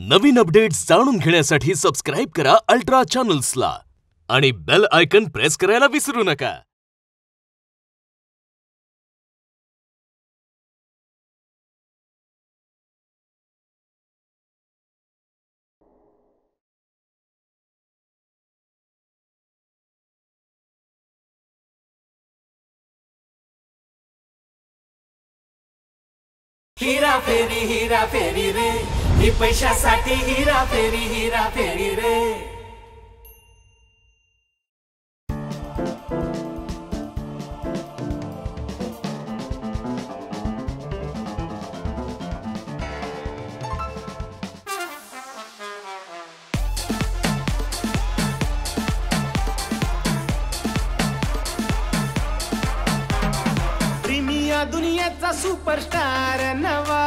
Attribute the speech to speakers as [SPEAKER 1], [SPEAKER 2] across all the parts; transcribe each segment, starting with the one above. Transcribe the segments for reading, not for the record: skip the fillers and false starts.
[SPEAKER 1] नवीन updates जाणून घेण्यासाठी subscribe करा अल्ट्रा चॅनल्सला आणि बेल आयकॉन प्रेस करायला विसरू नका।
[SPEAKER 2] हीरा फेरी रे, ही पैशासाठी हीरा फेरी रे। प्रीमिया दुनियाचा सुपरस्टार नवा,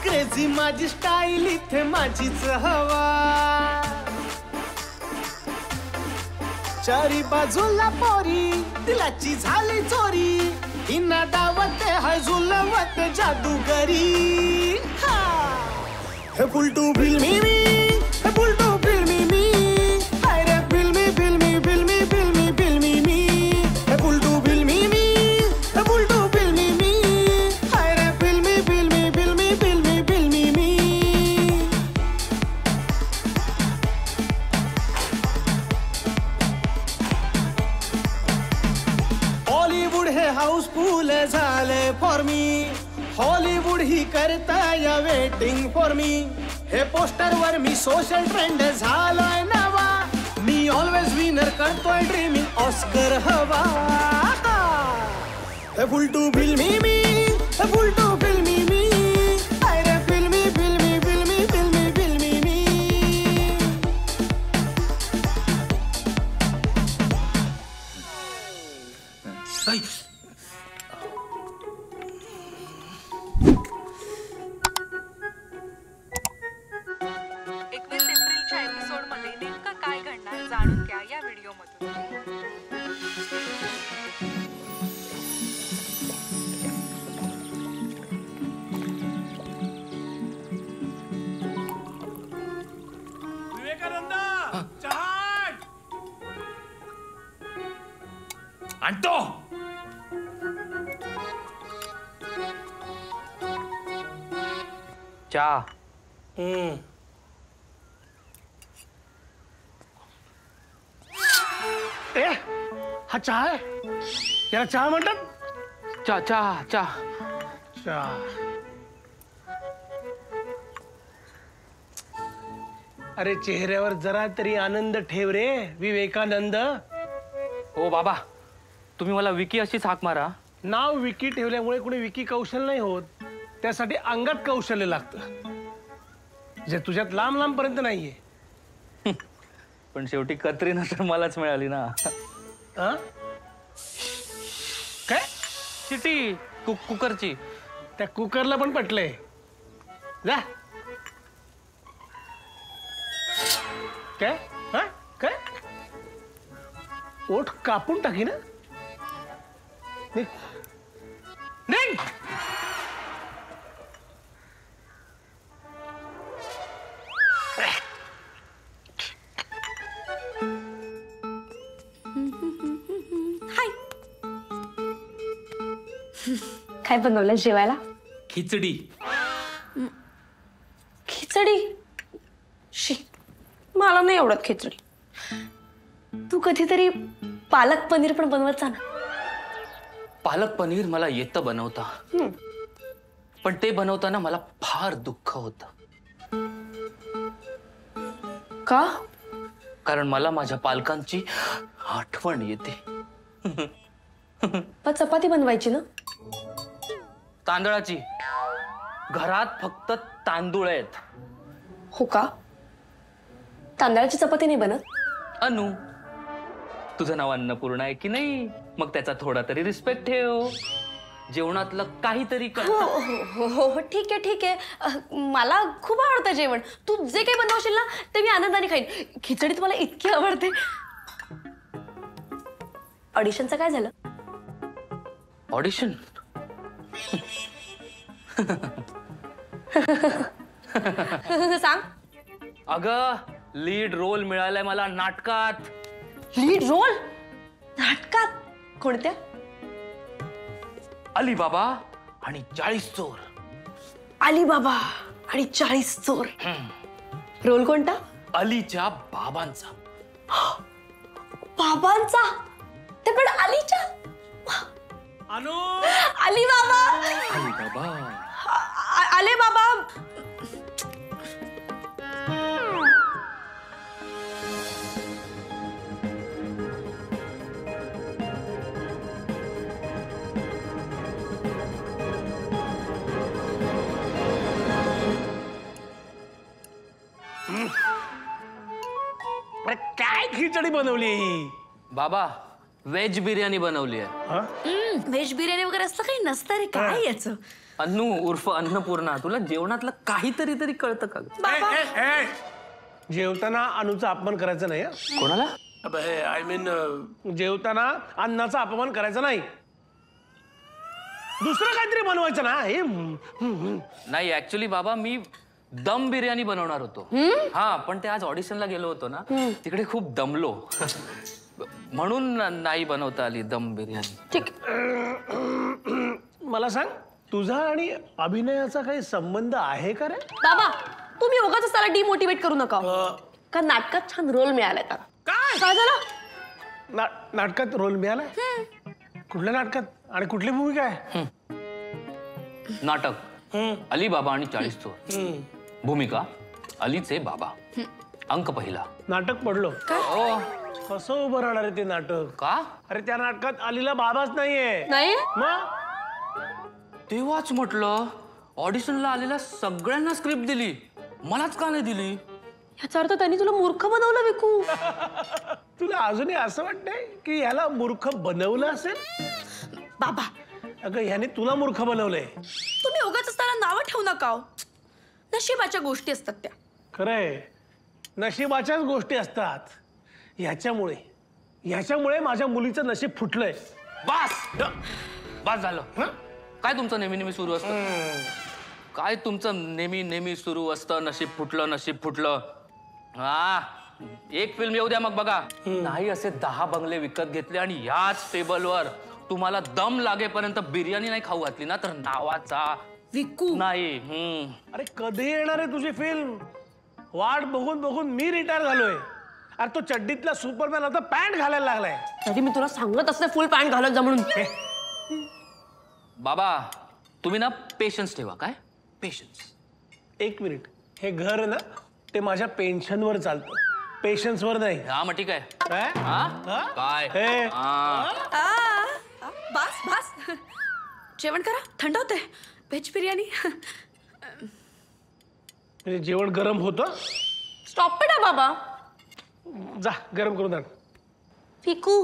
[SPEAKER 2] क्रेझी माझी स्टाईल इथे माझीच हवा। चारी बाजूला पोरी दिलाची झाली चोरी, हिना दावते हाय झुलवत जादूगरी। हे फुलटू फिल्मी मी, हे फुलटू फिल्मी मी, हाय रे फिल्मी फिल्मी फिल्मी फिल्मी फिल्मी मी। हे फुलटू फिल्मी मी, हे फुलटू फिल्मी मी, हाय रे फिल्मी फिल्मी फिल्मी फिल्मी फिल्मी मी। हॉलीवुड हे हाऊसफुल झाले फॉर मी, हॉलीवुड ही करताय वेटिंग फॉर मी। हे पोस्टर वर मी सोशल ट्रेंड झालोय नवा, मी ऑलवेज विनर करतोय ड्रीमिंग ऑस्कर हवा। हे फुलटू फिल्मी मी, हे फुलटू फिल्मी मी, हाय रे फिल्मी फिल्मी फिल्मी फिल्मी फिल्मी मी।
[SPEAKER 3] एप्रिलच्या एपिसोडमध्ये नेमकं काय घडणार जाणून घ्या या व्हिडिओमधून।
[SPEAKER 4] विवेकानंद चहा आणतो।
[SPEAKER 5] चहा
[SPEAKER 4] ए हा चहा आहे, याला चहा म्हणतात?
[SPEAKER 5] चहा चहा चहा
[SPEAKER 4] चहा। अरे चेहऱ्यावर जरा तरी आनंद ठेव रे विवेकानंद।
[SPEAKER 5] ओ बाबा, तुम्ही मला विकी अशीच हाक मारा।
[SPEAKER 4] नाव विकी ठेवल्यामुळे कोणी विकी कौशल नाही होत, त्यासाठी अंगात कौशल्य लागतं जे तुझ्यात लांब लांब पर्यंत नाहीये।
[SPEAKER 5] पण शेवटी कत्रीना तर मलाच मिळाली ना।
[SPEAKER 4] काय
[SPEAKER 5] चिटी कुकरची?
[SPEAKER 4] त्या कुकरला पण पटलंय। जा काय काय ओठ कापून टाकी ना। निघ निघ।
[SPEAKER 6] काय बनवलं जेवायला?
[SPEAKER 5] खिचडी।
[SPEAKER 6] खिचडी? शी, मला नाही आवडत खिचडी। तू कधीतरी पालक पनीर पण बनवत जा ना।
[SPEAKER 5] पालक पनीर मला येतं बनवता, पण ते बनवताना मला फार दुःख होतं।
[SPEAKER 6] का?
[SPEAKER 5] कारण मला माझ्या पालकांची आठवण येते।
[SPEAKER 6] पण चपाती बनवायची ना?
[SPEAKER 5] तांदळाची। घरात फक्त तांदूळ आहेत।
[SPEAKER 6] हो का? तांदळाची चपाती नाही बनत?
[SPEAKER 5] अनु, तुझं नाव अन्नपूर्णा आहे की नाही? मग त्याचा थोडा तरी रिस्पेक्ट ठेव। जेवणातलं काहीतरी कर।
[SPEAKER 6] हो ठीक आहे। मला खूप आवडतं जेवण। तू जे काही बनवशील ना ते मी आनंदाने खाईन। खिचडी तुम्हाला इतकी आवडते। ऑडिशनचं काय झालं?
[SPEAKER 5] ऑडिशन?
[SPEAKER 6] सांग.
[SPEAKER 5] अगं लीड रोल मिळालाय मला नाटकात.
[SPEAKER 6] लीड रोल नाटकात? कोणत्या?
[SPEAKER 5] अलीबाबा आणि 40 चोर.
[SPEAKER 6] अलीबाबा आणि 40 चोर. रोल कोणता?
[SPEAKER 5] अलीच्या बाबांचा.
[SPEAKER 6] बाबांचा? ते पण अलीच्या?
[SPEAKER 4] अनु
[SPEAKER 6] अलीबाबा.
[SPEAKER 5] अलीबाबा.
[SPEAKER 6] आले बाबा.
[SPEAKER 4] अरे काय खिचडी बनवली ही?
[SPEAKER 5] बाबा व्हेज बिर्याणी बनवली आहे.
[SPEAKER 4] हा?
[SPEAKER 6] व्हेज बिर्याणी वगैरे असं काही नसतं रे. काय याचं?
[SPEAKER 5] अन्नू उर्फ अन्नपूर्णा, तुला जेवणातलं काहीतरी तरी कळतं का ग?
[SPEAKER 6] बाबा
[SPEAKER 4] ए, जेवताना अनुचा अपमान करायचा नाही हं?
[SPEAKER 5] कोणाला?
[SPEAKER 4] आय मीन जेवताना अन्नाचा अपमान करायचा नाही. दुसरं काहीतरी बनवायचं ना हे.
[SPEAKER 5] नाही ऍक्च्युली बाबा मी दम बिर्याणी बनवणार होतो. हा पण ते आज ऑडिशनला गेलो होतो ना, तिकडे खूप दमलो म्हणून नाही बनवता आली दम बिर्याणी.
[SPEAKER 6] ठीक.
[SPEAKER 4] मला सांग, तुझा आणि अभिनयाचा काही संबंध आहे का रे?
[SPEAKER 6] बाबा तुम्ही उगाच त्याला डिमोटिवेट करू नका. का नाटकात छान रोल मिळालाय त्याला. काय झालं?
[SPEAKER 4] नाटकात रोल मिळालाय? कुठल्या नाटकात आणि कुठली भूमिका आहे?
[SPEAKER 5] नाटक अलीबाबा आणि 40 चोर. भूमिका अलीचे बाबा. अंक पहिला.
[SPEAKER 4] नाटक पडलो.
[SPEAKER 5] ओ
[SPEAKER 4] कसं उभं राहणार आहे ते नाटक?
[SPEAKER 5] का?
[SPEAKER 4] अरे त्या नाटकात अलीला बाबाच नाहीये.
[SPEAKER 6] नाही.
[SPEAKER 4] मग
[SPEAKER 5] तेव्हाच म्हटलं ऑडिशनला आलेल्या सगळ्यांना स्क्रिप्ट दिली, मलाच का नाही दिली?
[SPEAKER 6] याचा अर्थ त्यांनी तुला मूर्ख बनवलं विकू.
[SPEAKER 4] तुला अजूनही असं वाटतंय की ह्याला मूर्ख बनवलं असेल?
[SPEAKER 6] बाबा
[SPEAKER 4] अगं ह्याने तुला मूर्ख बनवलंय.
[SPEAKER 6] तुम्ही उगाच त्याला नावं ठेवू नका. नशिबाच्या गोष्टी असतात त्या.
[SPEAKER 4] खरंय, नशिबाच्याच गोष्टी असतात. ह्याच्यामुळे माझ्या मुलीचं नशीब फुटलंय.
[SPEAKER 5] बस बस झालं. काय तुमचं नेहमी नेहमी सुरू असतं? काय तुमचं नेहमी नेहमी सुरू असतं? नशीब फुटलं. हा एक फिल्म येऊ द्या मग बघा. नाही असे 10 बंगले विकत घेतले आणि याच टेबलवर तुम्हाला दम लागेपर्यंत बिर्याणी नाही खाऊ घातली ना तर नावाचा
[SPEAKER 6] विकू
[SPEAKER 5] नाही.
[SPEAKER 4] अरे कधी येणार आहे तुझी फिल्म? वाट बघून बघून मी रिटायर झालोय. अरे तो चड्डीतला सुपरमॅन आता पॅन्ट घालायला लागलाय.
[SPEAKER 6] तरी मी तुला सांगत असते फुल पॅन्ट घालत जा म्हणून.
[SPEAKER 5] बाबा तुम्ही ना पेशन्स ठेवा. काय पेशन्स?
[SPEAKER 4] एक मिनिट, हे घर ना ते माझ्या पेन्शनवर चालतं, पेशन्सवर नाही.
[SPEAKER 5] हा मग ठीक आहे.
[SPEAKER 4] काय?
[SPEAKER 5] हा काय?
[SPEAKER 4] हे.
[SPEAKER 5] हा.
[SPEAKER 6] बस बस जेवण करा, थंड होते. व्हेज बिर्याणी.
[SPEAKER 4] म्हणजे जेवण गरम होतं?
[SPEAKER 6] स्टॉप इट बाबा.
[SPEAKER 4] जा गरम करून आण.
[SPEAKER 6] फिकू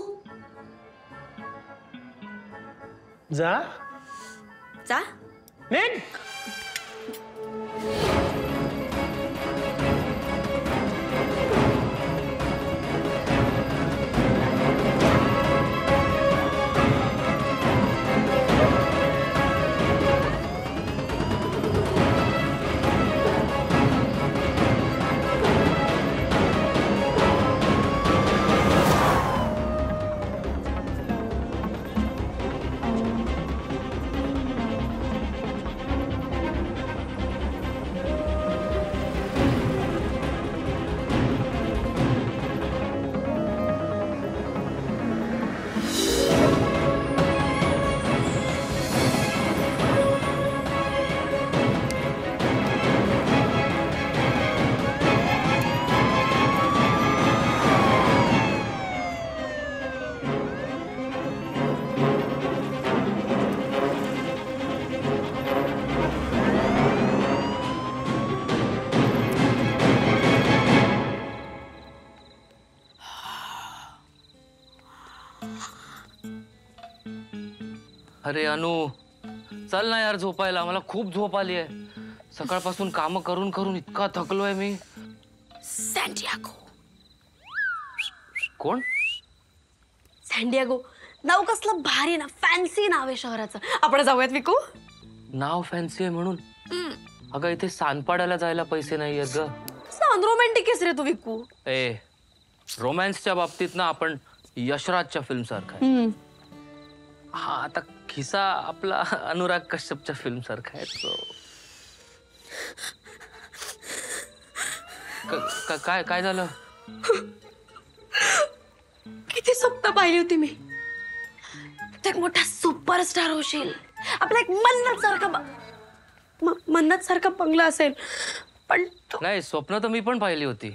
[SPEAKER 4] जा
[SPEAKER 6] जा.
[SPEAKER 4] निघ.
[SPEAKER 5] अरे अनु चल ना यार झोपायला. मला खूप झोप आली आहे. सकाळपासून काम करून करून इतका थकलोय मी.
[SPEAKER 6] सॅन्डियागो.
[SPEAKER 5] कोण?
[SPEAKER 6] सॅन्डियागो नाव कसलं भारी ना, फॅन्सी नाव आहे शहराचं. आपण जाऊयात विकू?
[SPEAKER 5] नाव फॅन्सी आहे म्हणून? अगं इथे सांदपाड्याला जायला पैसे नाही आहेत ग.
[SPEAKER 6] अनरोमॅन्टिक आहेस रे तू विकू.
[SPEAKER 5] ए रोमॅन्सच्या बाबतीत ना आपण यशराजच्या फिल्म सारखा आहे. हा आता खिसा आपला अनुराग कश्यपच्या फिल्म सारखा आहे. काय झालं?
[SPEAKER 6] किती स्वप्न पाहिली होती मी. तू एक मोठा सुपरस्टार होशील, आपला एक मन्नत सारखा बंगला असेल. पण
[SPEAKER 5] नाही, स्वप्न तर मी पण पाहिली होती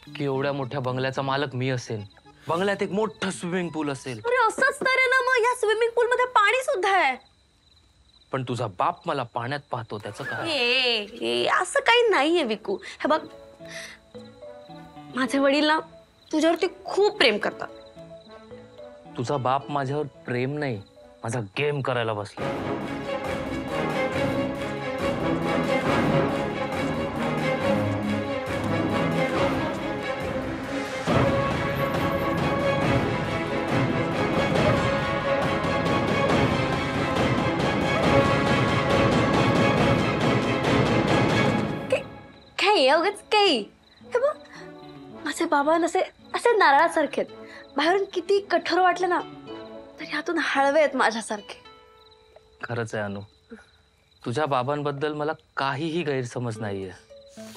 [SPEAKER 5] की एवढ्या मोठ्या बंगल्याचा मालक मी असेल, बंगल्यात एक मोठं स्विमिंग पूल असेल.
[SPEAKER 6] अरे असंच तर आहे ना, मग या स्विमिंग पूल मध्ये पाणी सुद्धा आहे.
[SPEAKER 5] पण तुझा बाप मला पाण्यात पाहतो, त्याचं काय?
[SPEAKER 6] असं काही नाहीये विकू. हे बघ, माझे वडील ना तुझ्यावरती खूप प्रेम करतात.
[SPEAKER 5] तुझा बाप माझ्यावर प्रेम नाही, माझा गेम करायला बसला.
[SPEAKER 6] उगाच काही. हे बघ, माझे बाबा असे असे नारळासारखे आहेत. बाहेरून किती कठोर वाटले ना तरी आतून हळवे आहेत माझ्यासारखे.
[SPEAKER 5] खरंच आहे अनु, तुझ्या बाबांबद्दल मला काहीही गैरसमज नाहीये.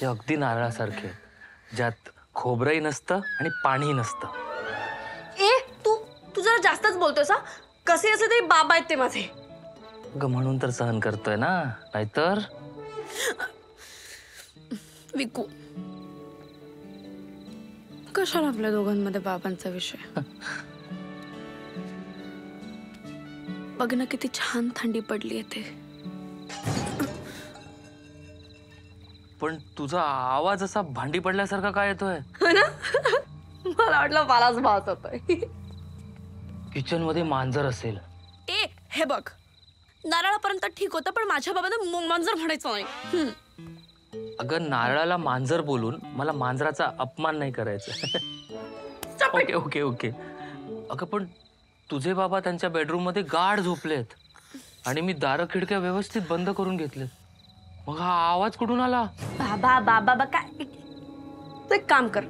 [SPEAKER 5] ते अगदी नारळासारखे, ज्यात खोबरंही नसतं आणि पाणी नसतं.
[SPEAKER 6] तू जरा जास्तच बोलतोस हा. कसे असे तरी बाबा आहेत ते माझे.
[SPEAKER 5] ग म्हणून तर सहन करतोय ना, नाहीतर.
[SPEAKER 6] विकू, कशाला आपल्या दोघांमध्ये बाबांचा विषय. बघ ना किती छान थंडी पडली आहे ते.
[SPEAKER 5] पण तुझा आवाज असा भांडी पडल्यासारखा काय येतोय?
[SPEAKER 6] मला वाटलं मलाच भास होतोय.
[SPEAKER 5] किचन मध्ये मांजर असेल.
[SPEAKER 6] हे बघ, नारळापर्यंत ठीक होतं, पण माझ्या बाबांना मांजर म्हणायचं नाही.
[SPEAKER 5] अगं नारळाला मांजर बोलून मला मांजराचा अपमान नाही करायचा. Okay okay okay. अगं पण तुझे बाबा त्यांच्या बेडरूम मध्ये गाढ झोपलेत आणि मी दारं खिडक्या व्यवस्थित बंद करून घेतलेत. मग हा आवाज कुठून आला?
[SPEAKER 6] बाबा बाबा काय, तू एक काम कर,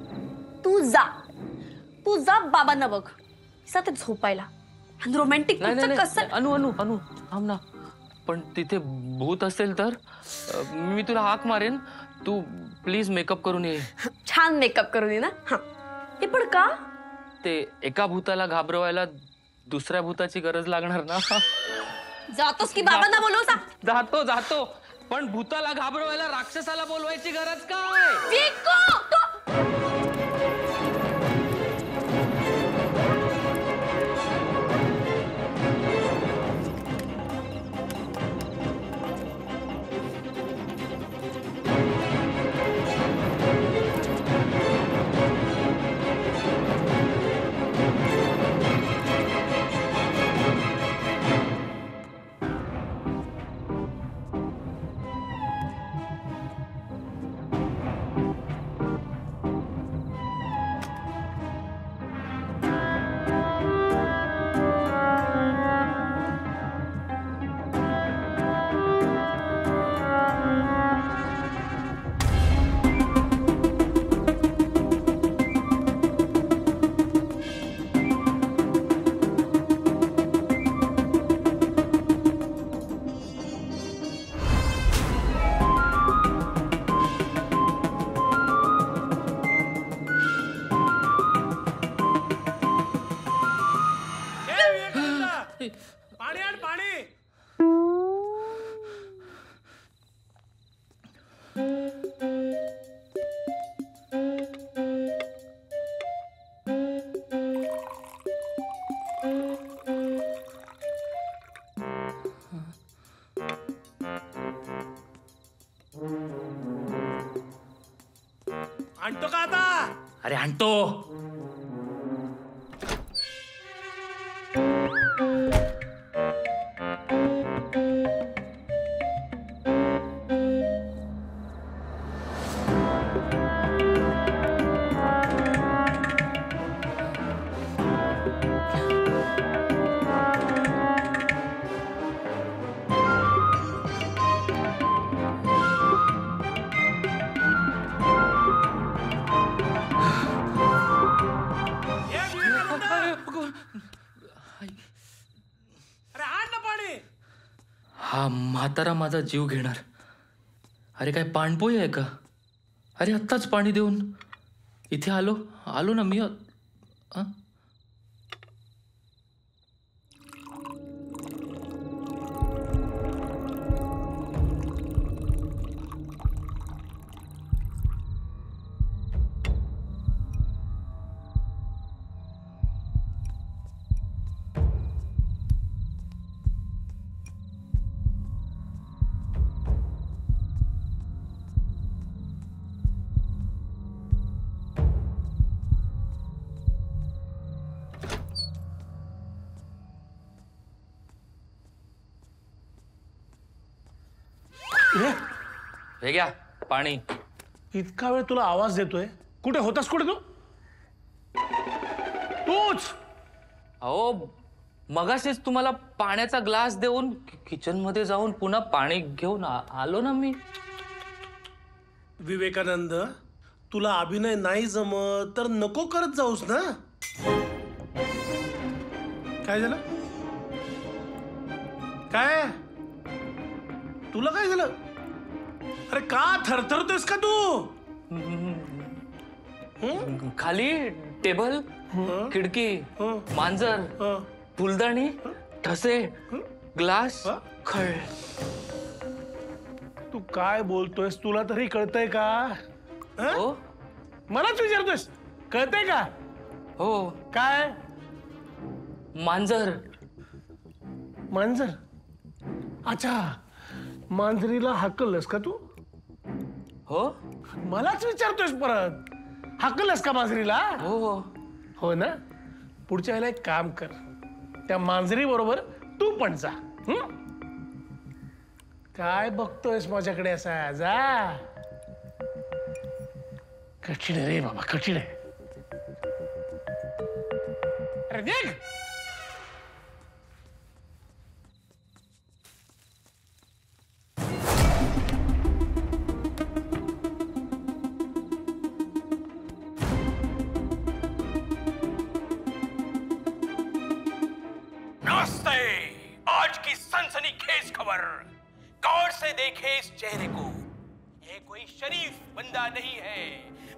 [SPEAKER 6] तू जा बाबांना बघ, ते झोपायला. रोमॅन्टिक कसं.
[SPEAKER 5] अनु अनु अनु थांब ना. पण तिथे भूत असेल तर मी तुला हाक मारेन, तू प्लीज मेकअप करून ये.
[SPEAKER 6] छान मेकअप करून ये ना. हा, हे पण का?
[SPEAKER 5] ते एका भूताला घाबरवायला दुसऱ्या भूताची गरज लागणार ना.
[SPEAKER 6] जातोस की बाबांना बोलव.
[SPEAKER 5] जातो पण भूताला घाबरवायला राक्षसाला बोलवायची गरज काय?
[SPEAKER 4] पाणी आण पाणी. आणतो का आता?
[SPEAKER 5] अरे आणतो.
[SPEAKER 2] अरे आण ना पाणी.
[SPEAKER 5] हा म्हातारा माझा जीव घेणार. अरे काय पाणपोई आहे का? अरे आत्ताच पाणी देऊन इथे आलो ना मी. हे घ्या पाणी.
[SPEAKER 4] इतका वेळ तुला आवाज देतोय, कुठे होतास? कुठे तूच?
[SPEAKER 5] अहो मगाशीच तुम्हाला पाण्याचा ग्लास देऊन किचन मध्ये जाऊन पुन्हा पाणी घेऊन आलो ना मी.
[SPEAKER 4] विवेकानंद, तुला अभिनय नाही जमत तर नको करत जाऊस ना. काय झालं? काय तुला काय झालं? अरे का थरथरतोयस का तू?
[SPEAKER 5] खाली टेबल, खिडकी, मांजर, फुलदाणी, ठसे, ग्लास, खळ.
[SPEAKER 4] तू काय बोलतोयस? तुला तरी कळतंय का?
[SPEAKER 5] हो
[SPEAKER 4] मलाच विचारतोयस, कळतंय का?
[SPEAKER 5] हो.
[SPEAKER 4] काय?
[SPEAKER 5] मांजर.
[SPEAKER 4] मांजर? अच्छा, मांजरीला हाकलस का तू?
[SPEAKER 5] हो.
[SPEAKER 4] मलाच विचारतोयस परत, हाकलस का मांजरीला?
[SPEAKER 5] हो
[SPEAKER 4] हो ना. पुढच्या वेळेला एक काम कर, त्या मांजरी बरोबर तू पण जा. काय बघतोयस माझ्याकडे असा? जा. कठीण आहे रे बाबा, कठीण आहे. अरे निघ.
[SPEAKER 7] आज की सनसनीखेज खबर, गौर से देखे इस चेहरे को. ये कोई शरीफ बंदा नहीं है,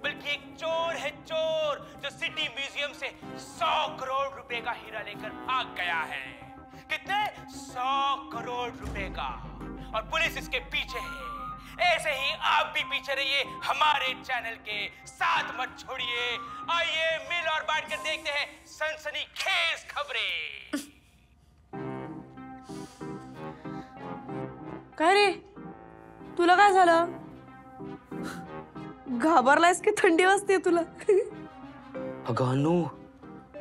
[SPEAKER 7] बल्कि एक चोर है, चोर जो सिटी म्यूजियम से 100 करोड़ रुपए का हीरा लेकर भाग गया है. कितने? 100 करोड़ रुपए का. और पुलिस इसके पीछे है. ऐसे ही आप भी पीछे रहिए हमारे चैनल के साथ, मत छोड़िए. आइए मिल और बांट कर देखते हैं सनसनीखेज खबरें.
[SPEAKER 6] काय रे, तुला काय झालं? घाबरलायस की थंडी वाजते तुला?
[SPEAKER 5] अगं अनु,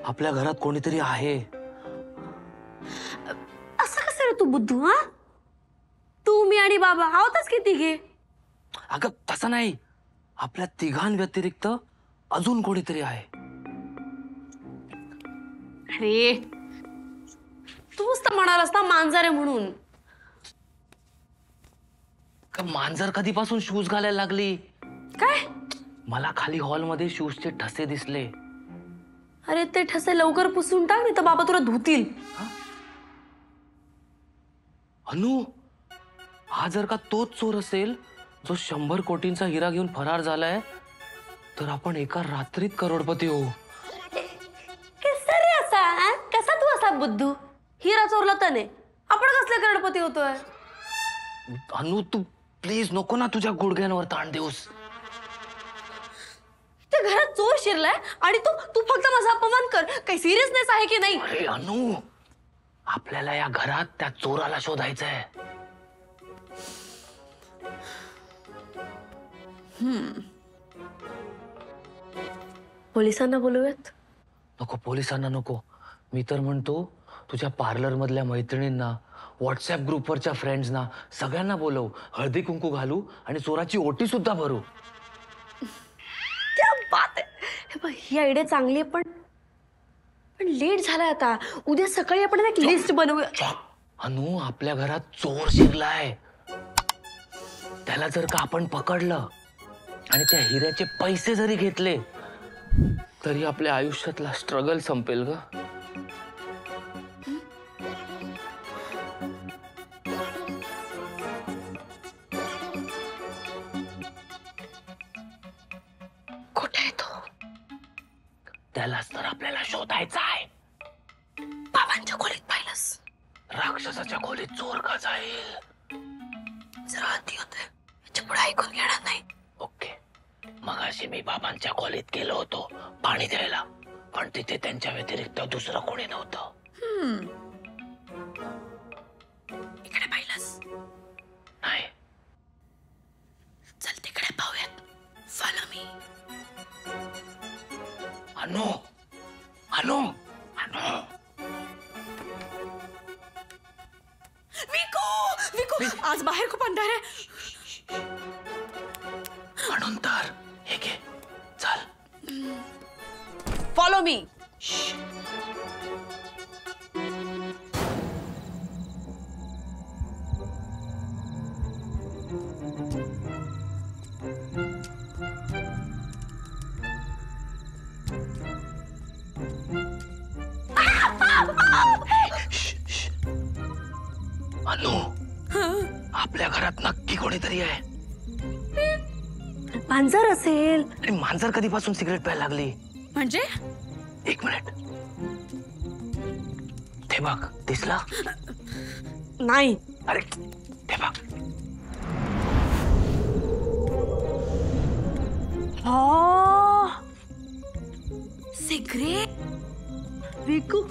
[SPEAKER 5] आपल्या घरात कोणीतरी आहे.
[SPEAKER 6] असं कसं रे तू बुद्धू? हा, तू, मी आणि बाबा आहोतच की तिघे.
[SPEAKER 5] अगं तसं नाही, आपल्या तिघांव्यतिरिक्त अजून कोणीतरी आहे.
[SPEAKER 6] अरे तूच तर म्हणालास ना मांजर आहे म्हणून.
[SPEAKER 5] मांजर कधीपासून शूज घालायला लागली?
[SPEAKER 6] काय?
[SPEAKER 5] मला खाली हॉलमध्ये शूजचे ठसे दिसले.
[SPEAKER 6] अरे ते ठसे लवकर पुसून टाक, नाही तर बाबा तुला धुतील.
[SPEAKER 5] अनु, हा जर का तोच चोर असेल जो 100 कोटींचा हिरा घेऊन फरार झालाय, तर आपण एका रात्रीत करोडपती होऊ.
[SPEAKER 6] कसा रे असा? कसा तू असा बुद्धू? हिरा चोरला त्याने, आपण कसले करोडपती होतोय?
[SPEAKER 5] अनु तू प्लीज नको ना तुझ्या गुडघ्यांवर ताण देऊस.
[SPEAKER 6] त्या घरात चोर शिरलाय आणि तू फक्त माझा अपमान कर. काही सिरियसनेस आहे की नाही?
[SPEAKER 5] अरे अनु, आपल्याला या घरात त्या चोराला शोधायचंय.
[SPEAKER 6] पोलिसांना बोलूयात?
[SPEAKER 5] नको, पोलिसांना नको. मी तर म्हणतो तुझ्या पार्लर मधल्या मैत्रिणींना, व्हॉट्सअप ग्रुपवरच्या फ्रेंड्सना सगळ्यांना बोलव, हळदी कुंकू घालू आणि चोराची ओटी सुद्धा भरू.
[SPEAKER 6] क्या बात आहे. हे बघ, ही आयडिया चांगली आहे, पण लेट झालाय आता. उद्या सकाळी आपण एक लिस्ट बनवूया.
[SPEAKER 5] अनु, आपल्या घरात चोर शिरलाय. त्याला जर का आपण पकडलं आणि त्या हिऱ्याचे पैसे जरी घेतले तरी आपल्या आयुष्यातला स्ट्रगल संपेल ग.
[SPEAKER 6] बाबांच्या खोलीत पाहिलंस?
[SPEAKER 5] राक्षसाच्या खोलीत चोर का जाईल?
[SPEAKER 6] जरा अति होतंय, याच्या पुढे ऐकून घेणार नाही.
[SPEAKER 5] ओके. मगाशी मी बाबांच्या खोलीत गेलो होतो पाणी द्यायला, पण तिथे त्यांच्या व्यतिरिक्त दुसरं कोणी नव्हतं.
[SPEAKER 6] इकडे पाहिलंस?
[SPEAKER 5] नाही.
[SPEAKER 6] चल तिकडे पाहूयात. Follow me.
[SPEAKER 5] अनु, अनु, अनु.
[SPEAKER 6] विकू, आज बाहेर खूप अंधार आहे.
[SPEAKER 5] म्हणून तर हे घे, चल.
[SPEAKER 6] Follow me.
[SPEAKER 5] अनु, आपल्या घरात नक्की कोणीतरी आहे.
[SPEAKER 6] मांजर असेल.
[SPEAKER 5] अरे मांजर कधीपासून सिगरेट प्यायला लागली?
[SPEAKER 6] म्हणजे?
[SPEAKER 5] एक मिनिट. ते बघ, दिसला?
[SPEAKER 6] नाही.
[SPEAKER 5] अरे ते बघ.
[SPEAKER 6] सिगरेट. विकू.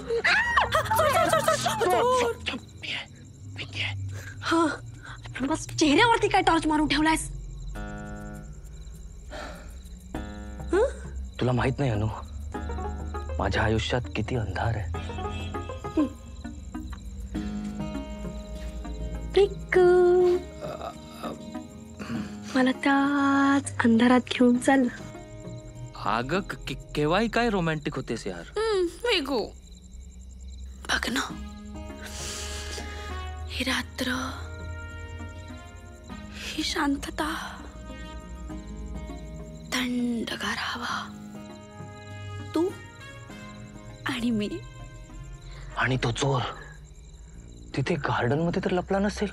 [SPEAKER 6] बस चेहऱ्यावरती काय टॉर्च मारून ठेवलायस?
[SPEAKER 5] तुला माहित नाही अनु, माझ्या आयुष्यात किती अंधार आहे.
[SPEAKER 6] विकू, मला त्याच अंधारात घेऊन चाल.
[SPEAKER 5] अगं केव्हाही काय रोमॅन्टिक होतेस यार.
[SPEAKER 6] विकू, बघ ना, ही रात्र, ही शांतता, थंडगार हवा, तू आणि मी.
[SPEAKER 5] आणि तो चोर तिथे गार्डन मध्ये तर लपला नसेल.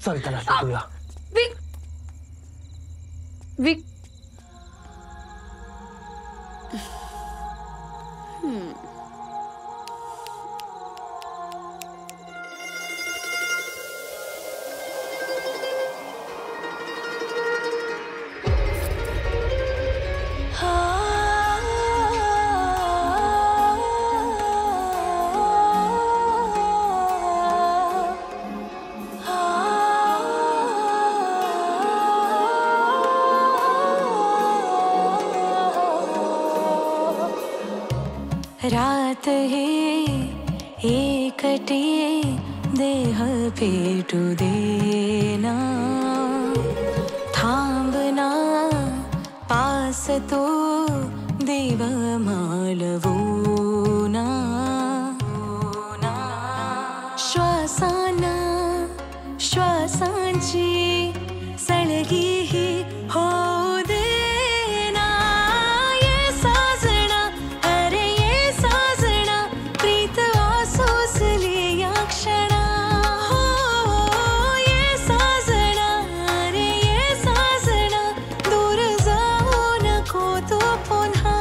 [SPEAKER 5] चल त्याला शोधूया.
[SPEAKER 6] विक, विक.
[SPEAKER 8] रात ही एकटी देह पेटू देना, थांबना पास तो देव मालवू ना. श्वासाना श्वासांची सळगी ही हो देना. ये साजना, अरे ये साजना, प्रीत आसोसली या क्षणा. हो ये साजना, अरे ये साजना, दूर जाऊ नको तू पुन्हा.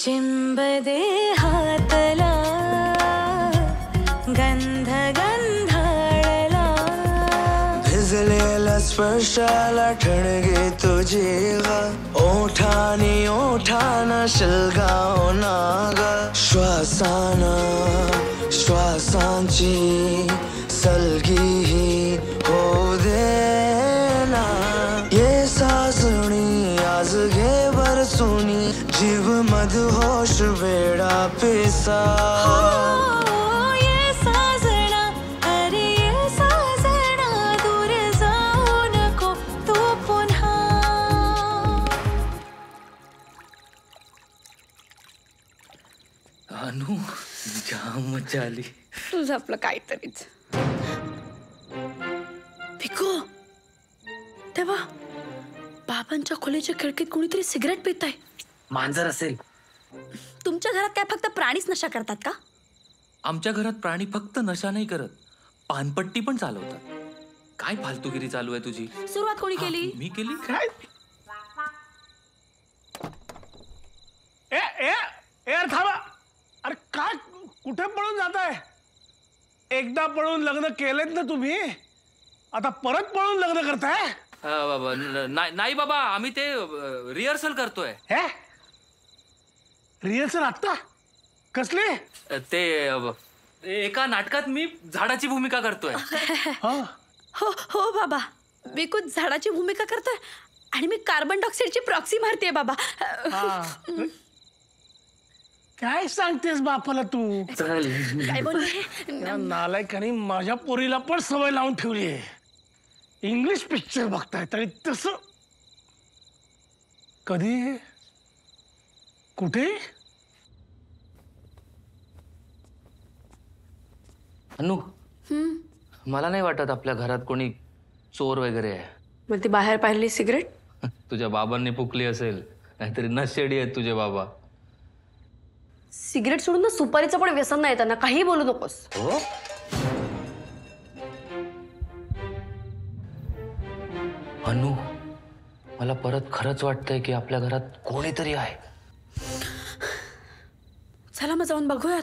[SPEAKER 8] चिंब दे हातला गंध गंधाळला
[SPEAKER 9] भिजलेला स्पर्शाला ठणगे तुझे ग ओठानी ओठाना शिलगाव नाग श्वासान श्वासांची सलगी ही हो देना ये साजणी आज घे बरसुनी जीव मधुहोश वेडा पेसा
[SPEAKER 8] ये साजना अरे ये साजना दूर जाऊ नको तू पुन्हा
[SPEAKER 5] अनु जाम मजा आली.
[SPEAKER 6] तुझं आपलं काहीतरीच. भिको तेव्हा बाबांच्या खोलीच्या खिडकीत कोणीतरी सिगरेट पित आहे.
[SPEAKER 5] मांजर असेल.
[SPEAKER 6] तुमच्या घरात काय फक्त प्राणीच नशा करतात का?
[SPEAKER 5] आमच्या घरात प्राणी फक्त नशा नाही करत, पानपट्टी पण चालवतात. काय फालतूगिरी चालू आहे तुझी?
[SPEAKER 6] सुरुवात कोणी केली?
[SPEAKER 5] मी केली.
[SPEAKER 4] काय ए ए ए अरे थांबा. अरे काय कुठे पळून जाताय? एकदा पळून लग्न केलेत ना तुम्ही, आता परत पळून लग्न करताय?
[SPEAKER 5] बाबा नाही बाबा, आम्ही ते रिहर्सल करतोय.
[SPEAKER 4] हे रिहर्सल आत्ता कसले?
[SPEAKER 5] ते एका नाटकात मी झाडाची भूमिका करतोय.
[SPEAKER 6] हो हो बाबा, विकूत झाडाची भूमिका करतोय आणि मी कार्बन डायऑक्साईडची प्रॉक्सी मारतेय बाबा.
[SPEAKER 4] काय सांगतेस बापाला तू?
[SPEAKER 6] काय बोलले?
[SPEAKER 4] या नालायकाने माझ्या पोरीला पण सवय लावून ठेवली आहे. इंग्लिश पिक्चर बघताय तरी तस कधी कुठे?
[SPEAKER 5] अनु, मला नाही वाटत आपल्या घरात कोणी चोर वगैरे आहे.
[SPEAKER 6] मग ती बाहेर पाहिली सिगरेट?
[SPEAKER 5] तुझ्या बाबांनी फुकली असेल, नाहीतरी नशेडी आहेत तुझे बाबा.
[SPEAKER 6] सिगरेट सोडून ना सुपारीचं पण व्यसन नाही त्यांना, काही बोलू नकोस.
[SPEAKER 5] हो? अनु, मला परत खरंच वाटतंय की आपल्या घरात कोणीतरी आहे.
[SPEAKER 6] चला मग जाऊन बघूयात.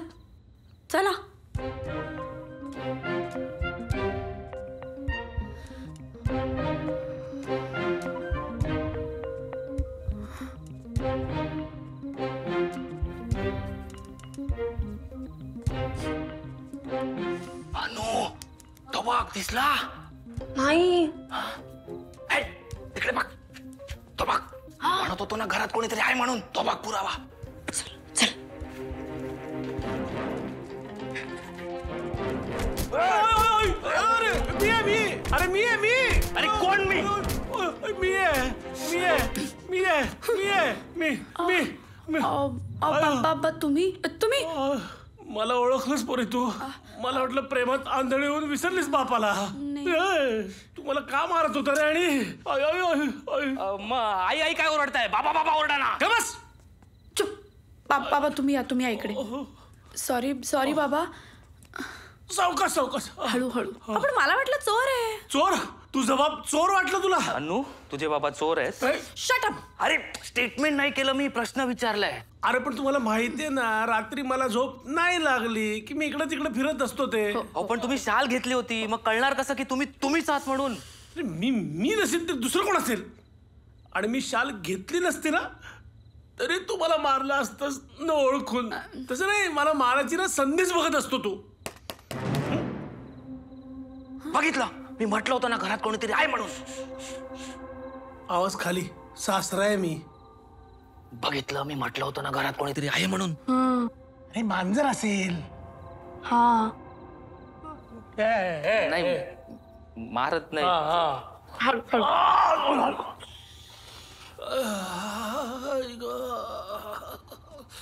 [SPEAKER 6] चला.
[SPEAKER 5] अनु, तो बघ दिसला.
[SPEAKER 6] नाही.
[SPEAKER 5] तिकडे बघ, तो बघ. म्हणत होतो ना घरात कोणीतरी आहे म्हणून. तो बघ पुरावा.
[SPEAKER 4] अरे मी
[SPEAKER 5] अरे कोण मी?
[SPEAKER 6] बाबा तुम्ही
[SPEAKER 4] मला ओळखलंच पोरी तू? मला वाटलं प्रेमात आंधळी होऊन विसरलीस बापाला. तू मला का मारत होता रे? आणि
[SPEAKER 5] आई आई काय ओरडताय? बाबा बाबा ओरडा ना.
[SPEAKER 4] बस
[SPEAKER 6] चुप. बाबा तुम्ही या, तुम्ही या इकडे. सॉरी सॉरी बाबा.
[SPEAKER 4] सावकाश सावकाश.
[SPEAKER 6] हळूहळू. पण मला वाटलं चोर आहे.
[SPEAKER 4] चोर? तू जबाब चोर वाटलं तुला?
[SPEAKER 5] अनु, तुझे बाबा चोर आहेत?
[SPEAKER 6] Shut up.
[SPEAKER 5] अरे स्टेटमेंट नाही केलं मी, प्रश्न विचारलाय.
[SPEAKER 4] अरे पण तुम्हाला माहितीये ना, रात्री मला झोप नाही लागली की मी इकडे तिकडे फिरत असतो ते.
[SPEAKER 5] पण तुम्ही शाल घेतली होती, मग कळणार कसं की तुम्हीच आहात म्हणून?
[SPEAKER 4] मी नसेल तर दुसरं कोण असेल? आणि मी शाल घेतली नसती ना तरी तू मला मारला असतस न ओळखून. तसं नाही, मला मारायची ना संधीच बघत असतो तू.
[SPEAKER 5] बघितलं, मी म्हटलं होतं ना घरात कोणीतरी आहे म्हणून.
[SPEAKER 4] आवाज खाली. सासरा आहे मी.
[SPEAKER 5] बघितलं, मी म्हटलं होतं ना घरात कोणीतरी आहे म्हणून.
[SPEAKER 4] हे मांजर असेल.
[SPEAKER 6] हा
[SPEAKER 5] नाही, मारत नाही.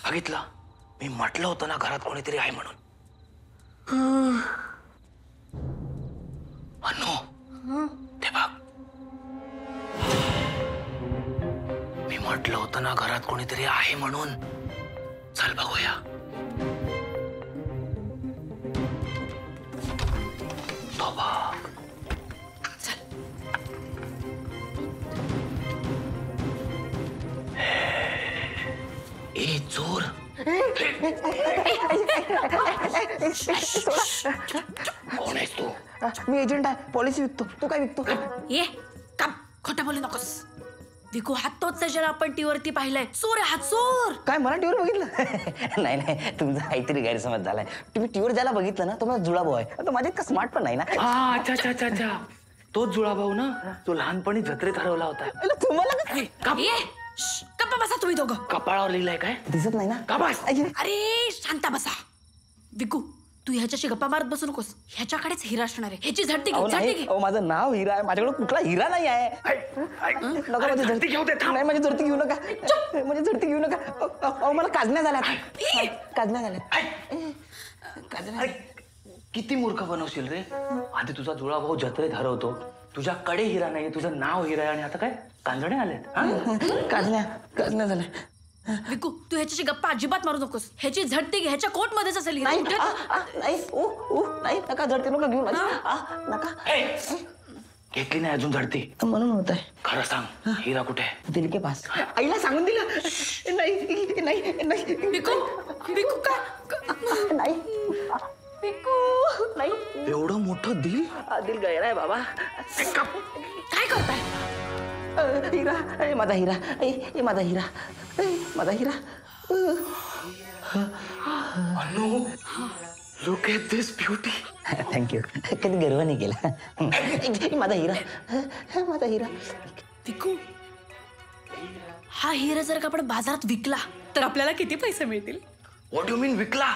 [SPEAKER 5] बघितलं, मी म्हटलं होतं ना घरात कोणीतरी आहे म्हणून. अनु, ते बघ. मी म्हटलं होतं ना घरात कोणीतरी आहे म्हणून. चल बघूया. तो बघ. ए चोर. कोण आहेस तू?
[SPEAKER 9] मी एजंट आहे, पॉलिसी विकतो. तू काय विकतो?
[SPEAKER 6] ये काम खोटं बोलू नकोस. विकू हा तोच आहे ज्याला आपण टीव्हीवरती पाहिलंय. चोर आहे हा, चोर.
[SPEAKER 9] काय मला टीव्हीवर बघितलं? नाही नाही, तुमचा काहीतरी गैरसमज झालाय. तुम्ही टीव्हीवर ज्याला बघितलं ना तो माझा जुळा भाऊ आहे. तो माझ्या इतका स्मार्ट पण नाही ना.
[SPEAKER 5] हा, अच्छा अच्छा अच्छा अच्छा, तोच जुळा भाऊ ना, तो लहानपणी जत्रेत हरवला होता.
[SPEAKER 9] तुम्हाला
[SPEAKER 6] ये गप्पा बसा तुम्ही दोघं.
[SPEAKER 5] कपाळावर लिहिलंय काय?
[SPEAKER 9] दिसत नाही ना.
[SPEAKER 5] का बस?
[SPEAKER 6] अरे शांता बसा. विकू तू ह्याच्याशी गप्पा मारत बसू नकोस. ह्याच्याकडेच हिरा असणार आहे. ह्याची झडती घे, झडती घे.
[SPEAKER 9] माझं नाव हिरा आहे, माझ्याकडे कुठला हिरा नाही आहे. नका माझी झडती घेऊ दे. नाही माझी झडती घेऊ नका. माझी झडती घेऊ नका. मला काजण्या झाल्या. काजण्या झाल्या.
[SPEAKER 5] किती मूर्ख बनवशील रे. आधी तुझा जुळा भाऊ जत्रेत हरवतो, तुझ्याकडे हिरा नाही, तुझं नाव हिरा आहे, आणि आता काय कांजणे आलेत.
[SPEAKER 9] काजण्या झाल्या.
[SPEAKER 6] विकू तू ह्याच्याशी गप्पा अजिबात मारू नकोस. ह्याची झडती घे. ह्याच्या कोट मध्येच असेल हिरा.
[SPEAKER 9] नाही
[SPEAKER 6] उठे.
[SPEAKER 9] नाही नका झडती नका घेऊ. नका.
[SPEAKER 5] घेतली नाही अजून झडती
[SPEAKER 9] म्हणून होत आहे.
[SPEAKER 5] खरं सांग, हिरा कुठे आहे?
[SPEAKER 9] दिल के पास. आईला सांगून दिलं. नाही नाही नाही.
[SPEAKER 6] विकू विकू काय
[SPEAKER 9] नाही. विकू नाही.
[SPEAKER 5] एवढं मोठं दिल?
[SPEAKER 9] दिल गैरा आहे बाबा.
[SPEAKER 6] काय करताय?
[SPEAKER 9] हिरा. माझा हिरा. माझा हिरा. माझा हिरा.
[SPEAKER 5] अनु, look at this beauty.
[SPEAKER 9] Thank you. कधी गर्व नाही केला. माझा हिरा. माझा हिरा.
[SPEAKER 6] विकू हा हिरा जर का आपण बाजारात विकला तर आपल्याला किती पैसे मिळतील?
[SPEAKER 5] व्हॉट यू मीन विकला?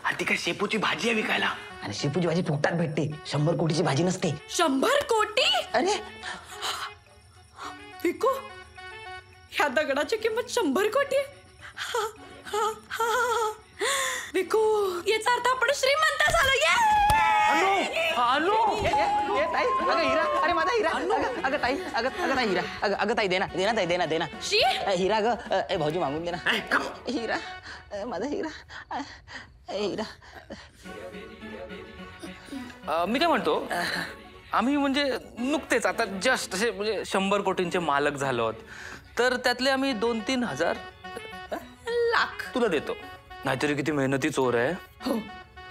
[SPEAKER 5] आणि ती काय शेपूची भाजी आहे विकायला?
[SPEAKER 9] आणि शेपूची भाजी फुकटात भेटते. 100 कोटीची भाजी नसते.
[SPEAKER 6] 100 कोटी?
[SPEAKER 9] अरे
[SPEAKER 6] विकू ह्या दगडाची किंमत 100 कोटी आहे. विकू याचा अर्थ आपण श्रीमंत झालो.
[SPEAKER 9] अगं हिरा. अरे माझा हिरा. अगं ताई. अगं ताई हिरा. अगं ताई देना देना ताई देना देना. हिरा ग. भाऊजी मागून देना. हिरा. माझा हिरा. हिरा.
[SPEAKER 5] मी काय म्हणतो, आम्ही म्हणजे नुकतेच आता जस्ट असे म्हणजे 100 कोटींचे मालक झालो आहोत, तर त्यातले आम्ही 2-3 हजार
[SPEAKER 6] लाख
[SPEAKER 5] तुला देतो. नाहीतरी किती मेहनती चोर आहे.
[SPEAKER 6] हो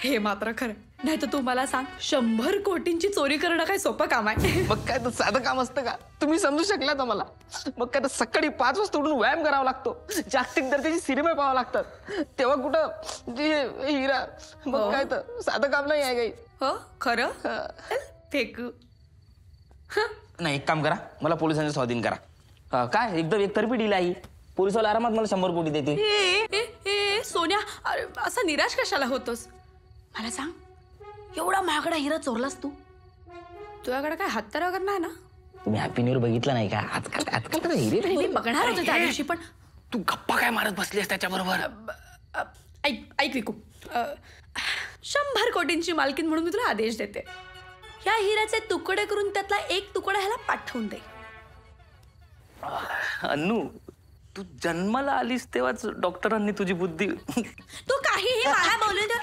[SPEAKER 6] हे मात्र खरं. नाही तर तू मला सांग 100 कोटींची चोरी करणं काय सोपं काम आहे?
[SPEAKER 9] मग काय तर साधं काम असतं का? तुम्ही समजू शकला तर मला. मग काय तर सकाळी 5 वाजता उठून व्यायाम करावा लागतो. जागतिक दर्जाची सिनेमे पाहावं लागतात. तेव्हा कुठं हिरा. मग काय तर साधं काम नाही आहे काही.
[SPEAKER 6] हो खरं. फेकू.
[SPEAKER 9] नाही एक काम करा, मला पोलिसांच्या स्वाधीन करा. काय एकदम एकतर्फी डील आहे. पोलिसवाला आरामात मला 100 कोटी देते.
[SPEAKER 6] सोन्या अरे असा निराश कशाला होतोस? मला सांग एवढा महागडा हिरा चोरलास तू? तुझ्याकडे काय हत्यार वगैरे नाही ना?
[SPEAKER 9] तुम्ही हॅपी न्यू इयर बघितला नाही का? आजकाल तर हिरे
[SPEAKER 6] मी बघणार होते त्या दिवशी पण
[SPEAKER 5] तू गप्पा काय मारत बसलीस त्याच्याबरोबर?
[SPEAKER 6] ऐक विकू 100 कोटींची मालकीन म्हणून मी तुला आदेश देते. या हिऱ्याचे तुकडे करून त्यातला एक तुकडा ह्याला पाठवून दे.
[SPEAKER 5] अनु, तू जन्माला आलीस तेव्हाच डॉक्टरांनी तुझी बुद्धी.
[SPEAKER 6] तू काहीही मला बोलू दे.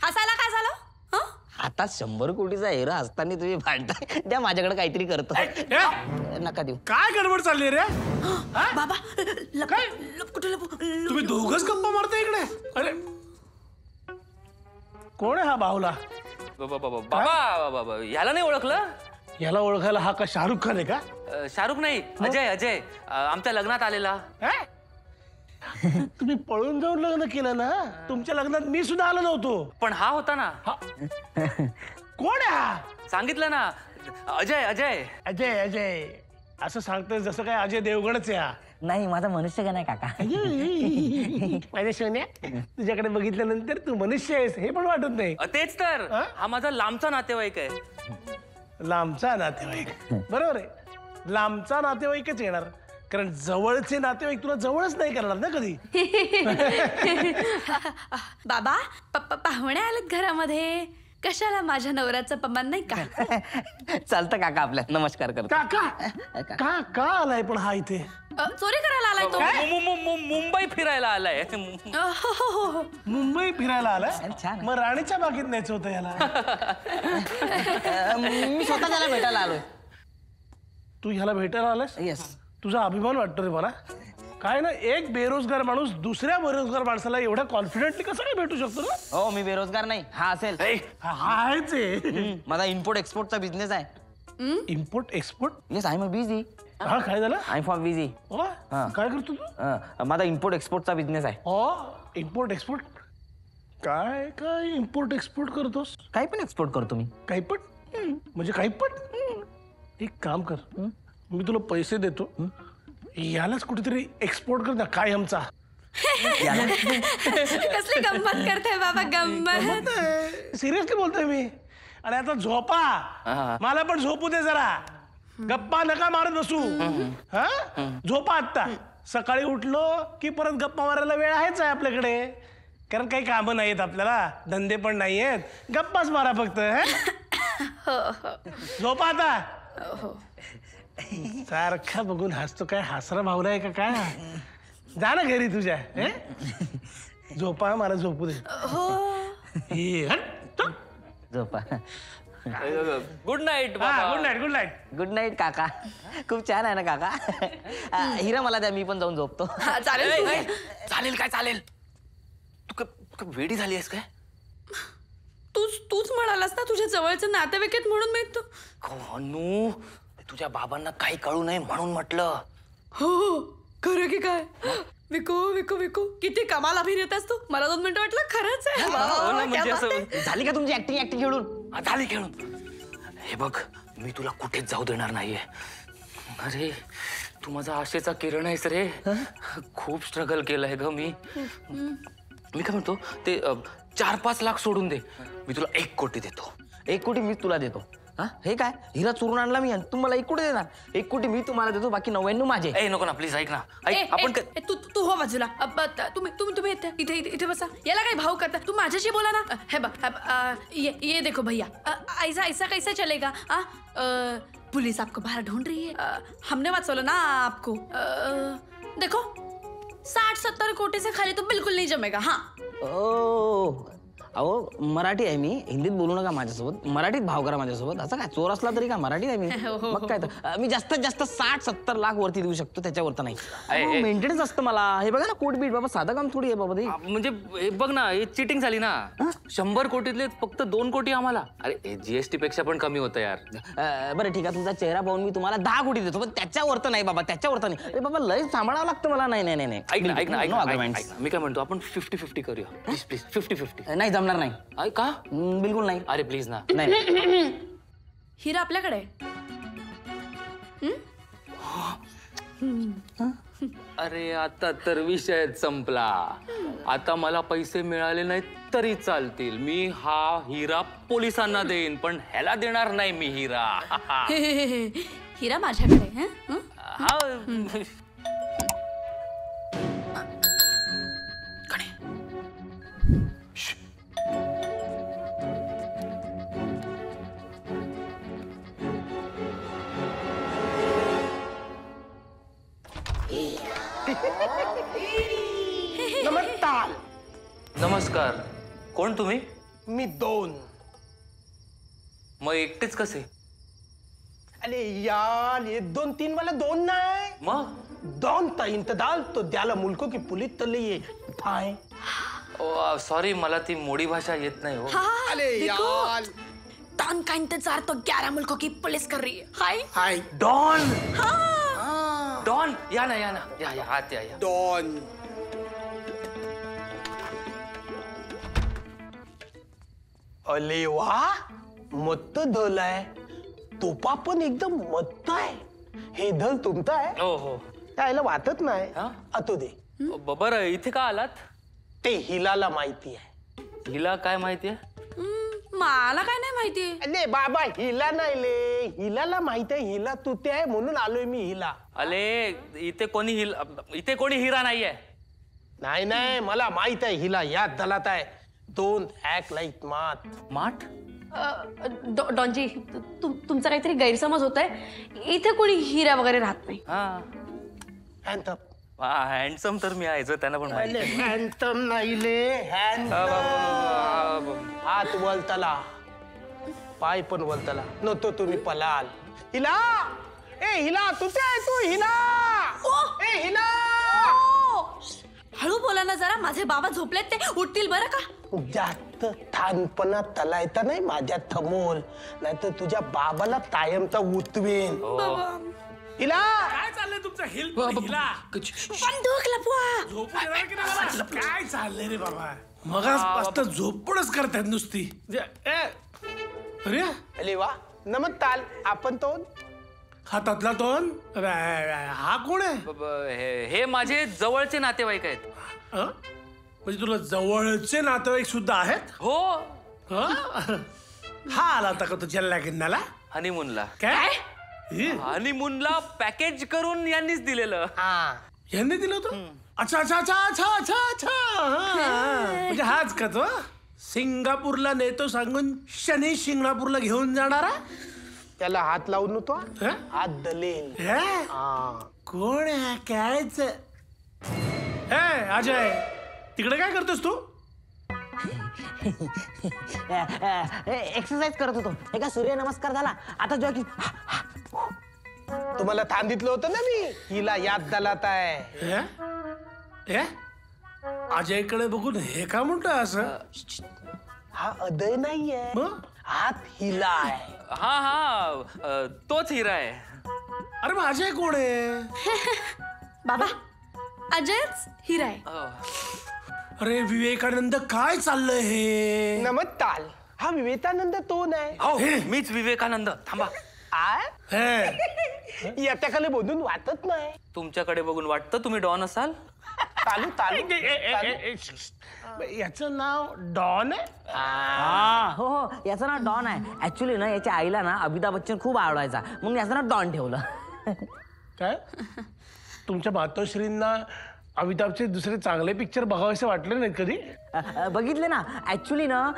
[SPEAKER 6] हसायला काय झालं?
[SPEAKER 9] आता 100 कोटीचा हिरा असताना तुम्ही भांडताय. द्या माझ्याकडे काहीतरी करतो. नका देऊ.
[SPEAKER 4] काय गडबड चालली रे?
[SPEAKER 6] बाबा
[SPEAKER 4] काय?
[SPEAKER 6] कुठे
[SPEAKER 4] तुम्ही दोघच गप्पा मारता इकडे? अरे कोण आहे हा बाहुला?
[SPEAKER 5] बाबा याला नाही ओळखलं?
[SPEAKER 4] याला ओळखायला हा का शाहरुख खान आहे का?
[SPEAKER 5] शाहरुख नाही, अजय. आमच्या लग्नात आलेला.
[SPEAKER 4] तुम्ही पळून जाऊन लग्न केलं ना? तुमच्या लग्नात मी सुद्धा आलो नव्हतो.
[SPEAKER 5] पण हा होता ना.
[SPEAKER 4] कोण आहे हा?
[SPEAKER 5] सांगितलं ना, अजय.
[SPEAKER 4] अजय असं सांगतोय जसं काय अजय देवगणच आहे हा.
[SPEAKER 9] नाही माझा मनुष्य का नाही काका.
[SPEAKER 4] माझ्या सोन्या तुझ्याकडे बघितल्यानंतर तू मनुष्य आहेस हे पण वाटत नाही.
[SPEAKER 5] तेच तर. हा माझा लांबचा नातेवाईक आहे.
[SPEAKER 4] लांबचा नातेवाईक बरोबर आहे. लांबचा नातेवाईकच येणार, कारण जवळचे नातेवाईक तुला जवळच नाही करणार ना कधी.
[SPEAKER 6] बाबा पाहुणे आलेत घरामध्ये. कशाला माझ्या नवऱ्याचं पमान नाही का?
[SPEAKER 9] चालतं काका आपल्या. नमस्कार करतो.
[SPEAKER 4] का का आलाय पण हा इथे?
[SPEAKER 6] चोरी करायला आलाय तो.
[SPEAKER 5] मुंबई फिरायला आलाय.
[SPEAKER 4] मुंबई फिरायला आलाय?
[SPEAKER 9] छान.
[SPEAKER 4] मग राणीच्या बागेत न्यायचं होतं याला.
[SPEAKER 9] मी स्वतः त्याला भेटायला आलोय.
[SPEAKER 4] तू ह्याला भेटायला आलास?
[SPEAKER 9] येस.
[SPEAKER 4] तुझा अभिमान वाटतो रे मला. काय ना, एक बेरोजगार माणूस दुसऱ्या बेरोजगार माणसाला एवढ्या कॉन्फिडेंटली कसं काय भेटू शकतो ना?
[SPEAKER 9] हो मी बेरोजगार नाही, हा असेल.
[SPEAKER 4] हा आहेच आहे.
[SPEAKER 9] माझा इम्पोर्ट एक्सपोर्टचा बिझनेस आहे.
[SPEAKER 4] Import export.
[SPEAKER 9] Yes I am busy.
[SPEAKER 4] हा काय झालं?
[SPEAKER 9] I for busy.
[SPEAKER 4] काय करतो तू?
[SPEAKER 9] माझा इम्पोर्ट एक्सपोर्टचा बिझनेस आहे.
[SPEAKER 4] Import export. काय काय इम्पोर्ट एक्सपोर्ट करतोस?
[SPEAKER 9] काही पण एक्सपोर्ट करतो मी.
[SPEAKER 4] काही पण म्हणजे काही पण. एक काम कर, मी तुला पैसे देतो, यालाच कुठेतरी एक्सपोर्ट कर ना कायमचा.
[SPEAKER 6] कसली गंमत करताय बाबा, गंमत.
[SPEAKER 4] सिरियसली बोलतोय मी. आणि आता झोपा, मला पण झोपू दे जरा. गप्पा नका मारत बसू. हा झोपा आता. सकाळी उठलो की परत गप्पा मारायला वेळ आहेच आहे आपल्याकडे, कारण काही कामं नाहीत आपल्याला, धंदे पण नाही आहेत, गप्पाच मारा फक्त. झोपा आता. सारखा बघून हसतो, काय हसरा भावला आहे का काय? जा ना घरी तुझ्या. झोपा, मला झोपू दे.
[SPEAKER 9] झोपा.
[SPEAKER 5] Good night.
[SPEAKER 4] Good night. Good night.
[SPEAKER 9] Good night काका. खूप छान आहे ना काका. हिरा मला द्या, मी पण जाऊन झोपतो.
[SPEAKER 6] चालेल.
[SPEAKER 5] चालेल काय चालेल? तू वेडी झाली आहेस काय?
[SPEAKER 6] तूच म्हणालास ना तुझ्या जवळचं नातेवाईक आहेत म्हणून मी तू.
[SPEAKER 5] अनु, तुझ्या बाबांना काही कळू नये म्हणून म्हटलं.
[SPEAKER 6] हो खरं की काय? विको विको विको, किती कमाल अभिनेतास तू. मला 2 मिनिटं वाटलं खरंच आहे.
[SPEAKER 5] हो ना, म्हणजे असं
[SPEAKER 9] झाली का तुमची ऍक्टिंग खेळून?
[SPEAKER 5] झाली खेळून. हे बघ, मी तुला कुठेच जाऊ देणार नाहीये. अरे तू माझा आशेचा किरण आहेस रे. खूप स्ट्रगल केलंय ग मी. मी काय म्हणतो, ते 4-5 लाख सोडून दे, मी तुला 1 कोटी देतो.
[SPEAKER 9] 1 कोटी मी तुला देतो. हा हे काय, हिरा चोरून आणला मी आणि तू मला 1 कोटी देणार? 1 कोटी मी तुम्हाला देतो, बाकी 99 माझे.
[SPEAKER 5] ए नको ना, प्लीज ऐक ना. ऐक, आपण
[SPEAKER 6] तू हो बाजूला. तुम्ही इथे बसा. याला काही भाव करता? तू माझ्याशी बोला ना. हे बघ, ये देखो भैया, ऐसा कैसा चलेगा? पुलिस आपको बाहर ढूंढ रही है. हमने वाचवलं ना आपको. देखो 60-70 कोटी से खाली तो बिल्कुल नहीं जमेगा. हाँ
[SPEAKER 9] अहो मराठी आहे मी, हिंदीत बोलू नका माझ्यासोबत, मराठीत भाव करा माझ्यासोबत. असं काय, चोर असला तरी का मराठीत आहे मी. मग काय तर मी जास्तीत जास्त 60-70 लाख वरती देऊ शकतो, त्याच्यावर तर नाही. मेंटेनन्स असतं मला. हे बघा ना, कोट बीट बाबा, साधं काम थोडी आहे बाबा ते.
[SPEAKER 5] म्हणजे हे बघ ना, हे चिटिंग झाली ना. 100 कोटीतले फक्त 2 कोटी आम्हाला. अरे जीएसटी पेक्षा पण कमी होतं यार.
[SPEAKER 9] बरं ठीक आहे, तुमचा चेहरा पाहून मी तुम्हाला 10 कोटी देतो, पण त्याच्यावर तर नाही बाबा, त्याच्यावर तर नाही. अरे बाबा लय सांभाळावं लागतं मला. नाही.
[SPEAKER 5] ऐक ना, मी काय म्हणतो, आपण 50-50 करूया. प्लीज 50-50.
[SPEAKER 9] नाही जमणार नाही.
[SPEAKER 5] का?
[SPEAKER 9] बिलकुल नाही.
[SPEAKER 5] अरे प्लीज ना.
[SPEAKER 9] नाही.
[SPEAKER 6] हिरा आपल्याकडे.
[SPEAKER 5] अरे आता तर विषय संपला. आता मला पैसे मिळाले नाहीत तरी चालतील, मी हा हिरा पोलिसांना देईन, पण ह्याला देणार नाही मी हिरा.
[SPEAKER 6] हिरा माझ्याकडे.
[SPEAKER 4] नमस्कार.
[SPEAKER 5] नमस्कार. कोण तुम्ही?
[SPEAKER 4] मी 2.
[SPEAKER 5] मग एकटेच कसे?
[SPEAKER 4] अरे यार, ये 2-3 वाला 2 नाही,
[SPEAKER 5] मग
[SPEAKER 4] 2 का इंतजार तो द्याला मुल्को की पुलिस तले ये थाय.
[SPEAKER 5] सॉरी, मला ती मोडी भाषा येत नाही हो.
[SPEAKER 4] अरे यार,
[SPEAKER 6] डॉन का इंतजार तो 11 मुल्कों की पुलिस कर रही है.
[SPEAKER 4] हाय डॉन.
[SPEAKER 5] डॉन, या ना आत या.
[SPEAKER 4] डॉन. अले वा, मत्त धल आहे. तोपा पण एकदम मत्त आहे. हे धल तुमचं आहे?
[SPEAKER 5] हो.
[SPEAKER 4] त्याला वाटत नाही. अतो दे.
[SPEAKER 5] बरं, इथे का आलात?
[SPEAKER 4] ते हिलाला माहिती आहे.
[SPEAKER 5] हिला काय माहितीये?
[SPEAKER 6] मला काय नाही माहिती.
[SPEAKER 4] अरे बाबा, हिला नाही ले, हिलाला माहिती आहे. हिला तू ते आहे म्हणून आलोय मी हिला.
[SPEAKER 5] अले इथे कोणी हिरा नाहीये.
[SPEAKER 4] नाही, मला माहित आहे हिला याद दलात आहे. 2 ऍक्ट लाईक माठ.
[SPEAKER 6] डॉनजी, तुमचा काहीतरी गैरसमज होत आहे. इथे कोणी हिरा वगैरे राहत नाही.
[SPEAKER 5] हँडसम तर मी आहे, त्यांना पण माहिती.
[SPEAKER 4] हॅन्डसम नाही ले, हात वलतला, पाय पण वलतला. नव्हतो तुम्ही पलाल. हिला, ए हिला, तू ते आहे तू हिला. ए हिला.
[SPEAKER 6] ना जरा. माझे बाबा झोपलेत, ते उठतील बरं का.
[SPEAKER 2] जास्त थानपणा तलायता नाही माझ्या थमोल, नाहीतर तुझ्या बाबाला कायमचा उतवेन. हिला
[SPEAKER 4] काय चाललंय तुमचं हिल
[SPEAKER 6] बंदूक लपवा.
[SPEAKER 4] काय चाललंय रे बाबा? मगासपासून झोपणच करतायत नुसती. अरे
[SPEAKER 2] अरे वा, नमस्कार. आपण तो
[SPEAKER 4] हातातला तोन हा कोण आहे?
[SPEAKER 5] हे माझे जवळचे नातेवाईक आहेत.
[SPEAKER 4] म्हणजे तुला जवळचे नातेवाईक सुद्धा आहेत?
[SPEAKER 5] हो.
[SPEAKER 4] हा आला होता का तुझ्या लग्नाला?
[SPEAKER 5] हनीमूनला.
[SPEAKER 4] काय?
[SPEAKER 5] हनीमूनला पॅकेज करून यांनीच दिलेलं.
[SPEAKER 4] यांनी दिलं होतं? अच्छा अच्छा अच्छा अच्छा अच्छा अच्छा. म्हणजे हाच का तो सिंगापूरला नेतो सांगून शनी शिंगणापूरला घेऊन जाणारा?
[SPEAKER 2] त्याला हात लावून होतो, हात दलेल.
[SPEAKER 4] कोण आहे कायच? अजय, तिकडे काय करतोस तू?
[SPEAKER 9] एक्सरसाइज करत होतो. एका सूर्य नमस्कार झाला, आता जॉगिंग.
[SPEAKER 2] तुम्हाला सांगितलं होतं ना मी, हिला याद दलात आहे.
[SPEAKER 4] अजयकडे बघून हे का म्हणतो असं?
[SPEAKER 2] हा अदय नाहीये, हात हिला आहे.
[SPEAKER 5] हा तोच हिरा आहे.
[SPEAKER 4] अरे मग अजय कोण आहे?
[SPEAKER 6] बाबा, अजयच हिरा आहे.
[SPEAKER 4] अरे विवेकानंद, काय चाललंय हे?
[SPEAKER 2] नमस्कार. हा विवेकानंद तो नाही.
[SPEAKER 5] मीच विवेकानंद. थांबा.
[SPEAKER 2] याच्याकडे बोलून वाटत नाही.
[SPEAKER 5] तुमच्याकडे बघून वाटतं तुम्ही डॉन असाल.
[SPEAKER 2] चालू चालू.
[SPEAKER 4] याचं नाव डॉन आहे?
[SPEAKER 9] हो हो, याचं नाव डॉन आहे. ऍक्च्युली ना याच्या आईला ना अमिताभ बच्चन खूप आवडायचा, म्हणून याचं नाव डॉन ठेवलं.
[SPEAKER 4] काय? तुमच्या मातोश्रींना अमिताभचे दुसरे चांगले पिक्चर बघावेसे वाटले नाहीत कधी?
[SPEAKER 9] बघितले ना. ऍक्च्युली ना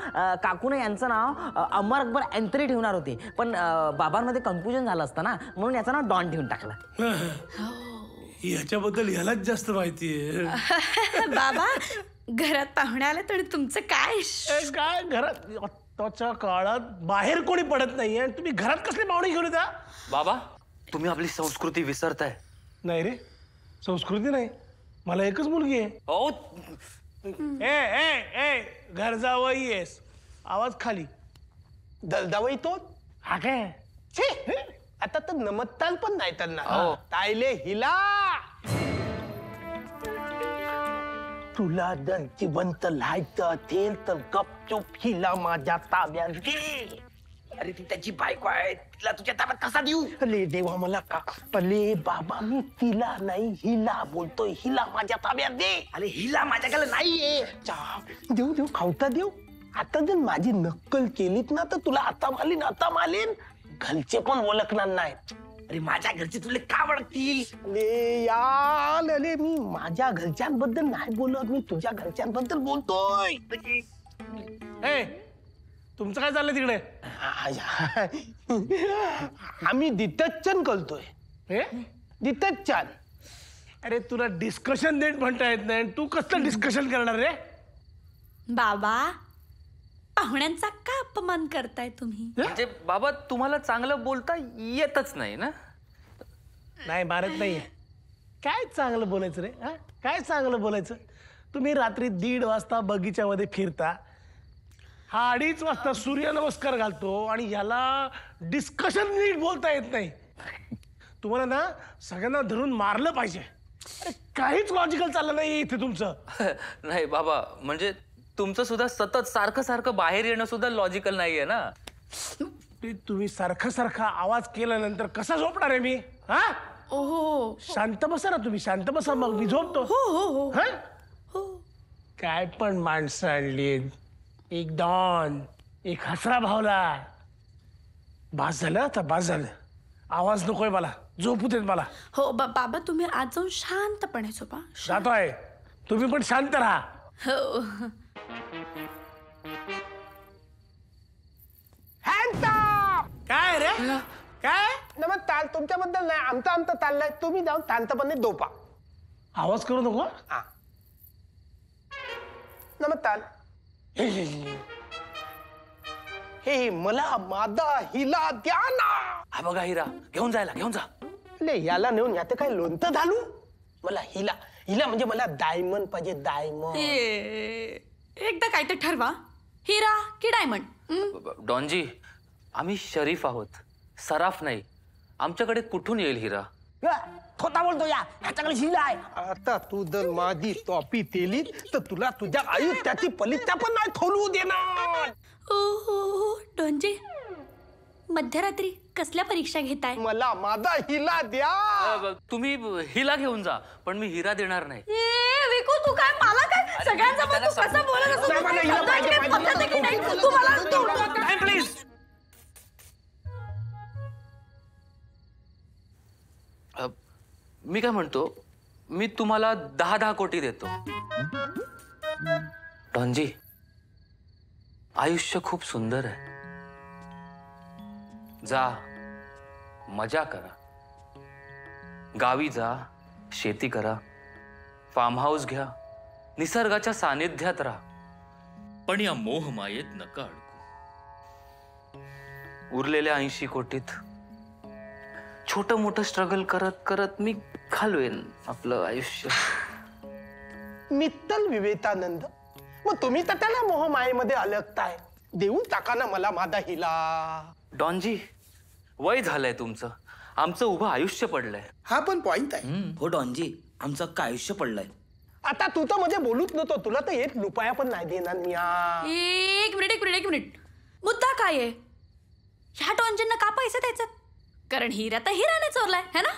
[SPEAKER 9] काकूने यांचं नाव अमर अकबर अँथनी ठेवणार होते, पण बाबांमध्ये कन्फ्युजन झालं असतं ना, म्हणून याचं नाव डॉन ठेवून टाकलं.
[SPEAKER 4] याच्याबद्दल ह्यालाच जास्त माहितीये.
[SPEAKER 6] बाबा, घरात पाहुणे आले तरी तुमचं काय?
[SPEAKER 4] काय घरात आताच्या काळात बाहेर कोणी पडत नाहीये आणि तुम्ही घरात कसले पाहुणे घेऊन येता?
[SPEAKER 5] बाबा, तुम्ही आपली संस्कृती विसरताय.
[SPEAKER 4] नाही रे, संस्कृती नाही. मला एकच मुलगी आहे. घर जावई येस, आवाज खाली.
[SPEAKER 2] दलदावई तो
[SPEAKER 4] हा काय?
[SPEAKER 2] आता तर नमत्ताल पण नाही त्यांना. तायले हिला, तुला जर जिवंत लिहायचं असेल तर गपचूप हिला माझ्या ताब्यात दे.
[SPEAKER 9] अरे ती त्याची बायको आहे, तिला तुझ्या ताब्यात कसा देऊ?
[SPEAKER 2] अरे देवा, मला का? अरे बाबा, मी तिला नाही हिला बोलतोय. हिला माझ्या ताब्यात दे.
[SPEAKER 9] अरे हिला माझ्याकडे नाहीये.
[SPEAKER 2] देऊ देऊ, खावता देऊ. आता जर माझी नक्कल केलीत ना तर तुला आता मालीन घरचे पण ओळखणार नाही.
[SPEAKER 9] अरे माझ्या घरचे तुला का ओळखतील?
[SPEAKER 2] अरे यार, अरे मी माझ्या घरच्यांबद्दल नाही बोलत, मी तुझ्या घरच्यांबद्दल बोलतोय.
[SPEAKER 4] तुमचं काय चाललंय तिकडे?
[SPEAKER 2] आम्ही डिटचन करतोय. डिटचन.
[SPEAKER 4] अरे तुला डिस्कशन देत म्हणता येत नाही, तू कसलं डिस्कशन करणार रे?
[SPEAKER 6] बाबा, पाहुण्यांचा का अपमान करताय तुम्ही?
[SPEAKER 5] म्हणजे बाबा, तुम्हाला चांगलं बोलता येतच नाही ना?
[SPEAKER 4] नाही, भारत नाहीये. काय चांगलं बोलायचं रे? काय चांगलं बोलायचं? तुम्ही रात्री 1:30 वाजता बगीच्यामध्ये फिरता, हा 2:30 वाजता सूर्यनमस्कार घालतो आणि ह्याला डिस्कशन नीट बोलता येत नाही. तुम्हाला ना सगळ्यांना धरून मारलं पाहिजे. अरे काहीच लॉजिकल चाललं नाही इथे तुमचं.
[SPEAKER 5] नाही बाबा, म्हणजे तुमचं सुद्धा सतत सारखं सारखं बाहेर येणं सुद्धा लॉजिकल नाहीये ना.
[SPEAKER 4] तुम्ही सारखं सारखा आवाज केल्यानंतर कसा झोपणार आहे मी?
[SPEAKER 6] ओहो,
[SPEAKER 4] शांत बसा ना तुम्ही, शांत बसा, मग मी झोपतो. काय पण माणसं आणली, एक डॉन, एक हसरा भावला. बास झालं, आता बास झालं. आवाज नकोय मला, झोपू देत मला.
[SPEAKER 6] हो बाबा, तुम्ही आज जाऊन शांतपणे झोपा.
[SPEAKER 4] जातोय, तुम्ही पण शांत राहा.
[SPEAKER 6] हो.
[SPEAKER 4] काय रे? काय?
[SPEAKER 2] नमस्कार. तुमच्याबद्दल नाही, आमचं चाललंय. तुम्ही जाऊन शांतपणे झोपा.
[SPEAKER 4] आवाज करू नको.
[SPEAKER 2] नमस्कार. हे मला माझा हिला द्या ना.
[SPEAKER 5] हा बघा हिरा, घेऊन जा.
[SPEAKER 2] ले याला नेऊन यात काय लोणचं घालू? मला हिला हिला म्हणजे मला डायमंड पाहिजे, डायमंड.
[SPEAKER 6] एकदा काय तर ठरवा, हिरा की डायमंड.
[SPEAKER 5] डॉनजी, आम्ही शरीफ आहोत, सराफ नाही. आमच्याकडे कुठून येईल हिरा?
[SPEAKER 9] खोटा बोलतो या, ह्याच्याकडे हिला आहे.
[SPEAKER 2] आता तू जर माझी टॉपी तेली तर तुला तुझ्या आयुष्याची पलीच्या पण नाही खोलू देणार.
[SPEAKER 6] ओ डॉनजी, मध्यरात्री कसल्या परीक्षा घेताय?
[SPEAKER 2] मला माझा हिला द्या.
[SPEAKER 5] तुम्ही हिला घेऊन जा, पण मी हिरा देणार नाही.
[SPEAKER 6] विकू, तू काय मला काय सगळ्यांसमोर तू कसं बोलत असतो?
[SPEAKER 2] नाही, मला हिला पाहिजे,
[SPEAKER 6] काय पद्धत आहे की नाही? तू मला
[SPEAKER 5] प्लीज. मी काय म्हणतो, मी तुम्हाला 10 कोटी देतो. डॉनजी, आयुष्य खूप सुंदर आहे. जा, मजा करा. गावी जा, शेती करा, फार्म हाऊस घ्या, निसर्गाच्या सानिध्यात राहा. पण या मोहमायेत नका अडकू. उरलेल्या 80 कोटीत छोटं मोठं स्ट्रगल करत करत मी घालवेन आपलं आयुष्य.
[SPEAKER 2] मित्तल विवेकानंद, मग तुम्ही तर त्याला मोहमायेमध्ये अलगताय. देऊन टाका ना मला माझा हिला.
[SPEAKER 5] डॉनजी, वय झालंय तुमचं, आमचं उभं आयुष्य पडलंय.
[SPEAKER 2] हा पण पॉइंट आहे.
[SPEAKER 9] हो डॉनजी, आमचं अख्खं आयुष्य पडलंय.
[SPEAKER 2] आता तू तर मध्ये बोलूच नव्हतो, तुला तर 1 रुपया पण नाही देणार मी.
[SPEAKER 6] एक मिनिट. मुद्दा काय आहे? ह्या डॉनजींना का पैसे द्यायचे? कारण हिरा तर हिराने चोरलाय, है ना?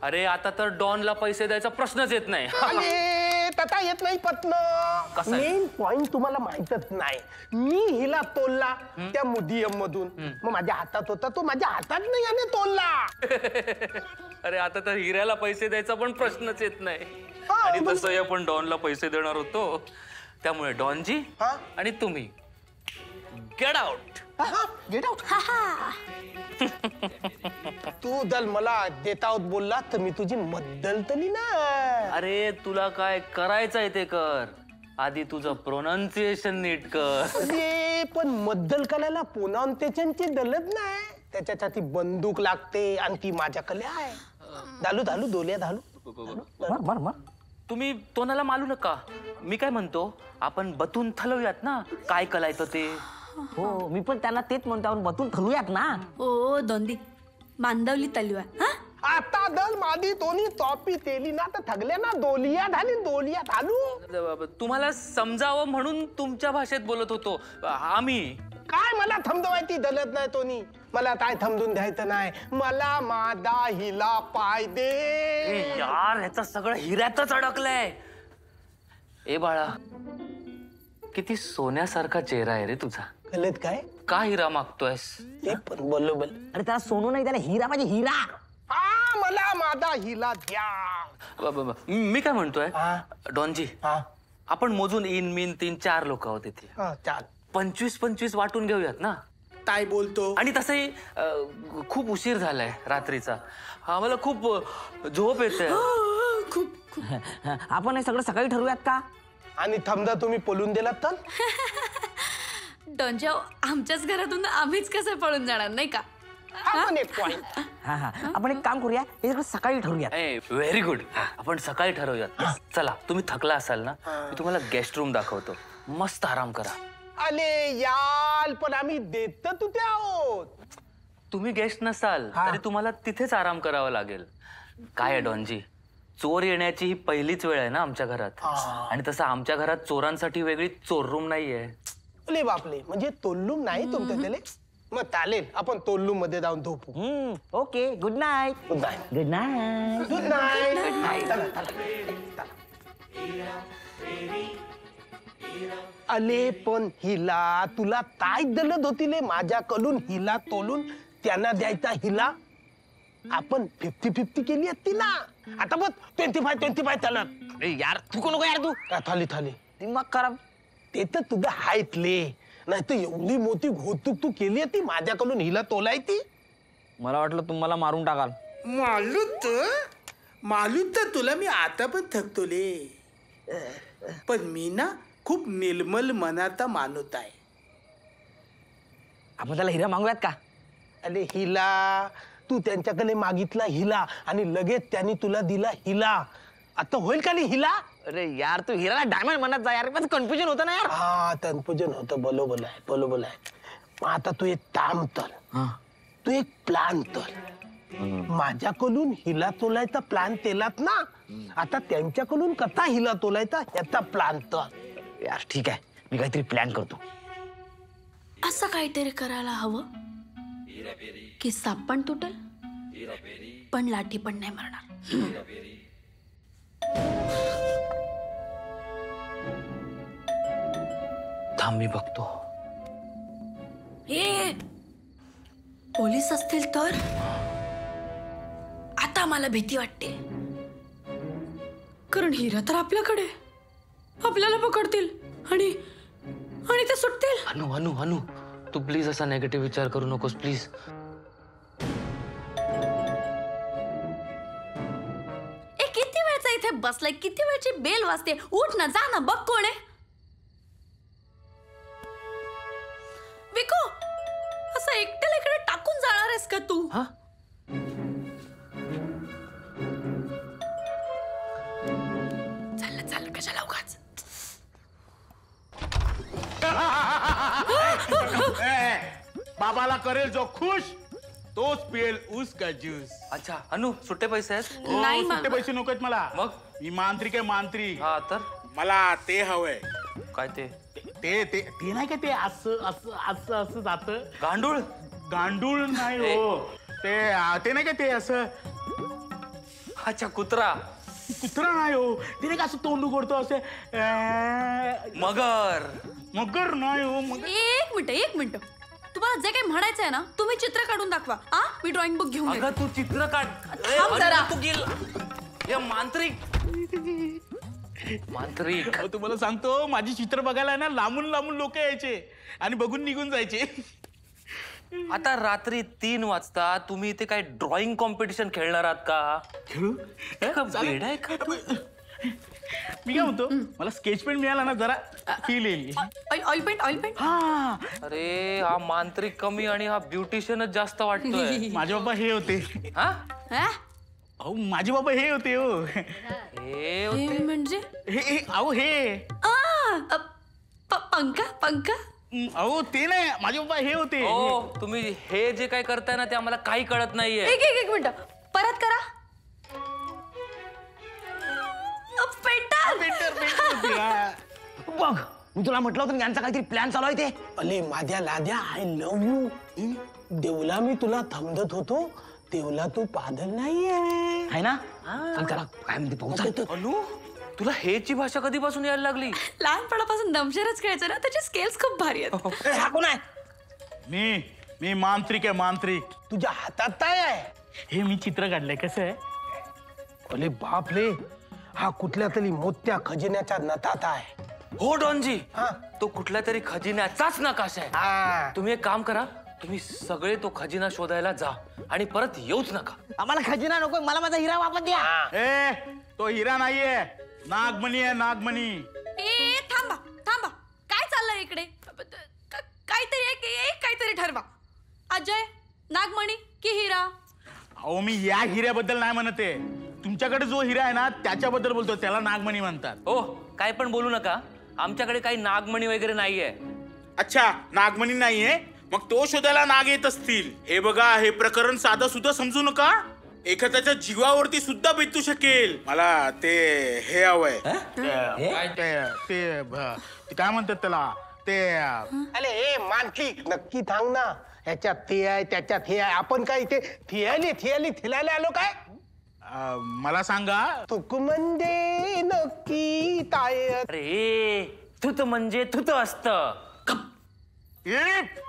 [SPEAKER 5] अरे आता तर डॉनला पैसे द्यायचा प्रश्नच येत नाही.
[SPEAKER 2] अरे तथा येत नाही पत्न.
[SPEAKER 5] कसं आहे?
[SPEAKER 2] मेन पॉइंट तुम्हाला माहितच नाही. मी हिला तोलला त्या मुदियम मधून, मग माझ्या हातात होता, तो माझ्या हातात नाही याने तोलला.
[SPEAKER 5] अरे आता तर हिऱ्याला पैसे द्यायचा पण प्रश्नच येत नाही.
[SPEAKER 2] हा,
[SPEAKER 5] आणि
[SPEAKER 2] मग-
[SPEAKER 5] तसं आपण डॉनला पैसे देणार होतो. त्यामुळे डॉनजी
[SPEAKER 2] हा?
[SPEAKER 5] आणि तुम्ही गेट आउट.
[SPEAKER 2] Get out. तू दल मला देत आहोत बोलला तर मी तुझी मद्दल तली ना.
[SPEAKER 5] अरे तुला काय करायचंय ते कर, आधी तुझं प्रोनाउन्सिएशन नीट कर.
[SPEAKER 2] अरे पण मद्दल करायला प्रोनाउन्सिएशनची दलत नाही, त्याच्यासाठी बंदूक लागते आणि ती माझ्याकडे आहे. धालू दोल्या धालू.
[SPEAKER 5] तुम्ही तोंडाला मालू नका. मी काय म्हणतो, आपण बतून थलवूयात ना, काय कलायचं ते.
[SPEAKER 9] हो, मी पण त्यांना तेच म्हणतो, आपण बतून ठरवूयात ना.
[SPEAKER 6] ओ दोंदी, मांदवली तलवा. हा,
[SPEAKER 2] आता दल माझी दोन्ही टॉपी तेली ना तर थगल्या ना दोलिया धालू.
[SPEAKER 5] तुम्हाला समजावं म्हणून तुमच्या भाषेत बोलत होतो आम्ही.
[SPEAKER 2] काय मला थमदवायची दलत नाही तोनी. मला काय थमदून द्यायचं नाही. मला माझा हिला पाय दे.
[SPEAKER 5] यार, ह्याचं सगळं हिऱ्यातच अडकलंय. ए बाळा, किती सोन्यासारखा चेहरा आहे रे तुझा.
[SPEAKER 2] गलत काय?
[SPEAKER 5] का हिरा मागतोयस?
[SPEAKER 2] ते पण बरोबर.
[SPEAKER 9] अरे त्याला सोनू नाही, त्याला हिरा पाहिजे, हिरा.
[SPEAKER 2] मला माझा हिला द्या.
[SPEAKER 5] मी काय म्हणतोय,
[SPEAKER 2] हा?
[SPEAKER 5] डॉनजी,
[SPEAKER 2] हा,
[SPEAKER 5] आपण मोजून 3 लोक आहोत इथे.
[SPEAKER 2] चाल.
[SPEAKER 5] 25 वाटून घेऊयात ना.
[SPEAKER 2] काय बोलतो?
[SPEAKER 5] आणि तसंही खूप उशीर झालाय रात्रीचा. आम्हाला खूप झोप येते.
[SPEAKER 9] आपण हे सगळं सकाळी ठरवूयात का?
[SPEAKER 2] आणि थमदा तुम्ही पळून दिलात तर?
[SPEAKER 6] डॉनजी, आमच्याच घरातून आम्हीच कसं पळून जाणार, नाही का?
[SPEAKER 2] हा पण एक पॉइंट.
[SPEAKER 9] हा, आपण एक काम करूया, हे सगळं सकाळी ठरवूयात.
[SPEAKER 5] Very good. आपण सकाळी ठरवूयात. चला, तुम्ही थकला असाल ना, मी तुम्हाला गेस्ट रूम दाखवतो. मस्त आराम करा.
[SPEAKER 2] अरे याल, पण आम्ही देत तुझे आहोत.
[SPEAKER 5] तुम्ही गेस्ट नसाल तरी तुम्हाला तिथेच आराम करावा लागेल. काय आहे डॉनजी, चोर येण्याची ही पहिलीच वेळ आहे ना आमच्या घरात. आणि तसं आमच्या घरात चोरांसाठी वेगळी चोर रूम नाहीये.
[SPEAKER 2] अरे बापले, म्हणजे तोल्लूम नाही तुमच्या त्याले? मग चालेल, आपण तोल्लूम मध्ये जाऊन झोपू.
[SPEAKER 9] Okay, good night.
[SPEAKER 2] Good night.
[SPEAKER 9] Good night.
[SPEAKER 2] Good night. अले पण हिला तुला काय दलत होती माझ्याकडून हिला तोलून त्यांना द्यायचा हिला. आपण 50-50 केली असती ना. आता बघ 25 चालत.
[SPEAKER 9] यार तू कोण यार, तू
[SPEAKER 2] थाली
[SPEAKER 9] दिमाग खराब.
[SPEAKER 2] ते तर तुझं हायतले, नाही तर एवढी मोठी घोतूक तू केली असती माझ्याकडून हिला तोलायची.
[SPEAKER 9] मला वाटलं तुम्हाला मारून टाकाल.
[SPEAKER 10] मालूम तर तुला मी आता पण थकतोले, पण मी ना खूप निर्मल मनाचा माणूस आहे.
[SPEAKER 9] आपण त्याला हिरा मागूयात का?
[SPEAKER 2] अरे हिला तू त्यांच्याकडे मागितला हिला आणि लगेच त्यांनी तुला दिला हिला.
[SPEAKER 10] आता होईल का नाही हिला?
[SPEAKER 9] अरे यार तू हिराला डायमंड म्हणत जा यार, माझं कन्फ्युजन होतं ना यार.
[SPEAKER 10] हा कन्फ्युजन होतं, बरोबर आहे बरोबर आहे. मग आता तू एक काम कर, तू एक प्लॅन कर. माझ्याकडून हिला तोलायचा प्लॅन केलात ना, आता त्यांच्याकडून कसा हिला तोलायचा याचा प्लॅन कर.
[SPEAKER 9] यार ठीक आहे, मी काहीतरी प्लॅन करतो.
[SPEAKER 6] असं काहीतरी करायला हवं की साप पण तुटेल पण लाठी पण नाही मारणार.
[SPEAKER 5] थांब मी बघतो.
[SPEAKER 6] ए पोलीस असतील तर? आता मला भीती वाटते, कारण हिरा तर आपल्याकडे, आपल्याला पकडतील आणि आणि ते सुटतील.
[SPEAKER 5] अनु अनु अनु तू प्लीज असा नेगेटिव्ह विचार करू नकोस प्लीज.
[SPEAKER 6] किती वेळचा इथे बसलाय, किती वेळची बेल वाजते. उठ ना, जा ना, बघ कोण आहे. विको, असं एकट्याला इकडे टाकून जाणार आहेस का तू? चाल चाल, कशाला उगाच.
[SPEAKER 10] बाबाला करेल जो खुश तोच पिएल उसका ज्यूस.
[SPEAKER 5] अच्छा अनु सुट्टे पैसे आहेत?
[SPEAKER 6] नाही मा-
[SPEAKER 10] सुट्टे पैसे नकोत मला.
[SPEAKER 5] मग?
[SPEAKER 10] मी मांत्रिक आहे मांत्रिक.
[SPEAKER 5] हा तर
[SPEAKER 10] मला ते हवंय.
[SPEAKER 5] काय ते?
[SPEAKER 10] ते ते ते नाही का ते असं असं असं असं जात.
[SPEAKER 5] गांडूळ?
[SPEAKER 10] गांडूळ नाही हो, ते ते नाही का ते असं.
[SPEAKER 5] अच्छा कुत्रा?
[SPEAKER 10] कुत्रा नाही हो, ते नाही का असं तोंड उघडतो असे.
[SPEAKER 5] मगर?
[SPEAKER 10] मगर नाही हो, मगर.
[SPEAKER 6] एक मिनिट, तुम्हाला जे काही म्हणायचं आहे ना, तुम्ही चित्र काढून दाखवा. मी ड्रॉइंग बुक घेऊन येते.
[SPEAKER 5] अगं तू चित्र काढ.
[SPEAKER 6] थांब जरा.
[SPEAKER 5] तू गेल हे मांत्रिक मांत्रिक.
[SPEAKER 10] अहो, तुम्हाला सांगतो माझी चित्र बघायला ना लांबून लांबून लोक यायचे आणि बघून निघून जायचे.
[SPEAKER 5] आता रात्री 3 वाजता तुम्ही इथे काय ड्रॉइंग कॉम्पिटिशन खेळणार आहात का?
[SPEAKER 10] खेळू?
[SPEAKER 5] वेडा आहे का तू?
[SPEAKER 10] मी काय म्हणतो, मला स्केच पेन मिळाला ना जरा फील येईल.
[SPEAKER 6] Oil paint.
[SPEAKER 10] हा
[SPEAKER 5] अरे हा मांत्रिक कमी आणि हा ब्युटिशियनच जास्त वाटतोय.
[SPEAKER 10] माझे बाबा हे होते.
[SPEAKER 5] हा?
[SPEAKER 10] अहो माझे बाबा हे होते हो.
[SPEAKER 5] हे होते
[SPEAKER 6] म्हणजे
[SPEAKER 10] हे अहो हे
[SPEAKER 6] पंखा.
[SPEAKER 10] अहो ते नाही, माझे बाबा हे होते.
[SPEAKER 5] हो तुम्ही हे जे काय करताय ना ते आम्हाला काही कळत नाहीये.
[SPEAKER 6] एक मिनिट, परत करा.
[SPEAKER 9] बघ मी तुला म्हटलं होतं यांचा काहीतरी प्लॅन चालू आहे ते.
[SPEAKER 10] अले माझ्या लाद्या, आय लव्ह यू. देवला मी तुला थंबत होतो, देवला तू पागल नाहीये
[SPEAKER 9] आहे ना? चल करा काय म्हणते पाहू.
[SPEAKER 5] अनु तुला हेची भाषा कधीपासून यायला लागली?
[SPEAKER 6] लहानपणापासून दमशरच खेळायचं ना, त्याचे स्केल्स खूप भारी आहेत.
[SPEAKER 9] हा कोण आहे?
[SPEAKER 10] मी मांत्रिक आहे मांत्रिक. तुझ्या हातात काय आहे? हे मी चित्र काढलंय. कसं आहे? अरे बाप रे, हा कुठल्या तरी मोठ्या खजिन्याच्या नटात आहे.
[SPEAKER 5] हो डॉनजी,
[SPEAKER 10] हा.
[SPEAKER 5] तो कुठल्या तरी खजिन्याचाच नकाशा आहे.
[SPEAKER 10] हा.
[SPEAKER 5] तुम्ही एक काम करा, तुम्ही सगळे तो खजिना शोधायला जा आणि परत येऊच नका.
[SPEAKER 9] आम्हाला खजिना नको, मला माझा हिरा वापस द्या.
[SPEAKER 10] ए तो हिरा नाहीये, नागमणी आहे नागमणी.
[SPEAKER 6] थांबा, काय चाललंय इकडे? काहीतरी ठरवा. अजय, नागमणी की हिरा?
[SPEAKER 10] अहो मी या हिऱ्याबद्दल नाही म्हणत आहे, तुमच्याकडे जो हिरा आहे ना त्याच्याबद्दल बोलतो. त्याला नागमणी म्हणतात.
[SPEAKER 5] हो काय पण बोलू नका, आमच्याकडे काही नागमणी वगैरे नाहीये.
[SPEAKER 11] अच्छा नागमणी नाहीये, मग तो शोधायला नाग येत असतील. हे बघा, हे प्रकरण साधं सुद्धा समजू नका, एखाद्याच्या जीवावरती सुद्धा बेतू शकेल. मला ते हे हवंय.
[SPEAKER 10] ते काय म्हणतात त्याला ते. अरे हे मानकी नक्की सांग ना, ह्याच्यात ते आहे त्याच्यात हे आहे. आपण काय इथे थियाली आलो काय? मला सांगा, तुक म्हणजे नक्की काय?
[SPEAKER 5] अरे तुत म्हणजे तुत असत.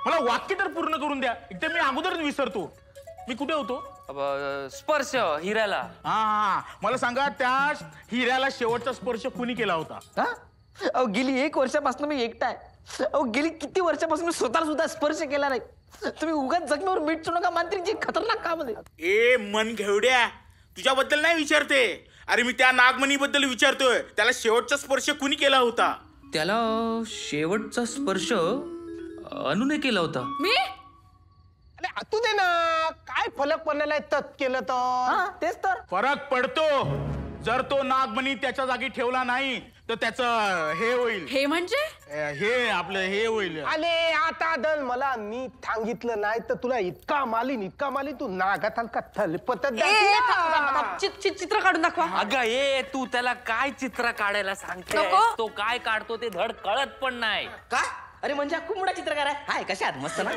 [SPEAKER 10] मला वाक्य तर पूर्ण करून द्या. एकदम मी अगोदरच विसरतो. मी कुठे होतो?
[SPEAKER 5] स्पर्श हिऱ्याला.
[SPEAKER 10] हा मला सांगा, त्या हिऱ्याला शेवटचा स्पर्श कुणी केला होता?
[SPEAKER 9] अहो गेली 1 वर्षापासून मी एकटा आहे. अहो गेली किती वर्षापासून मी स्वतःला सुद्धा स्पर्श केला नाही. तुम्ही उगाच जखमीवर मीठ चढू नका मांत्रिकची, खतरनाक काम आहे.
[SPEAKER 11] ए मन घेवड्या, तुझ्याबद्दल नाही विचारते. अरे मी त्या नागमणी बद्दल विचारतोय. त्याला शेवटचा स्पर्श कुणी केला होता?
[SPEAKER 5] त्याला शेवटचा स्पर्श अनुने केला होता.
[SPEAKER 6] मी?
[SPEAKER 10] अरे तू दे ना, काय फलक पडलेला आहे तत केलं तर.
[SPEAKER 9] तेच तर
[SPEAKER 11] फरक पडतो. जर तो नागमणी त्याच्या जागी ठेवला नाही तर त्याचं हे होईल.
[SPEAKER 6] हे म्हणजे
[SPEAKER 11] हे आपलं हे होईल.
[SPEAKER 10] अरे आता दल मला नीट सांगितलं नाही तर तुला इतका माली तू नागात हलका थलपतत
[SPEAKER 6] चित्र काढून दाखवा.
[SPEAKER 5] अगं ये तू त्याला काय चित्र काढायला सांगते?
[SPEAKER 6] नको.
[SPEAKER 5] तो काय काढतो ते धड कळत पण नाही.
[SPEAKER 9] काय अरे म्हणजे खूप मोठा चित्रकार आहे. हाय कशात मस्त ना.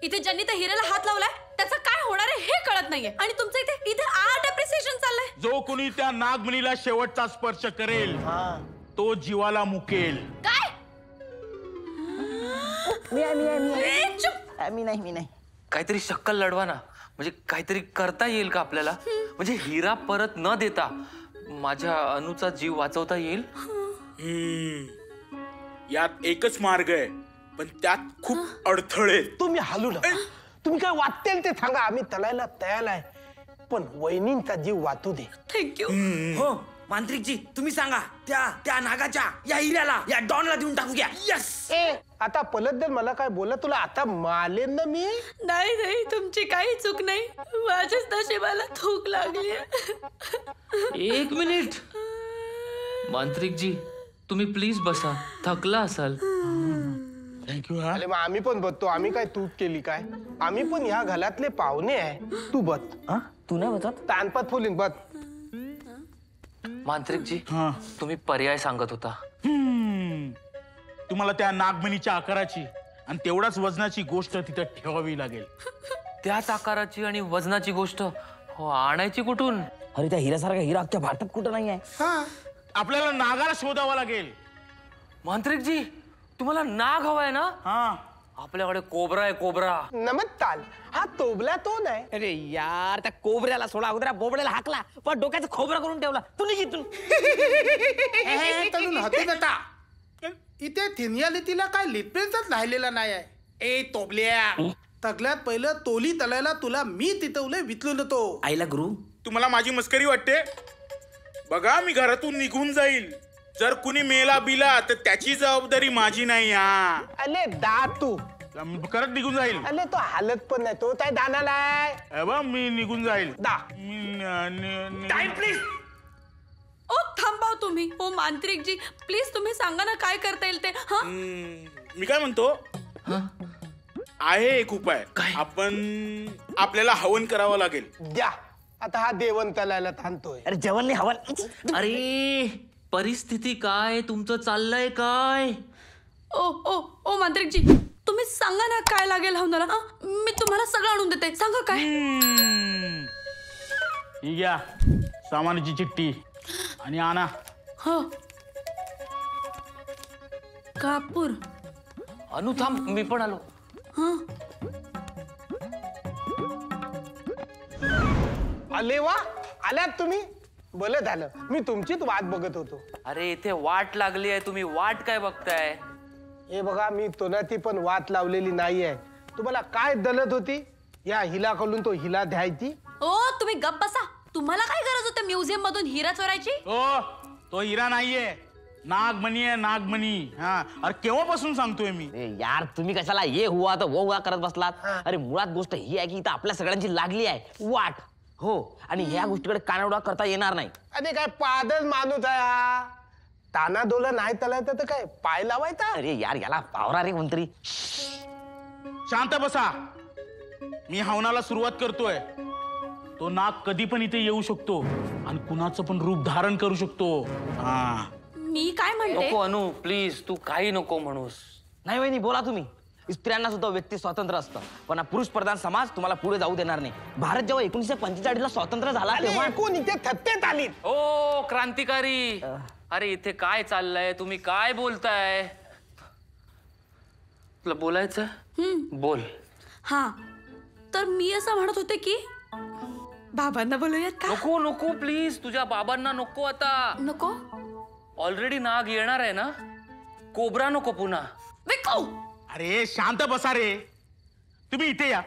[SPEAKER 6] इथे ज्यांनी त्या हिऱ्याला हात लावलाय त्याचं काय होणार आहे हे कळत नाहीये आणि तुमचं इथे आर्ट अप्रिसिएशन चाललंय.
[SPEAKER 11] जो कोणी त्या नागमणीला शेवटचा स्पर्श करेल तो जीवाला मुकेल.
[SPEAKER 6] काय
[SPEAKER 9] मी नाही.
[SPEAKER 5] काहीतरी शक्कल लढवा ना, म्हणजे काहीतरी करता येईल का आपल्याला? म्हणजे हिरा परत न देता माझ्या अनुचा जीव वाचवता येईल.
[SPEAKER 11] यात एकच मार्ग आहे, पण त्यात खूप अडथळे.
[SPEAKER 10] तुम्ही हलू नका. तुम्ही काय वाटतेल ते सांगा, आम्ही तलायला तयार आहे, पण वहिनींचा जीव वाचू दे.
[SPEAKER 6] थँक्यू.
[SPEAKER 9] हो मांत्रिकजी तुम्ही सांगा त्या नागाच्या या हिऱ्याला या डॉनला देऊन टाकू घ्या. यस.
[SPEAKER 10] आता पलट दे मला काय बोला तुला आता मालेन ना मी.
[SPEAKER 6] नाही तुमची काही चूक नाही. माझ्याच नशिबाला थूक लागली.
[SPEAKER 5] एक मिनिट मांत्रिकजी, तुम्ही प्लीज बसा, थकला असाल.
[SPEAKER 11] थँक्यू.
[SPEAKER 10] अरे मग आम्ही पण बघतो. आम्ही काय तूप केली काय? आम्ही पण ह्या घरातले पाहुणे आहे. तू बघ.
[SPEAKER 9] तू नाही बघत?
[SPEAKER 10] तानपात फुलिंग बघ.
[SPEAKER 5] मांत्रिकजी तुम्ही पर्याय सांगत होता.
[SPEAKER 11] तुम्हाला त्या नागमणीच्या आकाराची आणि तेवढाच वजनाची गोष्ट तिथे ठेवावी लागेल.
[SPEAKER 5] त्याच आकाराची आणि वजनाची गोष्ट आणायची कुठून?
[SPEAKER 9] अरे त्या हिऱ्यासारखा हिरा अख्ख्या भारतात कुठं नाही आहे.
[SPEAKER 11] आपल्याला नागाला शोधावा लागेल.
[SPEAKER 5] मांत्रिकजी तुम्हाला नाग हवाय ना? आपल्याकडे कोबरा आहे. कोबरा
[SPEAKER 10] नमस्कार. हा तोबला तो नाही.
[SPEAKER 9] अरे यार त्या कोबऱ्याला सोडा, अगोदर बोबड्याला हाकला, पण डोक्याचं खोबरा करून ठेवला. तू निघितून
[SPEAKER 10] इथे थिनियालिटीला काय लिटरेचंच राहिलेला नाही आहे. ए तोबल्या, तगल्यात पहिलं तोली तलायला तुला मी तिथवले विचलून तो.
[SPEAKER 9] आईला गुरु
[SPEAKER 11] तुम्हाला माझी मस्करी वाटते? बघा मी घरातून निघून जाईल. जर कुणी मेला बिला तर त्याची जबाबदारी माझी नाही.
[SPEAKER 10] अले दा तू
[SPEAKER 11] करत निघून जाईल.
[SPEAKER 10] अले तो हालत पण नाही. तो काय दानाला आहे.
[SPEAKER 11] मी निघून जाईल.
[SPEAKER 10] दा
[SPEAKER 9] टाइम प्लीज.
[SPEAKER 6] ओ थांबाव तुम्ही. ओ मांत्रिकजी प्लीज तुम्ही सांगा ना काय करता येईल ते.
[SPEAKER 11] मी काय म्हणतो, आहे एक उपाय. आपण आपल्याला हवन करावं लागेल.
[SPEAKER 10] द्या. आता हा देवन तलायला थांबतोय.
[SPEAKER 9] अरे जेवण नाही हवन.
[SPEAKER 5] अरे परिस्थिती काय, तुमचं चाललंय काय?
[SPEAKER 6] ओ मांत्रिकजी तुम्ही सांगा ना काय लागेल हवनाला. मी तुम्हाला सगळं आणून देते. सांगा काय.
[SPEAKER 11] ही घ्या सामानाची चिठ्ठी आणि आणा.
[SPEAKER 6] हो कापूर.
[SPEAKER 5] अनु थांब, मी पण आलो.
[SPEAKER 10] आले वा. आल्यात तुम्ही. बरं झालं, मी तुमचीच वाट बघत होतो.
[SPEAKER 5] अरे इथे वाट लागली आहे, तुम्ही वाट काय बघताय?
[SPEAKER 10] हे बघा मी तोनाती पण वाट लावलेली नाहीये. तुम्हाला काय दलत होती या हिलाकडून तो हिला द्यायची?
[SPEAKER 6] ओ तुम्ही गप्प बसा. तुम्हाला काय गरज होती म्युझियम मधून हिरा चोरायची?
[SPEAKER 11] तो हिरा नाहीये, नागमणी आहे. नागमणी. अरे केव्हापासून सांगतोय मी.
[SPEAKER 9] यार तुम्ही कशाला ये हुआ तर वो हुआ करत बसलात. अरे मुळात गोष्ट ही आहे की इथं आपल्या सगळ्यांची लागली आहे वाट. हो आणि ह्या गोष्टीकडे कानाडोळा करता येणार नाही.
[SPEAKER 10] अरे काय पादच माणूस आहे हा. ताना दोला नाही तलायचं तर काय पाय लावायचा.
[SPEAKER 9] अरे यार याला पावरा रे कोणतरी.
[SPEAKER 11] शांत बसा. मी हवनाला सुरुवात करतोय. तो नाग कधी पण इथे येऊ शकतो आणि कुणाचं पण रूप धारण करू शकतो.
[SPEAKER 6] मी काय म्हणते.
[SPEAKER 5] नको अनु प्लीज, तू काही नको म्हणूस.
[SPEAKER 9] नाही वहिनी बोला तुम्ही. स्त्रियांना सुद्धा व्यक्ती स्वातंत्र्य असतं, पण पुरुष प्रधान समाज तुम्हाला पुढे जाऊ देणार नाही. भारत जेव्हा 1945ला स्वातंत्र्य झाला तेव्हा
[SPEAKER 10] कोण इथे थत्तेत आली.
[SPEAKER 5] ओ क्रांतिकारी. अरे इथे काय चाललंय, तुम्ही काय बोलताय? तुला बोलायचं? बोल.
[SPEAKER 6] हा तर मी असं म्हणत होते की बाबांना बोलूयात का?
[SPEAKER 5] नको नको प्लीज, तुझ्या बाबांना नको. आता
[SPEAKER 6] नको.
[SPEAKER 5] ऑलरेडी नाग येणार आहे ना. कोबरा नको पुन्हा.
[SPEAKER 11] अरे शांत बसा रे. तुम्ही इथे या.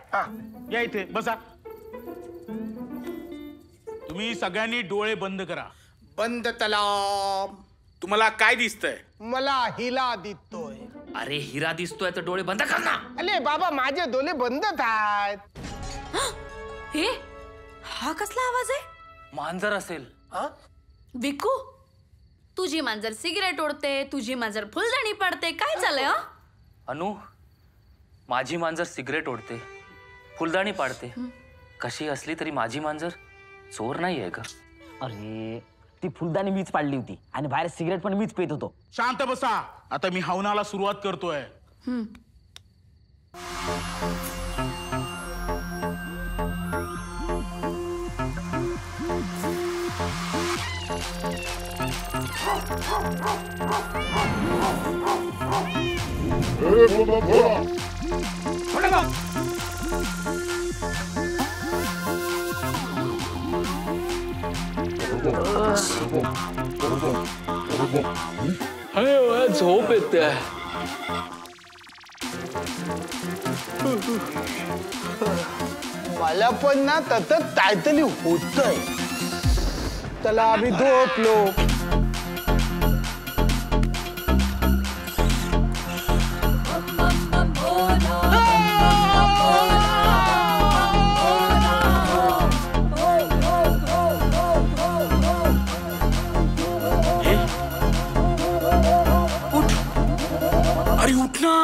[SPEAKER 11] या इथे बसा. तुम्ही सगळ्यांनी डोळे बंद करा.
[SPEAKER 10] बंद तलाव.
[SPEAKER 11] तुम्हाला काय दिसतंय?
[SPEAKER 10] मला हिला दिसतोय.
[SPEAKER 5] अरे हिरा दिसतोय तर डोळे बंद कर ना.
[SPEAKER 10] अरे बाबा माझे डोळे बंदच आहेत.
[SPEAKER 6] हे हा कसला आवाज आहे?
[SPEAKER 5] मांजर असेल.
[SPEAKER 6] विकू, तुझी मांजर सिगरेट ओढते, तुझी मांजर फुलझडी पडते, काय चाललंय? हा
[SPEAKER 5] अनु, माझी मांजर सिगरेट ओढते, फुलदाणी पाडते. कशी असली तरी माझी मांजर चोर नाही आहे का?
[SPEAKER 9] अरे ती फुलदाणी मीच पाडली होती आणि बाहेर सिगरेट पण मीच पेत होतो.
[SPEAKER 11] शांत बसा. आता मी हवनाला सुरुवात करतोय.
[SPEAKER 5] झोप येते.
[SPEAKER 10] मला पण ना तसंच काहीतरी होतंय. चला आम्ही झोपलो.
[SPEAKER 11] अरे उठ ना.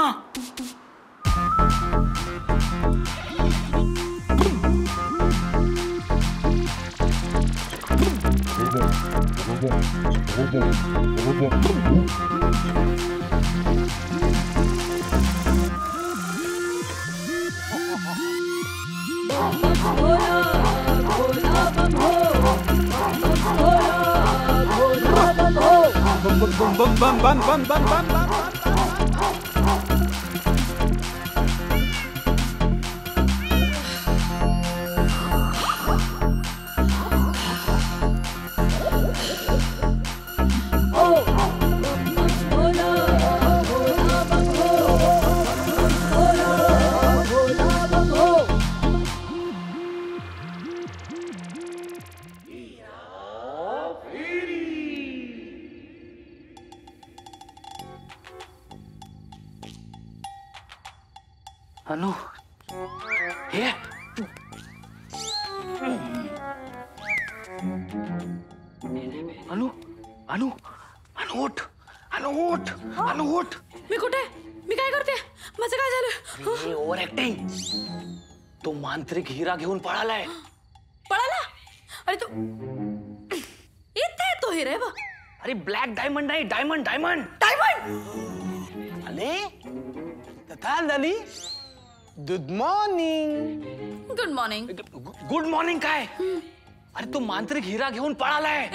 [SPEAKER 5] अनु, हे अनु, अनु, अनु उठ, अनु उठ, अनु उठ.
[SPEAKER 6] मी कुठे? मी काय करते? माझं काय झालं?
[SPEAKER 5] अरे ओव्हर ऍक्टिंग. तो मांत्रिक हिरा घेऊन पळालाय.
[SPEAKER 6] पळाला? अरे तू इथे तो हिरा आहे बा.
[SPEAKER 5] अरे ब्लॅक डायमंड नाही, डायमंड डायमंड
[SPEAKER 6] डायमंड.
[SPEAKER 10] अरे तथा झाली. Good morning.
[SPEAKER 6] Good morning.
[SPEAKER 5] Good morning काय? अरे तो मांत्रिक हिरा घेऊन पळालाय.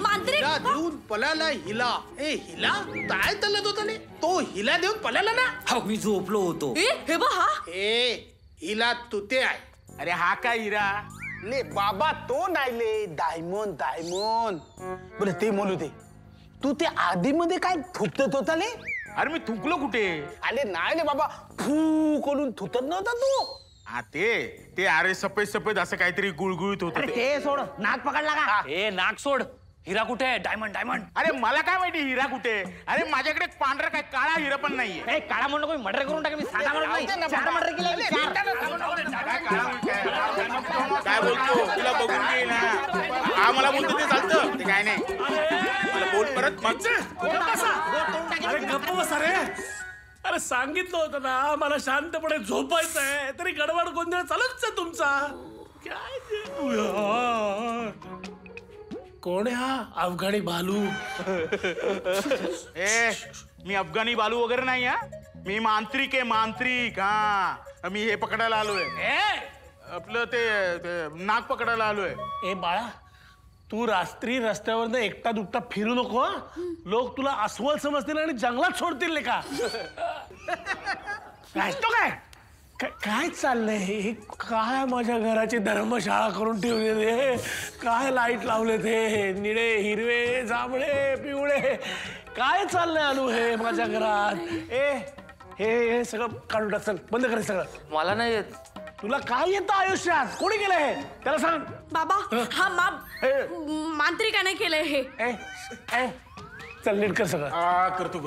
[SPEAKER 6] मांत्रिक
[SPEAKER 10] हिला देऊन पळाला. हिला ए हिला काय चालत होता ने? तो हिला देऊन पळाला ना.
[SPEAKER 5] हा मी झोपलो होतो.
[SPEAKER 6] हे बा हा.
[SPEAKER 10] ए हिला तुते आहे.
[SPEAKER 11] अरे हा काय हिरा?
[SPEAKER 10] ले बाबा तो नाही ले. Diamond diamond. बरं ते म्हणू दे. तू ते आधी मध्ये काय थुकत होता ले?
[SPEAKER 11] अरे मी थुकलो कुठे?
[SPEAKER 10] अरे नाही ले बाबा. फू करून थुकत नव्हता तू.
[SPEAKER 11] हा ते अरे सफेद सफेद असं काहीतरी गुळगुळीत होत.
[SPEAKER 9] ते सोड, नाक पकडला का?
[SPEAKER 5] ए नाक सोड. हिरा कुठे आहे? Diamond diamond.
[SPEAKER 11] अरे मला काय माहिती हिरा कुठे? अरे माझ्याकडे पांढरा काय काळा हिरा पण नाहीये.
[SPEAKER 9] ए काळा म्हणून कोणी मर्डर करून टाका. मी साधा म्हणत नाही. 4 मर्डर केले मी, 4.
[SPEAKER 11] काय बोलतो? तुला बघून घे ना. हा मला बोलतो ते चालतं. ते काय नाही. मला बोल परत मग.
[SPEAKER 4] अरे गप्प बसा रे. अरे सांगितलं होतं ना मला शांतपणे झोपायचं आहे, तरी गडबड गोंधळ चालूच आहे तुमचा. काय कोण आहे हा अफगाणी भालू?
[SPEAKER 11] ए मी अफगाणी बालू वगैरे नाही. हा मी मांत्रिक आहे, मांत्रिक. हा मी हे पकडायला आलोय. आपलं ते नाक पकडायला आलोय.
[SPEAKER 4] ए बाळा, तू रात्री रस्त्यावरनं एकटा दुकटा फिरू नको. लोक तुला अस्वल समजतील आणि जंगलात सोडतील का? नाचतो काय? काय चाललंय हे? काय माझ्या घराची धर्मशाळा करून ठेवलेली आहे? काय लाईट लावले ते निळे हिरवे जांभळे पिवळे? काय चाललंय अनु हे माझ्या घरात? हे सगळं काढून टाक. चल बंद कर सगळं.
[SPEAKER 5] मला नाही येत.
[SPEAKER 6] तुला काय येतं आयुष्यात? कोणी केलंय हे? त्याला सांग.
[SPEAKER 12] बाबा हा मांत्रिकाने केलंय हे.
[SPEAKER 6] चल नीट कर सगळं.
[SPEAKER 11] करतो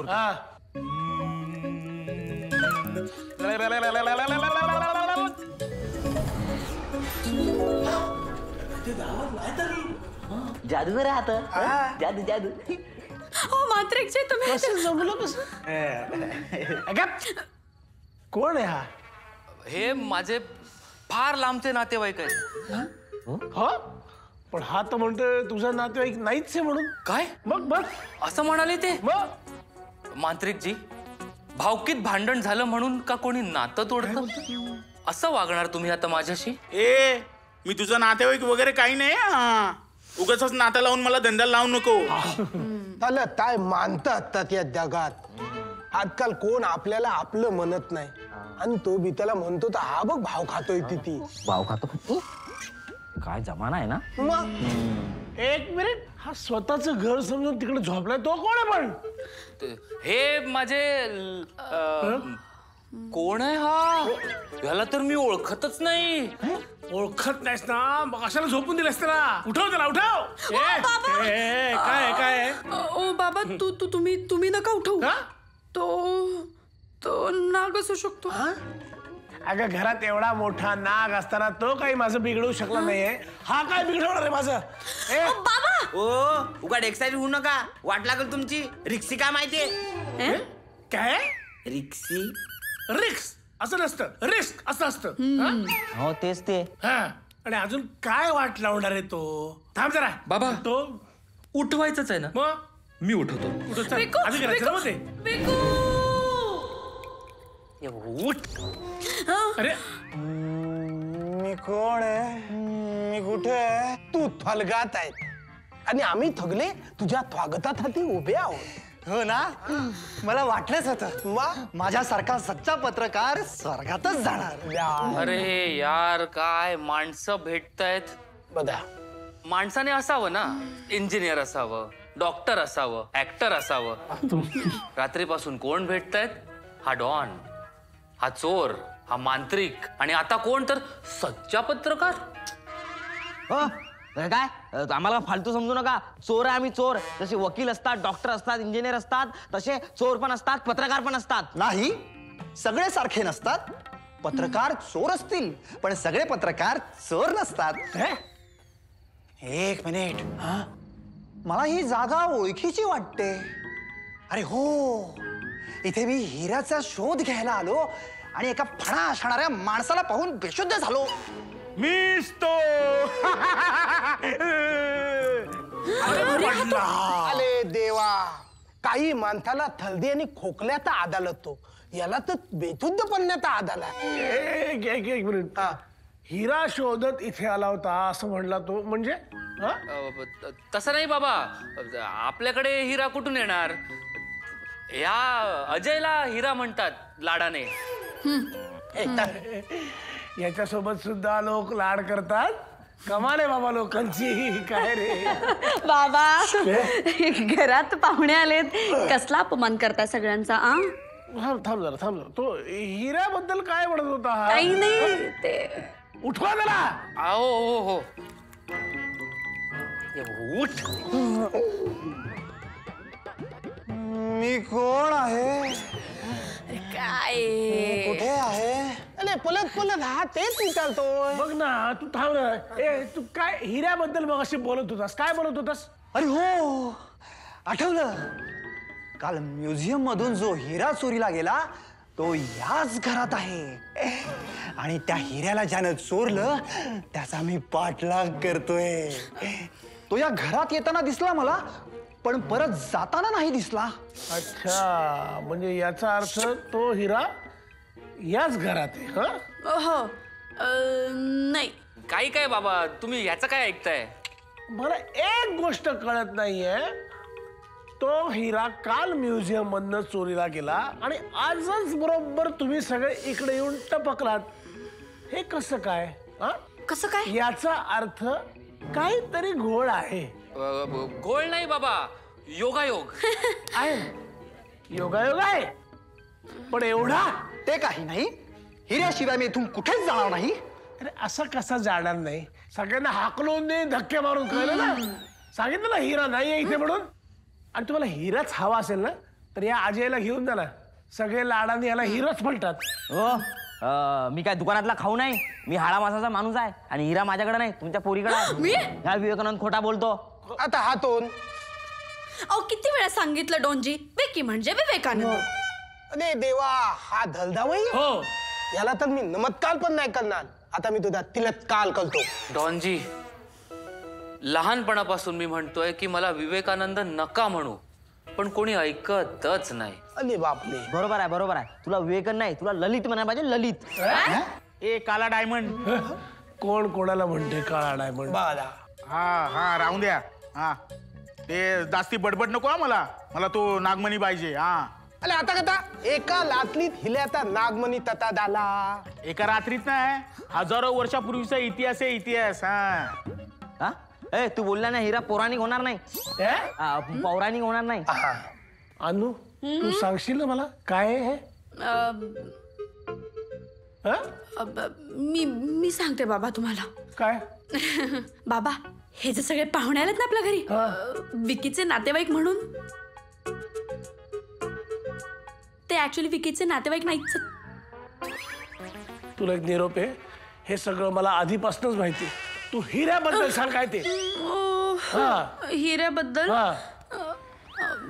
[SPEAKER 9] जादूगर राहत जादू जादू
[SPEAKER 6] हो मांत्रिकचे तुम्ही
[SPEAKER 4] कसं जमलं कसं कोण आहे हा?
[SPEAKER 5] हे माझे फार लांबचे नातेवाईक आहेत.
[SPEAKER 4] हो पण हा तर म्हणतोय तुझा नातेवाईक नाहीच आहे म्हणून.
[SPEAKER 5] काय
[SPEAKER 4] बघ
[SPEAKER 5] असं म्हणाले ते?
[SPEAKER 4] मग
[SPEAKER 5] मांत्रिकजी, भावकीत भांडण झालं म्हणून का कोणी नातं तोडतं? असं वागणार तुम्ही आता माझ्याशी?
[SPEAKER 11] ए मी तुझा नातेवाईक वगैरे काही नाही. उगाच नातं लावून मला धंद्याला लावू नको.
[SPEAKER 10] त्याला काय मानतात या जगात. आजकाल कोण आपल्याला आपलं म्हणत नाही आणि तो बी त्याला म्हणतो तर हा बघ भाव खातोय ती
[SPEAKER 9] भाव खातो. काय जमाना आहे ना.
[SPEAKER 4] मग एक मिनिट, हा स्वतःचं घर समजून तिकडे झोपलाय तो कोण आहे पण?
[SPEAKER 5] हे माझे कोण आहे हा? याला तर मी ओळखतच नाही.
[SPEAKER 4] ओळखत नाहीस ना मग कशाला झोपून दिलेस त्याला? उठव त्याला, उठव. काय काय
[SPEAKER 6] ओ बाबा तुम्ही नका उठवू. तो नाग असू शकतो.
[SPEAKER 4] अगं घरात एवढा मोठा नाग असताना तो काही माझं बिघडवू शकला नाहीये. हा काय बिघडवणार आहे माझं?
[SPEAKER 6] बाबा
[SPEAKER 9] ओ उगाच एक्साइटेड होऊ नका. वाट लागेल तुमची. रिक्सी काय माहितीये?
[SPEAKER 4] काय
[SPEAKER 9] रिक्सी?
[SPEAKER 4] रिक्स असं नसतं, रिस्क असं असतं.
[SPEAKER 9] हो तेच ते.
[SPEAKER 4] हा आणि अजून काय वाट लावणार आहे तो? थांब जरा
[SPEAKER 5] बाबा.
[SPEAKER 4] तो
[SPEAKER 5] उठवायचंच आहे ना?
[SPEAKER 4] मग
[SPEAKER 5] मी उठवतो.
[SPEAKER 4] आधी करायचं ना मग ते.
[SPEAKER 5] उठ.
[SPEAKER 4] अरे
[SPEAKER 10] मी कोण आहे? मी कुठे आहे? तू थलगात आहे आणि आम्ही थगले तुझ्या स्वागतात हाती उभे आहोत.
[SPEAKER 13] हो ना. मला वाटलंच होतं माझ्यासारखा सच्चा पत्रकार स्वर्गातच जाणार.
[SPEAKER 5] अरे यार काय माणसं भेटतायत.
[SPEAKER 10] बघा
[SPEAKER 5] माणसाने असावं ना. इंजिनियर असावं, डॉक्टर असावं, ऍक्टर असावं. रात्रीपासून कोण भेटतायत? हा डॉन, हा चोर, हा मांत्रिक आणि आता कोण तर सच्चा पत्रकार.
[SPEAKER 9] काय आम्हाला फालतू समजू नका. चोर आहे आम्ही, चोर. जसे वकील असतात, डॉक्टर असतात, इंजिनियर असतात, तसे चोर पण असतात, पत्रकार पण असतात.
[SPEAKER 13] नाही, सगळे सारखे नसतात. पत्रकार चोर असतील पण सगळे पत्रकार चोर नसतात. एक मिनिट. मला ही जागा ओळखीची वाटते. अरे हो, इथे मी हिऱ्याचा शोध घ्यायला आलो आणि एका फणा असणाऱ्या माणसाला पाहून बेशुद्ध झालो.
[SPEAKER 4] मीच तो.
[SPEAKER 10] अरे देवा, काही माणसाला थलदी आणि खोकल्याचा आधार तो, याला तर बेशुद्ध पडण्याचा आधार आहे.
[SPEAKER 4] एक मिनिट. हिरा शोधत इथे आला होता असं म्हणला तो म्हणजे?
[SPEAKER 5] तसं नाही बाबा. आपल्याकडे हिरा कुठून येणार? या अजयला हिरा म्हणतात लाडाने.
[SPEAKER 4] याच्यासोबत सुद्धा लोक लाड करतात. कमाल आहे बाबा लोकांची. काय रे
[SPEAKER 12] बाबा, घरात पाहुणे आलेत, कसला अपमान करता सगळ्यांचा?
[SPEAKER 4] थांब जरा. तो हिऱ्याबद्दल काय म्हणत होता हा?
[SPEAKER 12] काही नाही ते.
[SPEAKER 4] उठवा त्याला.
[SPEAKER 5] हो. उठ.
[SPEAKER 13] मी कोण आहे?
[SPEAKER 6] काय
[SPEAKER 13] कुठे आहे?
[SPEAKER 10] अरे पलत हा तेच विचारतोय.
[SPEAKER 4] बघ ना तू थांब ना. तू काय हिऱ्याबद्दल मग अशी बोलत होतास? काय बोलत होतास?
[SPEAKER 13] अरे हो, आठवलं. काल म्युझियम मधून जो हिरा चोरीला गेला तो याच घरात आहे आणि त्या हिऱ्याला ज्यानं चोरलं त्याचा मी पाठलाग करतोय. तो या घरात येताना दिसला मला, पण परत जाताना नाही दिसला.
[SPEAKER 4] अच्छा, म्हणजे याचा अर्थ तो हिरा याच घरात आहे.
[SPEAKER 6] हो नाही.
[SPEAKER 5] काही काय बाबा, तुम्ही याचं काय ऐकताय?
[SPEAKER 4] मला एक गोष्ट कळत नाहीये. तो हिरा काल म्युझियम मधनं चोरीला गेला आणि आजच बरोबर तुम्ही सगळे इकडे येऊन टपकलात. हे कसं काय?
[SPEAKER 6] कसं काय?
[SPEAKER 4] याचा अर्थ काहीतरी घोळ आहे.
[SPEAKER 5] घोळ नाही बाबा, योगायोग
[SPEAKER 4] आहे. योगायोग आहे, पण एवढा
[SPEAKER 13] ते काही नाही. हिऱ्याशिवाय मी इथून कुठेच जाणार नाही.
[SPEAKER 4] अरे असं कसं जाणार नाही? सगळ्यांना हाकलून दे, धक्के मारून कळलं ना. सांगितलं ना हिरा नाहीये इथे म्हणून. आणि तुम्हाला हिराच हवा असेल ना तर या अजयला घेऊन जा ना. सगळे लाडाने याला हिराच म्हणतात.
[SPEAKER 9] हो, मी काय दुकानातला खाऊ नाही. मी हाडा मासाचा माणूस आहे आणि हिरा माझ्याकडे नाही, तुमच्या पोरीकडे आहे.
[SPEAKER 6] मी?
[SPEAKER 9] हा विवेकानंद खोटा बोलतो.
[SPEAKER 10] आता हा तोंड.
[SPEAKER 6] अहो किती वेळा सांगितलं डोनजी, विकी म्हणजे विवेकानंद.
[SPEAKER 10] अरे देवा, हा धलधावई
[SPEAKER 4] हो.
[SPEAKER 10] याला तर मी नमत्कार पण नाही करणार. आता मी तुझा तिलत्कार करतो.
[SPEAKER 5] डॉनजी, लहानपणापासून मी म्हणतोय की मला विवेकानंद नका म्हणू, पण कोणी ऐकतच नाही.
[SPEAKER 10] अरे बापरे.
[SPEAKER 9] बरोबर आहे, बरोबर आहे. तुला विवेकन नाही, तुला ललित म्हणायला पाहिजे, ललित.
[SPEAKER 11] ए काला डायमंड.
[SPEAKER 4] कोण कोणाला म्हणते काळा डायमंड?
[SPEAKER 10] बाळा.
[SPEAKER 11] हा हा राहून द्या. हा ते जास्ती बडबड नको हा मला. मला तो नागमणी पाहिजे. हा
[SPEAKER 10] अरे आता कथा एका लातलीत हिल्याचा नागमणी तता झाला.
[SPEAKER 11] एका रात्रीत नाही, हजारो वर्षापूर्वीचा इतिहास आहे, इतिहास.
[SPEAKER 9] हा ए तू बोलला ना हिरा पौराणिक होणार नाही, पौराणिक होणार नाही.
[SPEAKER 4] अनु तू सांगशील ना मला काय आहे हे?
[SPEAKER 6] मी सांगते बाबा तुम्हाला.
[SPEAKER 4] काय?
[SPEAKER 6] बाबा हे जे सगळे पाहुणे आलेत ना आपल्या घरी, विकीचे नातेवाईक म्हणून, ते ऍक्च्युली विकीचे नातेवाईक नाहीच.
[SPEAKER 4] तुला एक निरोप आहे, हे सगळं मला आधीपासूनच माहिती. तू हिऱ्याबद्दल सांग काय ते.
[SPEAKER 6] हिऱ्याबद्दल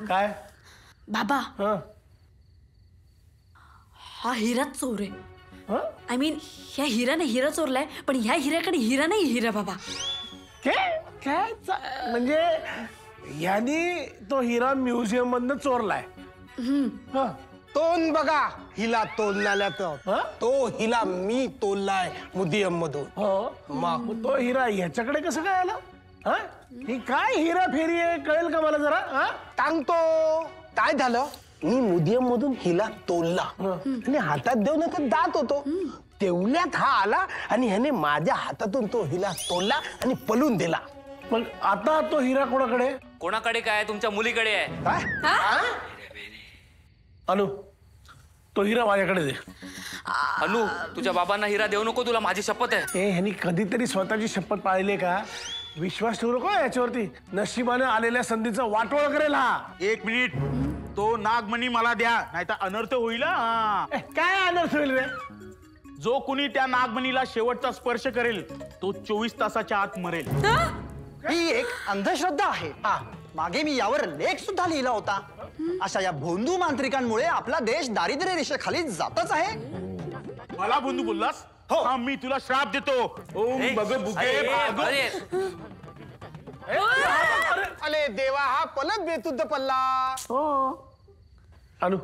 [SPEAKER 4] काय
[SPEAKER 6] बाबा? हा हिरा चोर आहे. आय मीन ह्या हिराने हिरा चोरलाय, पण ह्या हिऱ्याकडे हिरा नाही, हिरा बाबा.
[SPEAKER 4] काय म्हणजे यांनी तो हिरा म्युझियम मधनं चोरलाय.
[SPEAKER 10] तोंड बघा हिला तोलण्याचं. तो हिला मी तोललाय म्युझियम मधून.
[SPEAKER 4] मग तो हिरा ह्याच्याकडे कसं काय आला? ही काय हिरा फेरी आहे, कळेल का मला जरा?
[SPEAKER 10] सांगतो. काय झालं, मी म्युझियम मधून हिला तोलला आणि हातात देऊन तर जात होतो, तेवढ्यात हा आला आणि ह्याने माझ्या हातातून तो हिला तोलला आणि पळून दिला.
[SPEAKER 4] पण आता तो हिरा कोणाकडे?
[SPEAKER 5] कोणाकडे काय, तुमच्या मुलीकडे आहे.
[SPEAKER 4] अनु तो हिरा माझ्याकडे दे.
[SPEAKER 5] अनु तुझ्या बाबांना हिरा देऊ नको, तुला माझी शपथ आहे.
[SPEAKER 4] ह्यांनी कधीतरी स्वतःची शपथ पाळली का? विश्वास ठेवू नको याच्यावरती. नशिबाने आलेल्या संधीचं वाटोळ करेल हा.
[SPEAKER 11] एक मिनिट, तो नागमणी मला द्या, नाही तर अनर्थ होईल.
[SPEAKER 4] काय अनर्थ होईल रे?
[SPEAKER 11] जो कुणी त्या नागमणीला शेवटचा स्पर्श करेल तो 24 तासाच्या आत मरेल.
[SPEAKER 13] ही एक अंधश्रद्धा आहे. मागे मी यावर लेख सुद्धा लिहिला होता. अशा या भोंदू मांत्रिकांमुळे आपला देश दारिद्र्य रेषेखाली जातच आहे.
[SPEAKER 11] मला भोंदू बोललास? हो. मी तुला श्राप देतो. ओम बग बुगे.
[SPEAKER 10] अरे देवा, हा पलट बेतुद्ध पल्ला.
[SPEAKER 4] अनु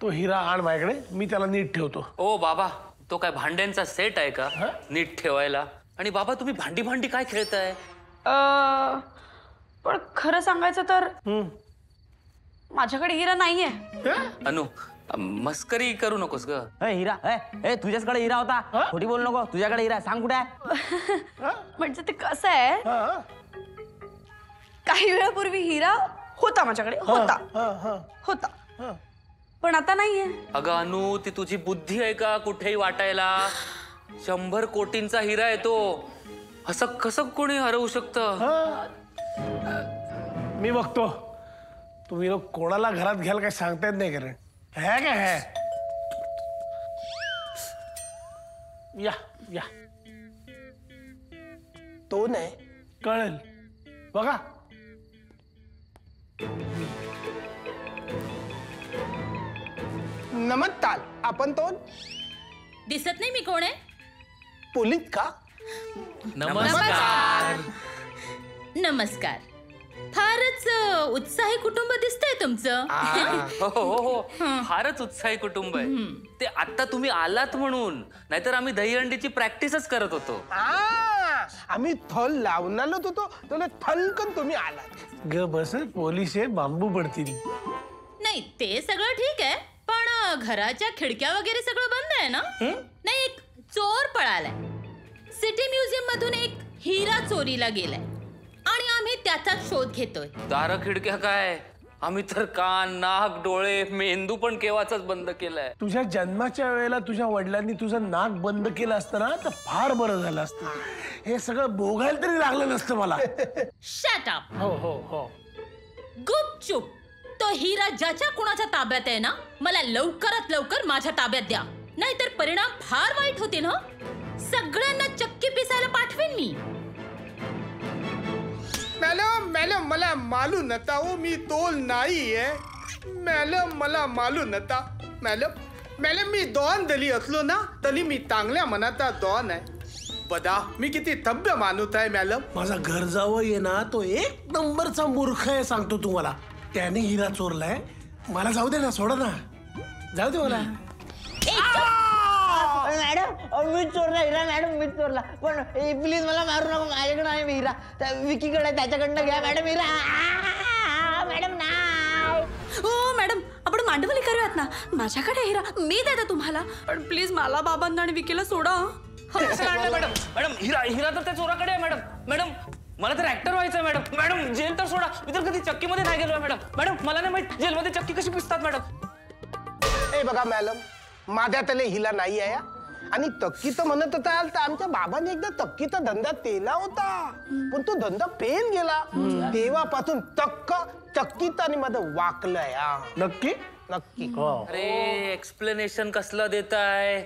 [SPEAKER 4] तो हिरा आण माझ्याकडे, मी त्याला नीट ठेवतो.
[SPEAKER 5] ओ बाबा, तो काय भांड्यांचा सेट आहे का नीट ठेवायला? आणि बाबा तुम्ही भांडी भांडी काय खेळताय?
[SPEAKER 6] पण खरं सांगायचं तर माझ्याकडे हिरा नाहीये.
[SPEAKER 5] अनु मस्करी करू नकोस ग.
[SPEAKER 9] हिरा तुझ्याकडे हिरा होता, खोटी बोलू नको. तुझ्याकडे हिरा सांग कुठे आहे?
[SPEAKER 6] म्हणजे ते कसं आहे, काही वेळापूर्वी हिरा होता माझ्याकडे, होता पण आता नाहीये.
[SPEAKER 5] अगं अनु, ती तुझी बुद्धी आहे का कुठेही वाटायला? 100 कोटींचा हिरा आहे तो. असं कसं कोणी हरवू शकतं?
[SPEAKER 4] मी बघतो. तुम्ही लोक कोणाला घरात घ्याल काय सांगता येत नाही. कारण है काय है. या या
[SPEAKER 10] तो नाही
[SPEAKER 4] कळेल बघा.
[SPEAKER 10] नमस्कार. आपण तो
[SPEAKER 14] दिसत नाही मी कोण आहे?
[SPEAKER 10] पोलीस का?
[SPEAKER 5] नमस्कार.
[SPEAKER 14] नमस्कार. फारच उत्साही कुटुंब दिसतंय तुमचं.
[SPEAKER 5] हो हो हो, फारच उत्साही कुटुंब आहे. ते आता तुम्ही आलात म्हणून, नाहीतर आम्ही दहीहंडीची प्रॅक्टिसच करत होतो.
[SPEAKER 10] आम्ही थल लावणारच होतो, तुला थलकन तुम्ही आलात.
[SPEAKER 4] ग बस, पोलीस आहे, बांबू पडतील.
[SPEAKER 14] नाही ते सगळं ठीक आहे, पण घराच्या खिडक्या वगैरे सगळं बंद आहे ना? नाही, एक चोर पळालाय. सिटी म्युझियम मधून एक हिरा चोरीला गेलाय आणि आम्ही त्याचा शोध घेतोय.
[SPEAKER 5] दार खिडक्या काय, आम्ही तर कान नाक डोळे मेंदू पण केव्हाचाच बंद केलाय.
[SPEAKER 4] तुझ्या जन्माच्या वेळेला तुझ्या वडिलांनी तुझं नाक बंद केलं असतं ना, तर फार बरं झालं असतं. हे सगळं भोगायला तरी लागलं नसतं मला.
[SPEAKER 14] Shut up.
[SPEAKER 4] हो हो हो.
[SPEAKER 14] गुपचूप तो हिरा ज्याच्या कुणाच्या ताब्यात आहे ना, मला लवकरात लवकर माझ्या ताब्यात द्या. नाहीतर परिणाम फार वाईट होतील हो. सगळ्यांना चक्की पिसायला पाठवेन मी.
[SPEAKER 2] मॅडम मॅडम मला मालू नता हो, मी तोल नाही आहे मॅडम, मला मालू नता. मॅडम मॅडम मी दोन दली असलो ना तरी मी चांगल्या मनाचा दोन आहे. बदा मी किती तब्य मानूत आहे मॅडम.
[SPEAKER 4] माझा घर जावं ये ना, तो एक नंबरचा मूर्ख आहे सांगतो तुम्हाला. त्याने हिरा चोरलाय. मला जाऊ दे ना, सोडा ना, जाऊ दे मला.
[SPEAKER 9] मॅडम मीच चोरला हिरा. मॅडम मीच चोरला, पण प्लीज मला मारू नका. माझ्याकडे आहे हिरा, त्या विकीकडे त्याच्याकडनं घ्या मॅडम हिरा. मॅडम नाही.
[SPEAKER 6] हो मॅडम, आपण मांडवली करूयात ना. माझ्याकडे हिरा मी देते तुम्हाला, पण प्लीज मला बाबांना आणि विकीला सोडा.
[SPEAKER 5] मॅडम मॅडम हिरा हिरा तर त्या चोराकडे आहे मॅडम. मॅडम मला तर ऍक्टर व्हायचं आहे मॅडम. मॅडम जेल तर सोडा, मी तर कधी चक्कीमध्ये नाही गेलो मॅडम. मॅडम मला नाही माहित जेलमध्ये चक्की कशी पिसतात मॅडम.
[SPEAKER 10] ए बघा मॅडम, माझ्या तले हिला नाही आहे आणि तक्की तर म्हणत होता तर आमच्या बाबांनी एकदा तक्कीचा धंदा केला होता, पण तो धंदा फेल गेला. तेव्हापासून चक्कीत आणि माझं वाकलंय.
[SPEAKER 4] नक्की
[SPEAKER 10] नक्की.
[SPEAKER 5] अरे एक्सप्लेनेशन कसलं देताय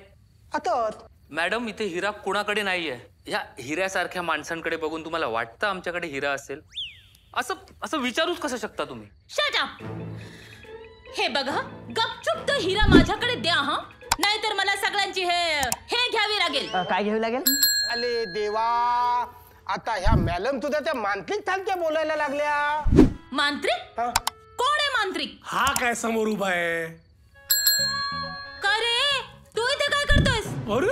[SPEAKER 10] आता
[SPEAKER 5] मॅडम? इथे हिरा कुणाकडे नाहीये. ह्या हिऱ्यासारख्या माणसांकडे बघून तुम्हाला वाटतं आमच्याकडे हिरा असेल? असं असं विचारूच कसं शकता तुम्ही?
[SPEAKER 14] Shut up. हे बघा, गपचूप तो हिरा माझ्याकडे द्या हा, नाहीतर मला सगळ्यांची हे घ्यावी लागेल.
[SPEAKER 9] काय घ्यावी लागेल?
[SPEAKER 10] अरे देवा, आता ह्या मॅडम तुझ्या त्या मांत्रिक सारख्या बोलायला लागल्या.
[SPEAKER 14] मांत्रिक? कोण आहे मांत्रिक?
[SPEAKER 4] हा काय समोर उभा आहे?
[SPEAKER 14] का रे, तू इथे काय करतोयस?
[SPEAKER 4] अरे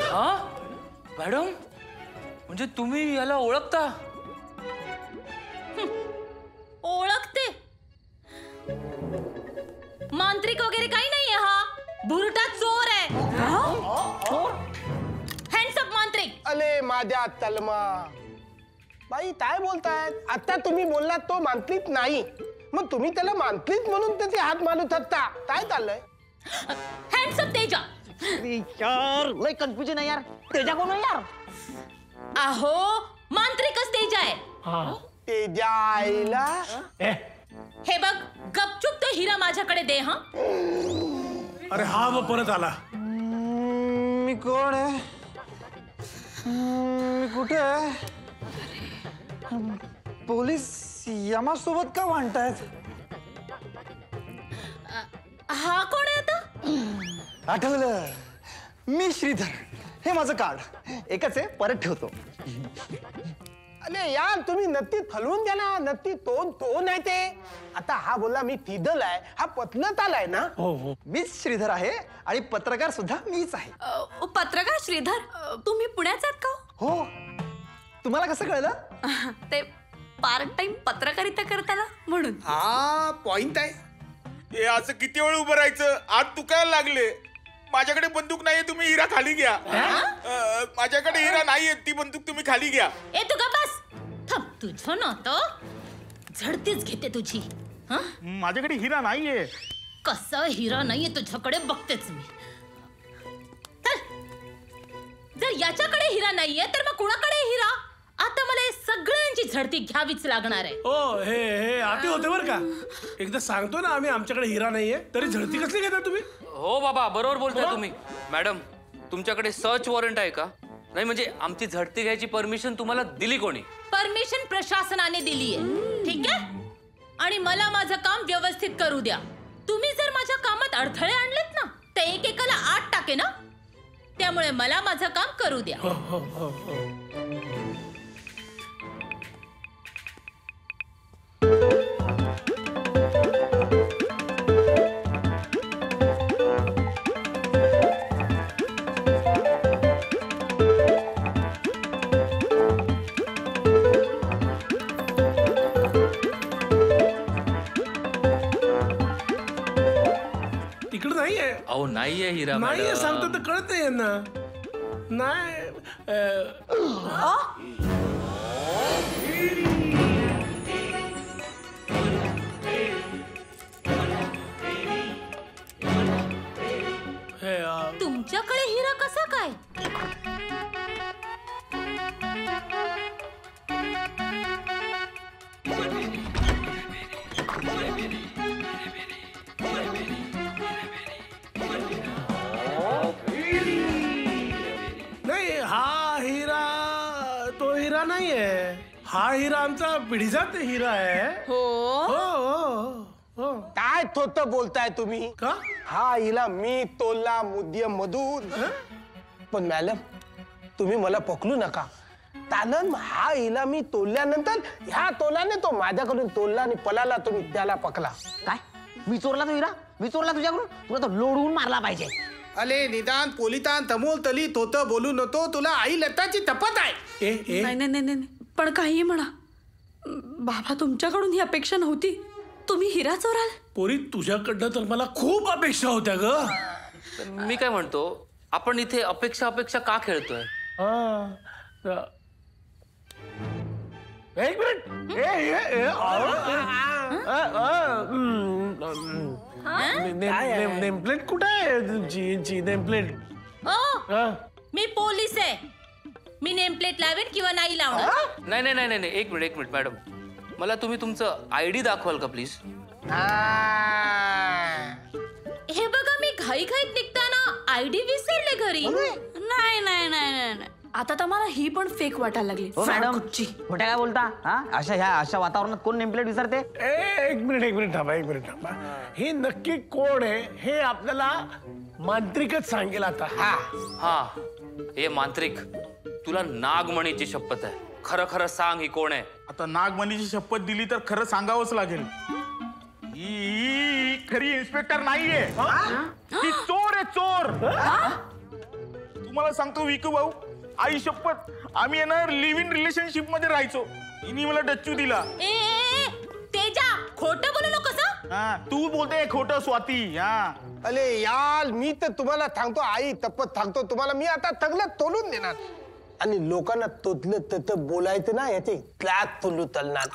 [SPEAKER 5] मॅडम, म्हणजे तुम्ही याला ओळखता?
[SPEAKER 14] ओळखते? मांत्रिक वगैरे काही नाहीये हा, भुरटा चोर आहे. हँडसअप मांत्रिक.
[SPEAKER 10] अरे माझ्या तलमा बाई, काय बोलतायत? आता तुम्ही बोललात तो मांत्रिक नाही, मग तुम्ही त्याला मांत्रिक म्हणून त्याचे हात मानू शकता. काय चाललंय?
[SPEAKER 14] हँडसअप तेजा.
[SPEAKER 9] यार लय कन्फ्युजन आहे यार. तेजा कोण आहे यार?
[SPEAKER 14] अहो मांत्रिकच तेजा आहे.
[SPEAKER 10] तेजा आईला.
[SPEAKER 14] हे बघ, गपचूप तो हिरा माझ्याकडे दे हा.
[SPEAKER 4] अरे हा मग परत आला.
[SPEAKER 13] मी कोण आहे? मी कुठे आहे? पोलीस यमासोबत का भांडतायत?
[SPEAKER 14] हा कोण आहे आता?
[SPEAKER 13] आठवलं, मी श्रीधर. हे माझं कार्ड एकच आहे, परत ठेवतो.
[SPEAKER 10] अरे यार, तुम्ही नक्की हलवून द्या ना. नक्की तो नाही ते. आता हा बोलला मी फिदल आहे, हा पतलत आलाय ना.
[SPEAKER 13] हो, मीच श्रीधर आहे आणि पत्रकार सुद्धा मीच आहे.
[SPEAKER 6] पत्रकार श्रीधर, तुम्ही पुण्याचे आहेत का?
[SPEAKER 13] हो. तुम्हाला कसं कळलं?
[SPEAKER 6] ते पार्ट टाइम पत्रकारिता करताना म्हणून.
[SPEAKER 10] हा पॉइंट आहे.
[SPEAKER 11] हे असं किती वेळ उभं राहायचं? आज तू काय लागले? माझ्याकडे बंदूक नाहीये, तुम्ही हिरा खाली घ्या. माझ्याकडे हिरा नाहीये, ती बंदूक तुम्ही खाली घ्या.
[SPEAKER 14] ए तू का बस. थांब, तुझं ना तो झडतीच घेते तुझी.
[SPEAKER 11] माझ्याकडे हिरा नाहीये.
[SPEAKER 14] कसा हिरा नाहीये तुझ्याकडे बघतेच मी. जर याच्याकडे हिरा नाहीये तर मग कुणाकडे हिरा? आता मला हे सगळ्यांची झडती घ्यावीच लागणार आहे.
[SPEAKER 4] हो, हे आती होते बरं का. एकदा सांगतो ना आम्ही आमच्याकडे हिरा नाहीये, तरी झडती कसली घेता तुम्ही?
[SPEAKER 5] हो बाबा, बरोबर बोलताय तुम्ही. मॅडम, तुमच्याकडे सर्च वॉरंट आहे का? नाही म्हणजे आमची झडती घ्यायची परमिशन तुम्हाला दिली कोणी?
[SPEAKER 14] परमिशन प्रशासनाने दिलीये, ठीक आहे? आणि मला माझं काम व्यवस्थित करू द्या. तुम्ही जर माझ्या कामात अडथळे आणलेत ना, तर एकेकाला आत टाके ना. त्यामुळे मला माझं काम करू द्या.
[SPEAKER 4] तिकडे नाहीये.
[SPEAKER 5] अहो नाहीये हिरा.
[SPEAKER 4] नाहीये सांगतो तर कळत नाही यांना. नाही.
[SPEAKER 14] तुमच्याकडे हिरा कसा काय?
[SPEAKER 4] हा हिरा आमचा पिढीजात हिरा आहे.
[SPEAKER 14] हो
[SPEAKER 10] काय थोत बोलताय तुम्ही?
[SPEAKER 4] का?
[SPEAKER 10] हा हिला मी तोलला मुद्यम मधून. पण मॅडम तुम्ही मला पकडू नका. कारण हा हिला मी तोलल्यानंतर ह्या तोलाने तो माझ्याकडून तोलला आणि पळाला. तुम्ही त्याला पकडला.
[SPEAKER 9] काय मी चोरला तो हिरा? मी चोरला तुझ्याकडून? तुला तो लोडवून मारला पाहिजे.
[SPEAKER 10] अले निदान पोलितान तमोल तली तोत बोलू नको. तुला आई लताची तपत आहे.
[SPEAKER 6] नाही पण काही म्हणा बाबा, तुमच्याकडून ही अपेक्षा नव्हती. तुम्ही हिरा चोराल?
[SPEAKER 4] पोरी तुझ्याकडनं तर मला खूप अपेक्षा होत्या ग.
[SPEAKER 5] मी काय म्हणतो, आपण इथे अपेक्षा का खेळतोय?
[SPEAKER 4] एक मिनिट. नेमप्लेट कुठे आहे तुमची? नेमप्लेट.
[SPEAKER 14] मी पोलीस आहे. मी नेमप्लेट लावेन किंवा नाही लावणार.
[SPEAKER 5] नाही एक मिनिट मॅडम, मला तुम्ही तुमचं ID दाखवाल का प्लीज?
[SPEAKER 14] हे बघा, मी घाईघाईत निघताना ID विसरले घरी.
[SPEAKER 6] नाही आता तर मला ही पण फेक वाटायला लागली.
[SPEAKER 9] मॅडम खोट्या काय बोलता? अशा वातावरणात कोण नेमप्लेट विसरते?
[SPEAKER 4] एक मिनिट थांबा. ही नक्की कोण आहे हे आपल्याला मांत्रिकच सांगेल आता.
[SPEAKER 5] हा हे मांत्रिक, तुला नागमणीची शपथ आहे, खरं सांग ही कोण आहे?
[SPEAKER 11] आता नागमणीची शपथ दिली तर खरं सांगावंच लागेल. ही खरी इन्स्पेक्टर नाहीये. ती चोर आहे, चोर. तुम्हाला सांगतो विकू भाऊ, आई शपथ, आम्ही येणार लिव्ह इन रिलेशनशिप मध्ये राहायचो. हिने मला डच्चू दिला.
[SPEAKER 14] तेजा, खोटं बोलू नकोस.
[SPEAKER 11] तू बोलते खोटं स्वाती.
[SPEAKER 10] अरे यार, मी तर तुम्हाला सांगतो आई तपत सांगतो तुम्हाला, मी आता सगळं तोलून देणार. आणि लोकांना तोतलं तर बोलायचं ना, याचे क्लास तोलू तलणार.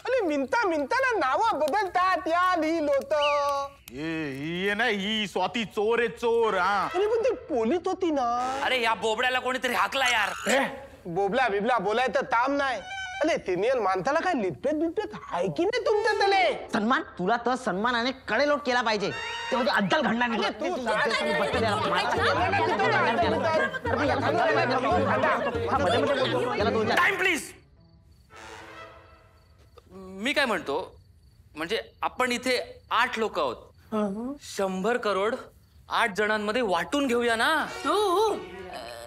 [SPEAKER 10] अरे मिनटाला नावं बदलतात यार ही लोक.
[SPEAKER 11] ही स्वाती चोर आहे, चोर.
[SPEAKER 10] अरे पण ती पोलीस होती ना.
[SPEAKER 5] अरे या बोबड्याला कोणीतरी हाकला यार.
[SPEAKER 10] बोबला बिबला बोलायचं ताम नाही. अरे तिनियल माणसाला काय लिपलेत आहे की नाही तुमच्या तले?
[SPEAKER 9] सन्मान, तुला तर सन्मानाने कडेलोट केला पाहिजे. ते म्हणजे अद्दल घडणार नाही.
[SPEAKER 5] Time please. मी काय म्हणतो, म्हणजे आपण इथे 8 लोक आहोत. 100 करोड 8 जणांमध्ये वाटून घेऊया ना.
[SPEAKER 6] हो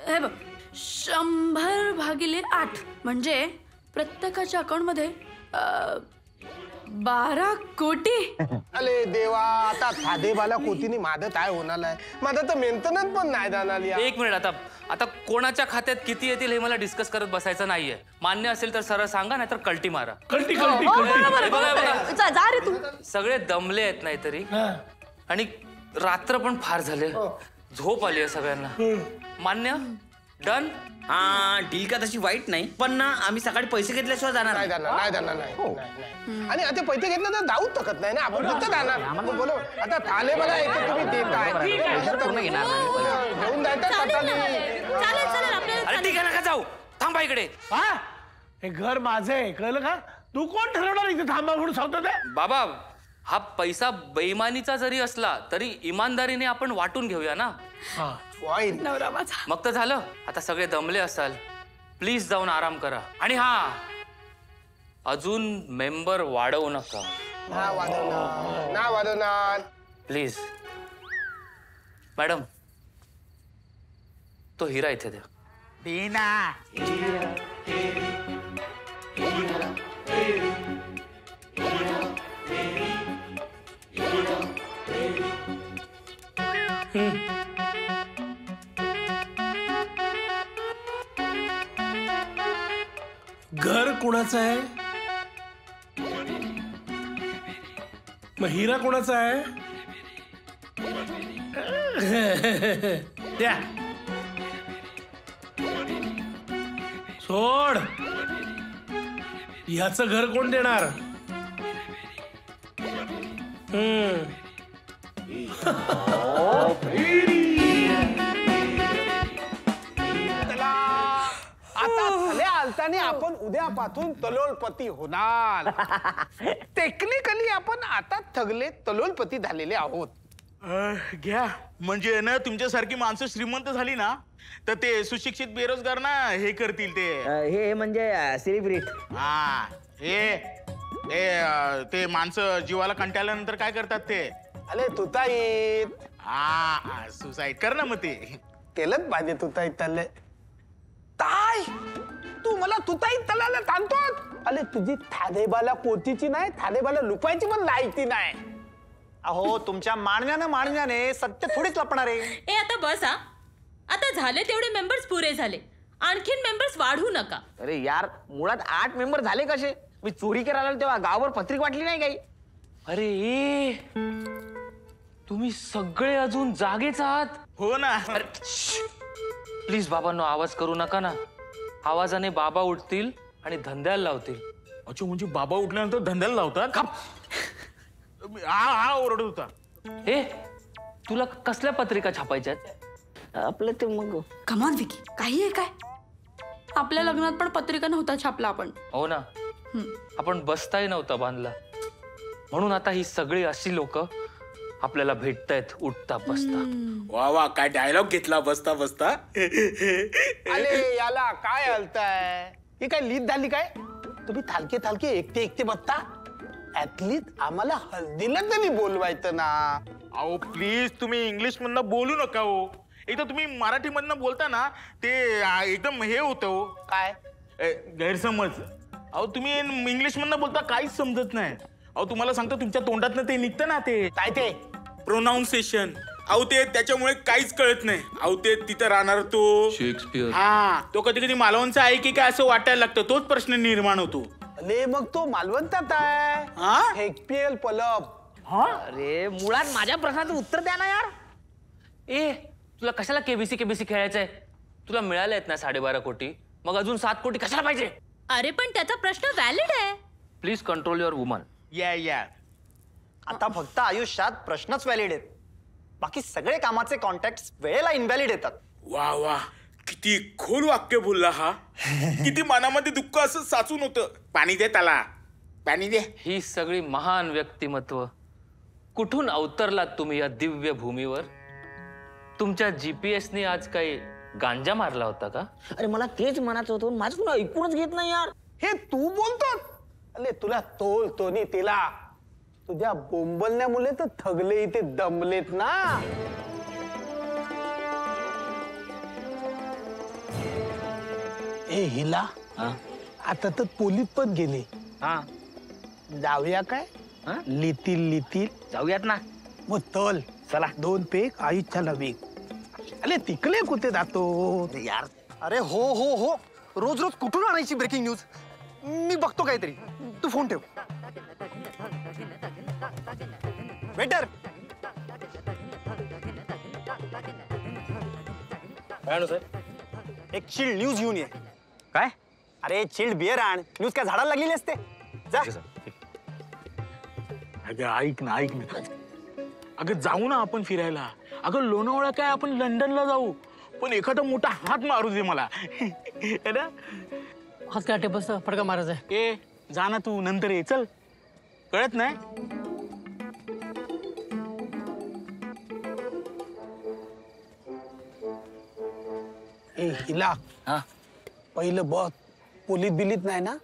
[SPEAKER 6] हे बघ, 100 भागिले 8 म्हणजे प्रत्येकाच्या अकाउंट मध्ये 12 कोटी.
[SPEAKER 10] अरे देवा, आता साधेबाला कोटीनी माझं काय होणार आहे? माझं तर मेंटेनन्स पण नाही जाणार.
[SPEAKER 5] एक मिनिट, आता कोणाच्या खात्यात किती येतील हे मला डिस्कस करत बसायचं नाहीये. मान्य असेल तर सरळ सांगा, नाहीतर कल्टी मारा.
[SPEAKER 4] कल्टी.
[SPEAKER 5] सगळे दमले आहेत नाहीतरी, आणि रात्र पण फार झाले, झोप आली आहे सगळ्यांना. मान्य? डन?
[SPEAKER 9] डील का तशी वाईट नाही, पण ना आम्ही सकाळी पैसे घेतल्याशिवाय जाणार
[SPEAKER 10] नाही. आणि आता पैसे घेतले तर जाऊच शकत नाही ना आपण. कुठं जाणार? बोलो आता थाले मला येते तुम्ही देताय घेऊन जायचं.
[SPEAKER 5] अरे ठीक आहे, नका जाऊ, थांबा इकडे.
[SPEAKER 4] हे घर माझं आहे, कळलं का? तू कोण ठरवणार इथे थांबा म्हणून सांगतो ते?
[SPEAKER 5] बाबा, हा पैसा बेईमानीचा जरी असला तरी इमानदारीने आपण वाटून घेऊया ना.
[SPEAKER 6] नवरा माझा.
[SPEAKER 5] मग तर झालं. आता सगळे दमले असाल, प्लीज जाऊन आराम करा. आणि अजून मेंबर वाढवू नका.
[SPEAKER 10] ना वाढवणार
[SPEAKER 5] प्लीज. मॅडम, तो हिरा इथे द्या.
[SPEAKER 11] देना.
[SPEAKER 4] घर कोणाचं आहे? मग हिरा कोणाचा आहे? द्या. सोड. ह्याचं घर कोण देणार?
[SPEAKER 10] आता आपण उद्यापासून तलोलपती होणार. टेक्निकली आपण आता सगळे तलोलपती झालेले आहोत.
[SPEAKER 11] घ्या. म्हणजे ना तुमच्यासारखी माणसं श्रीमंत झाली ना तर ते सुशिक्षित बेरोजगार ना हे करतील ते.
[SPEAKER 9] हे म्हणजे सेलिब्रिट.
[SPEAKER 11] हा ते माणसं जीवाला कंटाळल्यानंतर काय करतात ते?
[SPEAKER 10] अरे तुताईत.
[SPEAKER 11] हा सुसाईड कर ना मग ते.
[SPEAKER 10] केलंच पाहिजे तुताईत तले. ताई तू मला तुताईत तलाला सांगतो. अरे तुझी थादेबाला पोतीची नाही, थादेबाला लुपायची पण लायकी नाही.
[SPEAKER 13] अहो तुमच्या मांडण्याने सत्य थोडीच लपणार आहे.
[SPEAKER 14] ए आता बस हा. आता झाले तेवढे मेंबर्स पुरे झाले. आणखीन मेंबर्स वाढू नका.
[SPEAKER 9] अरे यार मुळात 8 मेंबर झाले कसे? मी चोरी करायला तेव्हा गावावर पत्रिक वाटली नाही काही.
[SPEAKER 5] अरे तुम्ही सगळे अजून जागेच आहात.
[SPEAKER 11] हो ना.
[SPEAKER 5] प्लीज बाबांनो आवाज करू नका ना. आवाजाने बाबा उठतील आणि धंद्याला लावतील.
[SPEAKER 11] अच्छा म्हणजे बाबा उठल्यानंतर धंद्याला लावतात? हा ओरडत होता.
[SPEAKER 5] हे तुला कसल्या पत्रिका छापायच्यात?
[SPEAKER 9] आपलं ते मग
[SPEAKER 6] कमॉन विकी, काही आहे काय? आपल्या लग्नात पण पत्रिका नव्हता छापला आपण.
[SPEAKER 5] हो ना. आपण बसताही नव्हता बांधला. म्हणून आता ही सगळी अशी लोक आपल्याला भेटतायत उठता बसता.
[SPEAKER 11] वा वा काय डायलॉग घेतला बसता बसता.
[SPEAKER 10] अरे याला काय हलताय? ही काय लीद झाली काय? तुम्ही थालके एकटे बसता. ऍटलीस्ट आम्हाला हल्दीला तरी बोलवायचं ना.
[SPEAKER 11] अहो प्लीज तुम्ही इंग्लिश मधनं बोलू नका हो. एकदा तुम्ही मराठी मधनं बोलता ना ते एकदम हे होतं.
[SPEAKER 10] काय
[SPEAKER 11] गैरसमज. अहो तुम्ही इंग्लिश मधनं बोलता काहीच समजत नाही. अहो तुम्हाला सांगतो तुमच्या तोंडातनं ते निघतं ना ते
[SPEAKER 10] काय ते
[SPEAKER 11] प्रोनाऊन्सिएशन. अहो ते त्याच्यामुळे काहीच कळत नाही. अहो ते तिथं राहणार तो
[SPEAKER 5] शेक्सपियर.
[SPEAKER 11] हा तो कधी कधी मालवणचा आहे की काय असं वाटायला लागतं. तोच प्रश्न निर्माण होतो.
[SPEAKER 10] अरे मग तो मालवणतात आहे. शेक्सपियर पलब.
[SPEAKER 9] अरे मुळात माझ्या प्रश्नाचं उत्तर द्या ना यार.
[SPEAKER 5] ए तुला कशाला केबीसी खेळायचंय? तुला मिळाले आहेत ना 12.5 कोटी. मग अजून 7 कोटी कशाला पाहिजे?
[SPEAKER 14] अरे पण त्याचा प्रश्न व्हॅलिड आहे.
[SPEAKER 5] Please control your woman.
[SPEAKER 11] या
[SPEAKER 13] आता फक्त आयुष्यात प्रश्नच व्हॅलिड आहेत. बाकी सगळे कामाचे कॉन्टॅक्ट वेळेला इनव्हॅलिड येतात.
[SPEAKER 11] वा वा किती खोल वाक्य बोलला हा. किती मनामध्ये दुःख असं साचून होतं. पाणी दे त्याला, पाणी दे.
[SPEAKER 5] ही सगळी महान व्यक्तिमत्व कुठून अवतरलात तुम्ही या दिव्य भूमीवर? तुमच्या जीपीएसने आज काही गांजा मारला होता का?
[SPEAKER 9] अरे मला तेच म्हणायचं होतं. माझं कुणा ऐकूनच घेत नाही यार.
[SPEAKER 10] हे तू बोलतो? अरे तुला तोलतो नी तिला. तुझ्या बोंबलण्यामुळे तर थगले इथे दमलेत ना. ए हिला आता तर पोलीस पण गेले. जाऊया काय? लितील
[SPEAKER 9] जाऊयात ना.
[SPEAKER 10] मग तल चला 2 पेक आईच्या लवी. अरे तिकडे कुठे जातो
[SPEAKER 13] यार? अरे हो रोज कुठून आणायची ब्रेकिंग न्यूज? मी बघतो काहीतरी. तू फोन ठेव. वेटर एक चिल्ड न्यूज घेऊन ये.
[SPEAKER 9] काय?
[SPEAKER 13] अरे चिल्ड बियर आण. न्यूज काय झाडाला लागलेली असते. जा.
[SPEAKER 11] अगं ऐक ना. अगं जाऊ ना आपण फिरायला. अगं लोणावळा काय आपण लंडनला जाऊ. पण एखादा मोठा हात मारू दे मला.
[SPEAKER 15] हात काय टेपस फडका मारायचा.
[SPEAKER 11] ए जा ना तू नंतर ये. चल कळत नाही.
[SPEAKER 10] ए हिला पहिलं बघ पोलीस बिलीत नाही ना?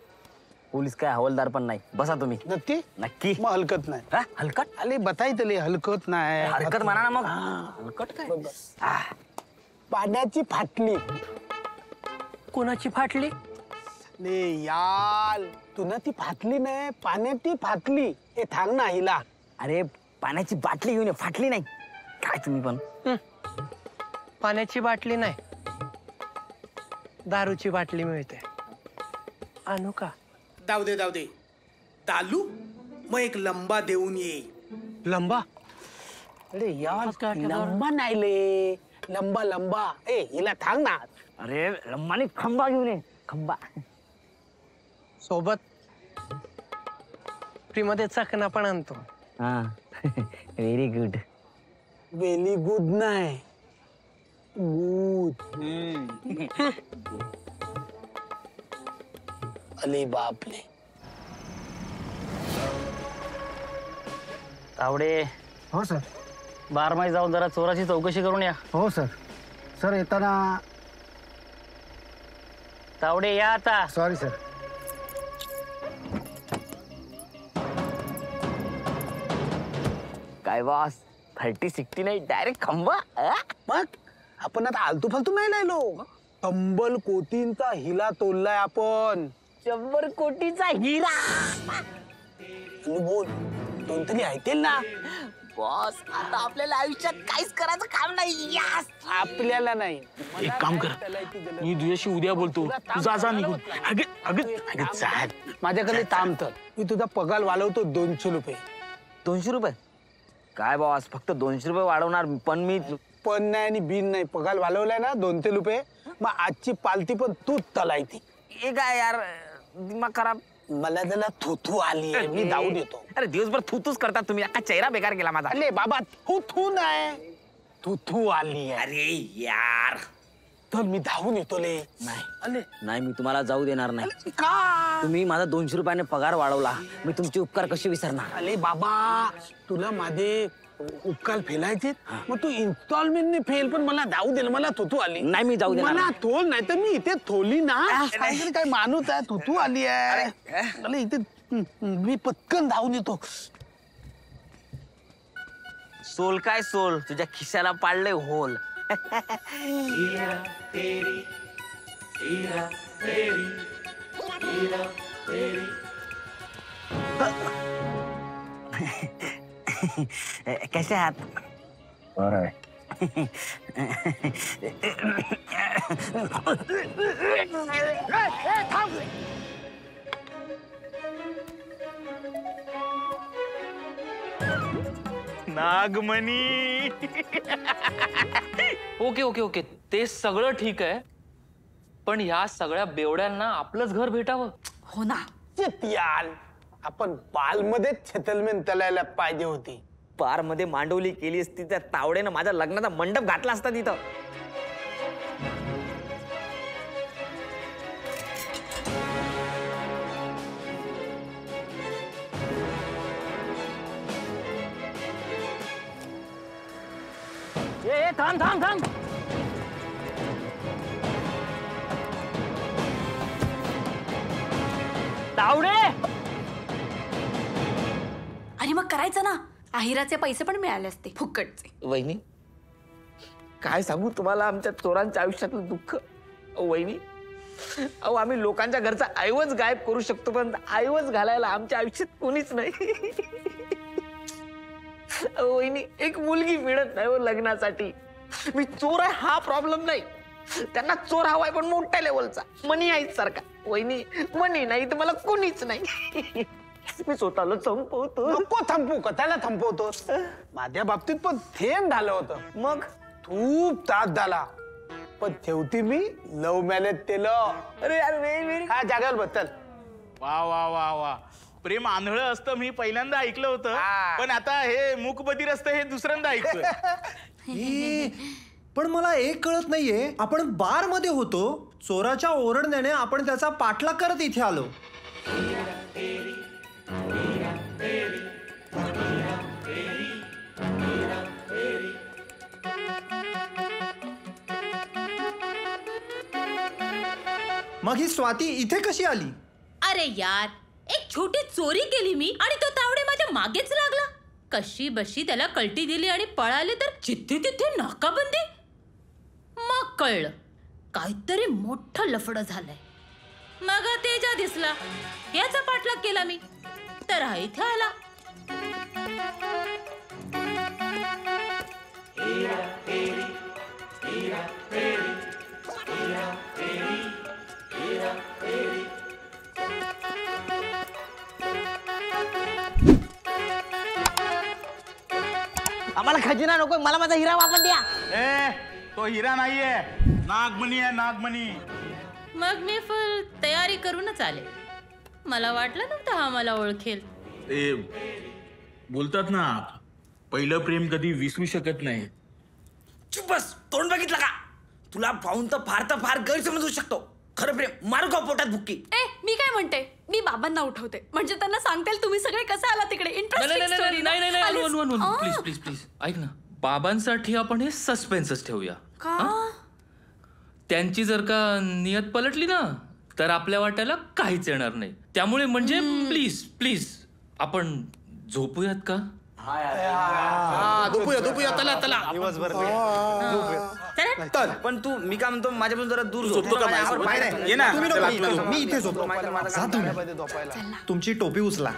[SPEAKER 9] पोलीस काय हवालदार पण नाही. बसा तुम्ही.
[SPEAKER 10] नक्की मग हलकत नाही.
[SPEAKER 9] हलकट?
[SPEAKER 10] अरे बतायतले हलकत नाही.
[SPEAKER 9] हलकत म्हणा ना मग. हलकट काय?
[SPEAKER 10] पाण्याची फाटली.
[SPEAKER 15] कोणाची फाटली?
[SPEAKER 10] ले यार तुला ती फाटली नाही, पाण्याची फाटली. हे थांब ना हिला.
[SPEAKER 9] अरे पाण्याची बाटली घेऊन ये. फाटली नाही काय तुम्ही पण.
[SPEAKER 15] पाण्याची बाटली नाही, दारूची बाटली मिळते. आणू का?
[SPEAKER 2] जाऊ दे दालू मग एक लंबा देऊन ये.
[SPEAKER 15] लंबा?
[SPEAKER 10] अरे यार लंबा नाही ले. लंबा. ए हिला थांब ना.
[SPEAKER 9] अरे लंबाने खंबा घेऊन ये. खंबा
[SPEAKER 15] सोबत फ्री मध्ये चकना पण आणतो.
[SPEAKER 9] हा व्हेरी गुड.
[SPEAKER 10] व्हेरी गुड नाही गुड. अले बापले.
[SPEAKER 9] तावडे.
[SPEAKER 10] हो सर.
[SPEAKER 9] बारमाही जाऊन जरा चोराची चौकशी करून या.
[SPEAKER 10] हो सर. सर येताना.
[SPEAKER 9] तावडे या आता.
[SPEAKER 10] Sorry sir.
[SPEAKER 9] काय बॉस 30-60 नाही डायरेक्ट खंबा.
[SPEAKER 10] मग आपण आता आलतू फालतू नाही राहिलो. तंबल कोटींचा हिला तोललाय आपण.
[SPEAKER 9] 100 कोटीचा हिरा.
[SPEAKER 10] बोल दोन तरी ऐकेल ना.
[SPEAKER 9] बॉस आता आपल्याला आयुष्यात काहीच करायचं काम नाही. यास
[SPEAKER 10] आपल्याला नाही.
[SPEAKER 11] एक काम कर, मी तुझ्याशी उद्या बोलतो. तुझा जा निघून.
[SPEAKER 10] माझ्याकडे थांब तर. मी तुझा पगार वाढवतो 200 रुपये.
[SPEAKER 9] 200 रुपये काय बॉस? फक्त 200 रुपये वाढवणार पण मी.
[SPEAKER 10] पण नाही आणि बिन नाही. पगार वाढवलाय ना 200 रुपये. मग आजची पालती पण तूच तलायती.
[SPEAKER 9] हे काय यार दिमाग खराब.
[SPEAKER 10] मला त्याला थुथू आली आहे. मी धावून येतो.
[SPEAKER 9] अरे दिवसभर थूच करतात तुम्ही. अख्खा चेहरा बेकार गेला माझा.
[SPEAKER 10] अरे बाबा थुथू नाही थुथू आली आहे.
[SPEAKER 9] अरे यार
[SPEAKER 10] तर मी धावून येतो ले.
[SPEAKER 9] नाही मी तुम्हाला जाऊ देणार नाही.
[SPEAKER 10] का?
[SPEAKER 9] तुम्ही माझा 200 रुपयाने पगार वाढवला. मी तुमचे उपकार कसे विसरणार?
[SPEAKER 10] अरे बाबा तुला माझे उपकार फेलायचे. मग तू इन्स्टॉलमेंटने फेल पण मला जाऊ दे. मला थुथू आली.
[SPEAKER 9] नाही मी जाऊ देणार.
[SPEAKER 10] मला थोल नाही तर मी इथे थोली ना. काय माणूस आहे. थुथू आली आहे. मला इथे मी पटकन धावून येतो.
[SPEAKER 9] सोल काय सोल तुझ्या खिशाला पाडले होल. कैसे आहात?
[SPEAKER 11] नागमणी.
[SPEAKER 5] ओके ओके ओके ते सगळं ठीक आहे पण ह्या सगळ्या बेवड्यांना आपलंच घर भेटावं.
[SPEAKER 6] हो ना.
[SPEAKER 10] याल आपण बालमध्ये सेटलमेंट करायला पाहिजे होती.
[SPEAKER 9] पार मध्ये मांडवली केली असती त्या तावडेनं माझ्या लग्नाचा मंडप घातला असता तिथं. ए थांब थांब थांब. तावडे.
[SPEAKER 6] आणि मग करायचं ना. आहिराचे पैसे पण मिळाले असते फुकटचे.
[SPEAKER 9] वहिनी काय सांगू तुम्हाला आमच्या चोरांच्या आयुष्यातलं दुःख. वहिनी अहो आम्ही लोकांच्या घरचा ऐवज गायब करू शकतो पण ऐवज घालायला आमच्या आयुष्यात कोणीच नाही. वहिनी एक मुलगी मिळत नाही हो लग्नासाठी. मी चोर आहे हा प्रॉब्लेम नाही. त्यांना चोर हवाय पण मोठ्या लेवलचा मनी आहे सारखा. वहिनी मनी नाही तर मला कोणीच नाही. मी स्वतःला संपवतो.
[SPEAKER 10] नको थांबू. कथाला थांबवतो. माझ्या बाबतीत पण थेंब झालं होतं.
[SPEAKER 9] मग
[SPEAKER 10] खूप त्रास झाला पण शेवटी मी लव्ह मॅरेज केलं.
[SPEAKER 9] अरे यार
[SPEAKER 10] हा जागेवर बद्दल.
[SPEAKER 11] वा वा वा वा. प्रेम आंधळ असतं मी पहिल्यांदा ऐकलं होतं पण आता हे मूकबधीर असतं हे दुसऱ्यांदा ऐकतोय.
[SPEAKER 2] पण मला एक कळत नाहीये. आपण बार मध्ये होतो. चोराच्या ओरडण्याने आपण त्याचा पाठलाग करत इथे आलो. मग ही स्वाती इथे कशी आली?
[SPEAKER 14] अरे यार एक छोटी चोरी केली मी आणि तो तावडे माझ्या मागेच लागला. कशी बशी त्याला कल्टी दिली आणि पळाले तर जिथे तिथे नाकाबंदी. मग कळलं काहीतरी मोठं लफडं झालंय. मग तेजा दिसला. याचा पाठलाग केला मी तर हा इथे आला.
[SPEAKER 9] आम्हाला खजिना नको. मला माझा हिरा वापस द्या.
[SPEAKER 11] ए तो हिरा नाहीये नागमणी आहे नागमणी.
[SPEAKER 14] मग मी फुल तयारी करूनच आले. मला वाटलं नव्हतं हा मला ओळखेल.
[SPEAKER 11] ते बोलतात ना पहिलं प्रेम कधी विसरू शकत नाही.
[SPEAKER 9] चुप बस. तोंड बघितलं का? तुला पाहून तर फार गैरसमज होऊ शकतो. खरं प्रेम मारू का पोटात बुक्की.
[SPEAKER 6] मी काय म्हणते मी बाबांना उठवते म्हणजे त्यांना सांगतील तुम्ही सगळे कसे आला तिकडे.
[SPEAKER 5] नाही प्लीज प्लीज प्लीज ऐक ना. बाबांसाठी आपण हे सस्पेन्सच ठेवूया.
[SPEAKER 6] का?
[SPEAKER 5] त्यांची जर का नियत पलटली ना तर आपल्या वाट्याला काहीच येणार नाही. त्यामुळे म्हणजे प्लीज प्लीज आपण झोपूयात का?
[SPEAKER 9] झोपूया चला
[SPEAKER 16] चल. पण तू मी काय म्हणतो माझ्यापासून जरा दूर
[SPEAKER 11] झोपतो का माझ्यासोबत? ये ना.
[SPEAKER 13] मी इथे झोपतो. जा तुम्ही. तुमची टोपी उचला.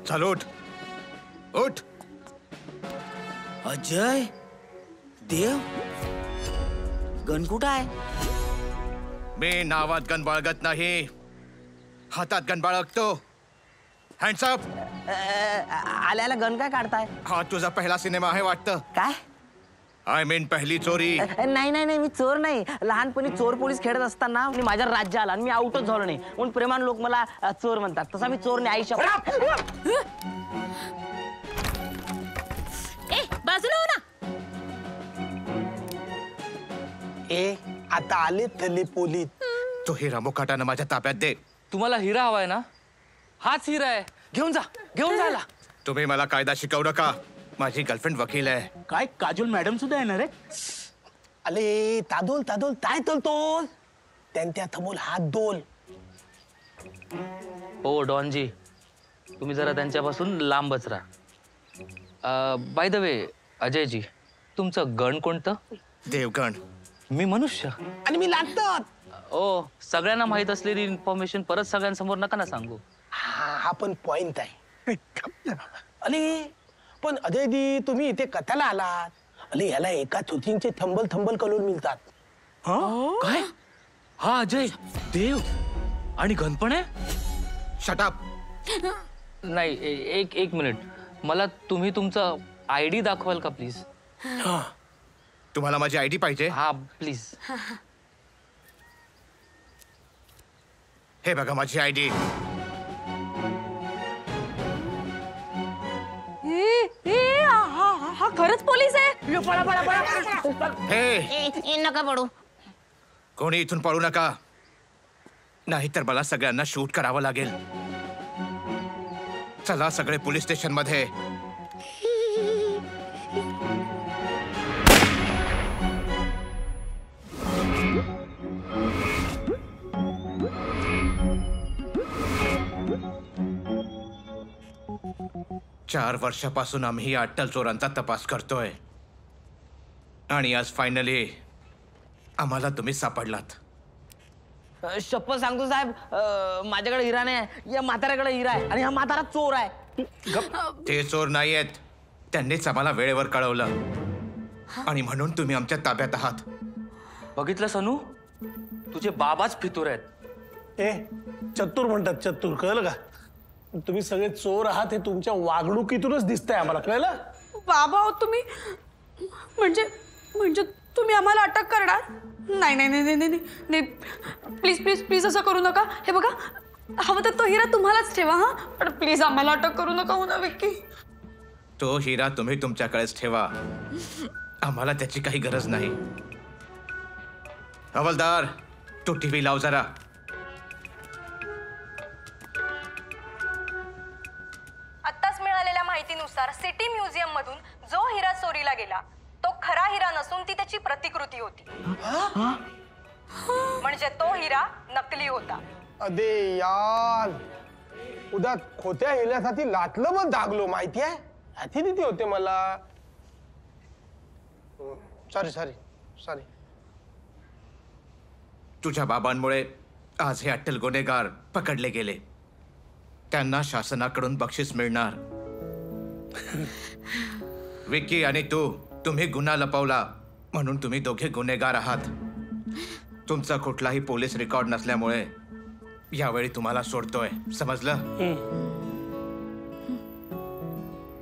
[SPEAKER 17] चल उठ उठ.
[SPEAKER 9] अजय देव गण कुठं आहे?
[SPEAKER 17] मी नावात गण बाळगत नाही, हातात गण बाळगतो. Hands up.
[SPEAKER 9] आल्याला गण काय काढताय?
[SPEAKER 17] हा तुझा पहिला सिनेमा आहे वाटतं.
[SPEAKER 9] काय?
[SPEAKER 17] आय मीन पहिली चोरी.
[SPEAKER 9] नाही नाही नाही, मी चोर नाही. लहानपणी चोर पोलीस खेळत असताना मी माझ्या राज्य आला आणि मी आउटच झालो नाही म्हणून प्रेमान लोक मला चोर म्हणतात. तसा मी चोर नाही. आयुष्य
[SPEAKER 14] बाजूला हो ना.
[SPEAKER 10] आता आले तले पोलीस.
[SPEAKER 17] तो हिरा मुकाटानं माझ्या ताब्यात दे.
[SPEAKER 5] तुम्हाला हिरा हवाय ना? हाच हिरा आहे. घेऊन जा.
[SPEAKER 17] तुम्ही मला कायदा शिकवू नका. माझी गर्लफ्रेंड वकील आहे.
[SPEAKER 11] काय काजोल मॅडम सुद्धा येणार आहे?
[SPEAKER 10] अले तादोल काय तोल त्यांच्या थमोल हात दोल.
[SPEAKER 5] हो डॉनजी, तुम्ही जरा त्यांच्यापासून लांबच राहा. बाय द वे अजयजी, तुमचं गण कोणतं?
[SPEAKER 17] देवगण.
[SPEAKER 5] मी मनुष्य.
[SPEAKER 10] आणि मी लागतात.
[SPEAKER 5] ओ, सगळ्यांना माहित असलेली इन्फॉर्मेशन परत सगळ्यांसमोर नका ना सांगू.
[SPEAKER 10] हा पण पॉइंट आहे. अरे पण अजयदी तुम्ही इथे कथाला आलात. अरे याला एका चुथींचे थंबल कलर मिळतात.
[SPEAKER 5] काय? हा अजय देव आणि गणपण आहे?
[SPEAKER 17] Shut up.
[SPEAKER 5] नाही एक मिनिट, मला तुम्ही तुमचा ID दाखवाल का प्लीज?
[SPEAKER 17] तुम्हाला माझी ID पाहिजे?
[SPEAKER 5] हा प्लीज.
[SPEAKER 17] हे बघा माझी ID.
[SPEAKER 12] हा खरंच पोलीस आहे.
[SPEAKER 17] हे
[SPEAKER 9] नका पडू.
[SPEAKER 17] कोणी इथून पळू नका, नाहीतर मला सगळ्यांना शूट करावं लागेल. चला सगळे पोलीस स्टेशन मध्ये. चार वर्षापासून आम्ही अट्टल चोरांचा तपास करतोय आणि आज फायनली आम्हाला तुम्ही सापडलात.
[SPEAKER 9] शपथ सांगतो साहेब, माझ्याकडे हिरा नाही, या म्हाताऱ्याकडे हिरा आहे आणि हा म्हातारा चोर आहे.
[SPEAKER 17] ते चोर नाहीयेत, त्यांनीच आम्हाला वेळेवर कळवलं आणि म्हणून तुम्ही आमच्या ताब्यात आहात.
[SPEAKER 5] बघितलं सनू, तुझे बाबाच फितूर आहेत.
[SPEAKER 4] चतुर म्हणतात, चतुर. कळलं का? तुम्ही सगळे चोर आहात हे तुमच्या वागणुकीतूनच दिसतंय आम्हाला. कळलं?
[SPEAKER 6] बाबा तुम्ही म्हणजे तुम्ही आम्हाला अटक करणार? नाही नाही नाही नाही नाही नाही, प्लीज प्लीज प्लीज असं करू नका. हे बघा, हवं तर तो हिरा तुम्हालाच ठेवा. हा पण प्लीज आम्हाला अटक करू नका. हो ना विक्की?
[SPEAKER 17] तो हिरा तुम्ही तुमच्याकडेच ठेवा, आम्हाला त्याची काही गरज नाही. हवालदार, तू TV लाव जरा.
[SPEAKER 18] आत्ताच मिळालेल्या माहितीनुसार सिटी म्युझियम मधून जो हिरा चोरीला गेला तो खरा हिरा नसून ती त्याची प्रतिकृती होती. म्हणजे तो हिरा नकली होता.
[SPEAKER 10] अरे यार, उद्या खोट्या हिऱ्यासाठी लाटलं पण दागलो माहिती आहे. ह्याची भीती होते मला. सॉरी.
[SPEAKER 17] तुझ्या बाबांमुळे आज हे अट्टल गुन्हेगार पकडले गेले. त्यांना शासनाकडून बक्षीस मिळणार. विक्की आणि तुम्ही गुन्हा लपवला म्हणून तुम्ही दोघे गुन्हेगार आहात. तुमचा कुठलाही पोलीस रेकॉर्ड नसल्यामुळे यावेळी तुम्हाला सोडतोय. समजलं?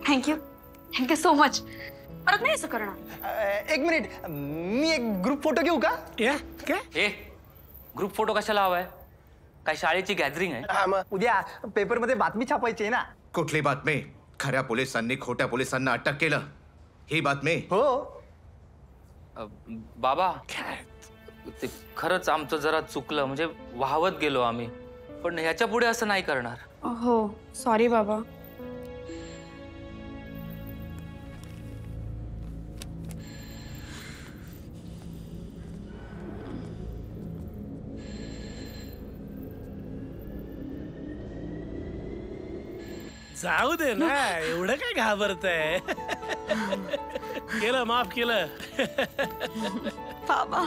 [SPEAKER 6] Thank you so much. परत नाही असं करणार.
[SPEAKER 13] एक मिनिट, मी एक ग्रुप फोटो घेऊ का?
[SPEAKER 5] ए ग्रुप फोटो कशाला हवाय? काय शाळेची गॅदरिंग आहे?
[SPEAKER 13] उद्या पेपर मध्ये बातमी छापायची आहे ना.
[SPEAKER 17] कुठली बातमी? खऱ्या पोलिसांनी खोट्या पोलिसांना अटक केलं ही बातमी?
[SPEAKER 13] हो.
[SPEAKER 5] बाबा ते खरंच आमचं जरा चुकलं. म्हणजे वाहवत गेलो आम्ही. पण ह्याच्या पुढे असं नाही करणार.
[SPEAKER 6] हो सॉरी बाबा.
[SPEAKER 4] जाऊ दे ना, एवढं काय घाबरतंय. केलं, माफ केलं.
[SPEAKER 6] बाबा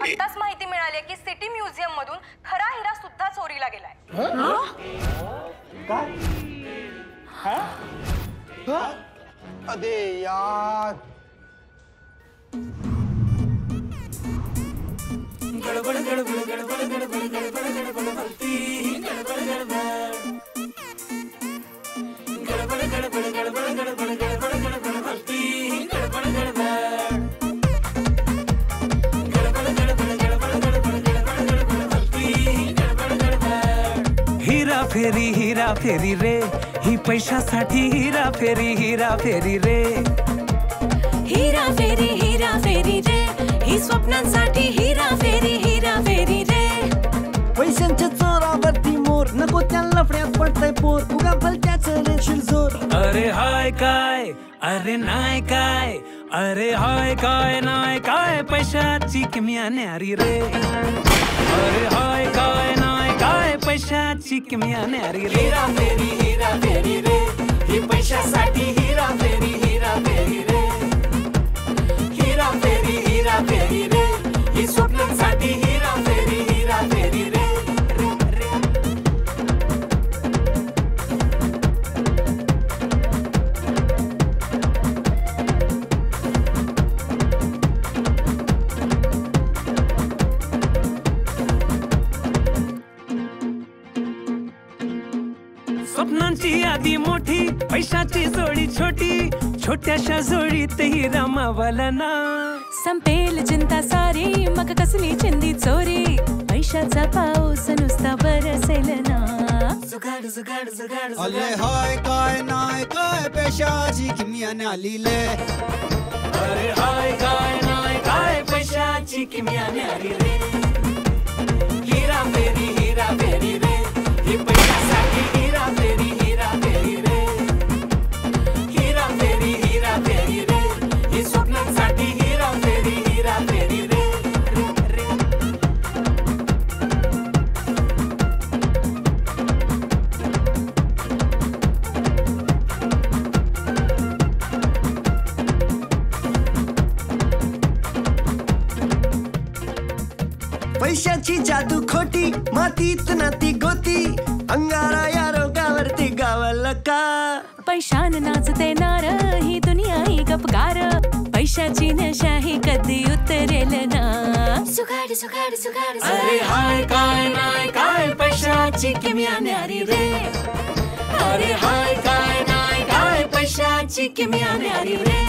[SPEAKER 18] आत्ताच माहिती मिळाली की सिटी म्युझियम मधून खरा हिरा सुद्धा चोरीला गेलाय.
[SPEAKER 10] अरे यार,
[SPEAKER 19] हीरा फेरी रे, ही पैशासाठी हीरा फेरी रे.
[SPEAKER 8] हीरा फेरी रे, ही स्वप्नांसाठी हीरा फेरी रे.
[SPEAKER 19] पैशांच्या चोरावरती मोर, नको त्या लफड्यात पडतंय पोर, उगा भलत्याच रेशील जोर. अरे हाय काय, अरे नाय काय, अरे हाय काय नाय काय, पैशाची किमया न्यारी रे. अरे हाय काय नाय काय, पैशाची किमया न्यारी रे.
[SPEAKER 8] हीरा फेरी रे, ही पैशासाठी हीरा फेरी रे. हीरा फेरी रे, ही स्वप्नांसाठी हीरा फेरी रे.
[SPEAKER 19] स्वप्नांची यादी मोठी, पैशाची जोडी छोटी, छोट्याशा जोडीतही रमावला ना.
[SPEAKER 8] संपेल चिंता सारी, मग कसली चिंदी चोरी, पैशाचा पाऊस नुसता बरसेल ना.
[SPEAKER 19] अले हाय काय नाय काय, पैशाची किमया न्याली ले. अरे हाय काय नाय काय, पैशाची किमया न्याली रे.
[SPEAKER 8] हीरा फेरी रे, ही पैशासाठी हीरा फेरी रे. हीरा फेरी रे, ही स्वप्नांसाठी हीरा फेरी रे.
[SPEAKER 19] पैशाची जादू खोटी, मातीत नाती गोती, अंगारा या रोगावरती गावाला का.
[SPEAKER 8] पैशान नाचते नार, ही दुनिया ही गपगार, पैशाची नशा ही कधी उतरेल ना. सुगाड.
[SPEAKER 19] अरे हाय काय नाय काय, पैशाची किमया न्यारी रे. अरे हाय काय नाय काय, पैशाची किमया न्यारी रे.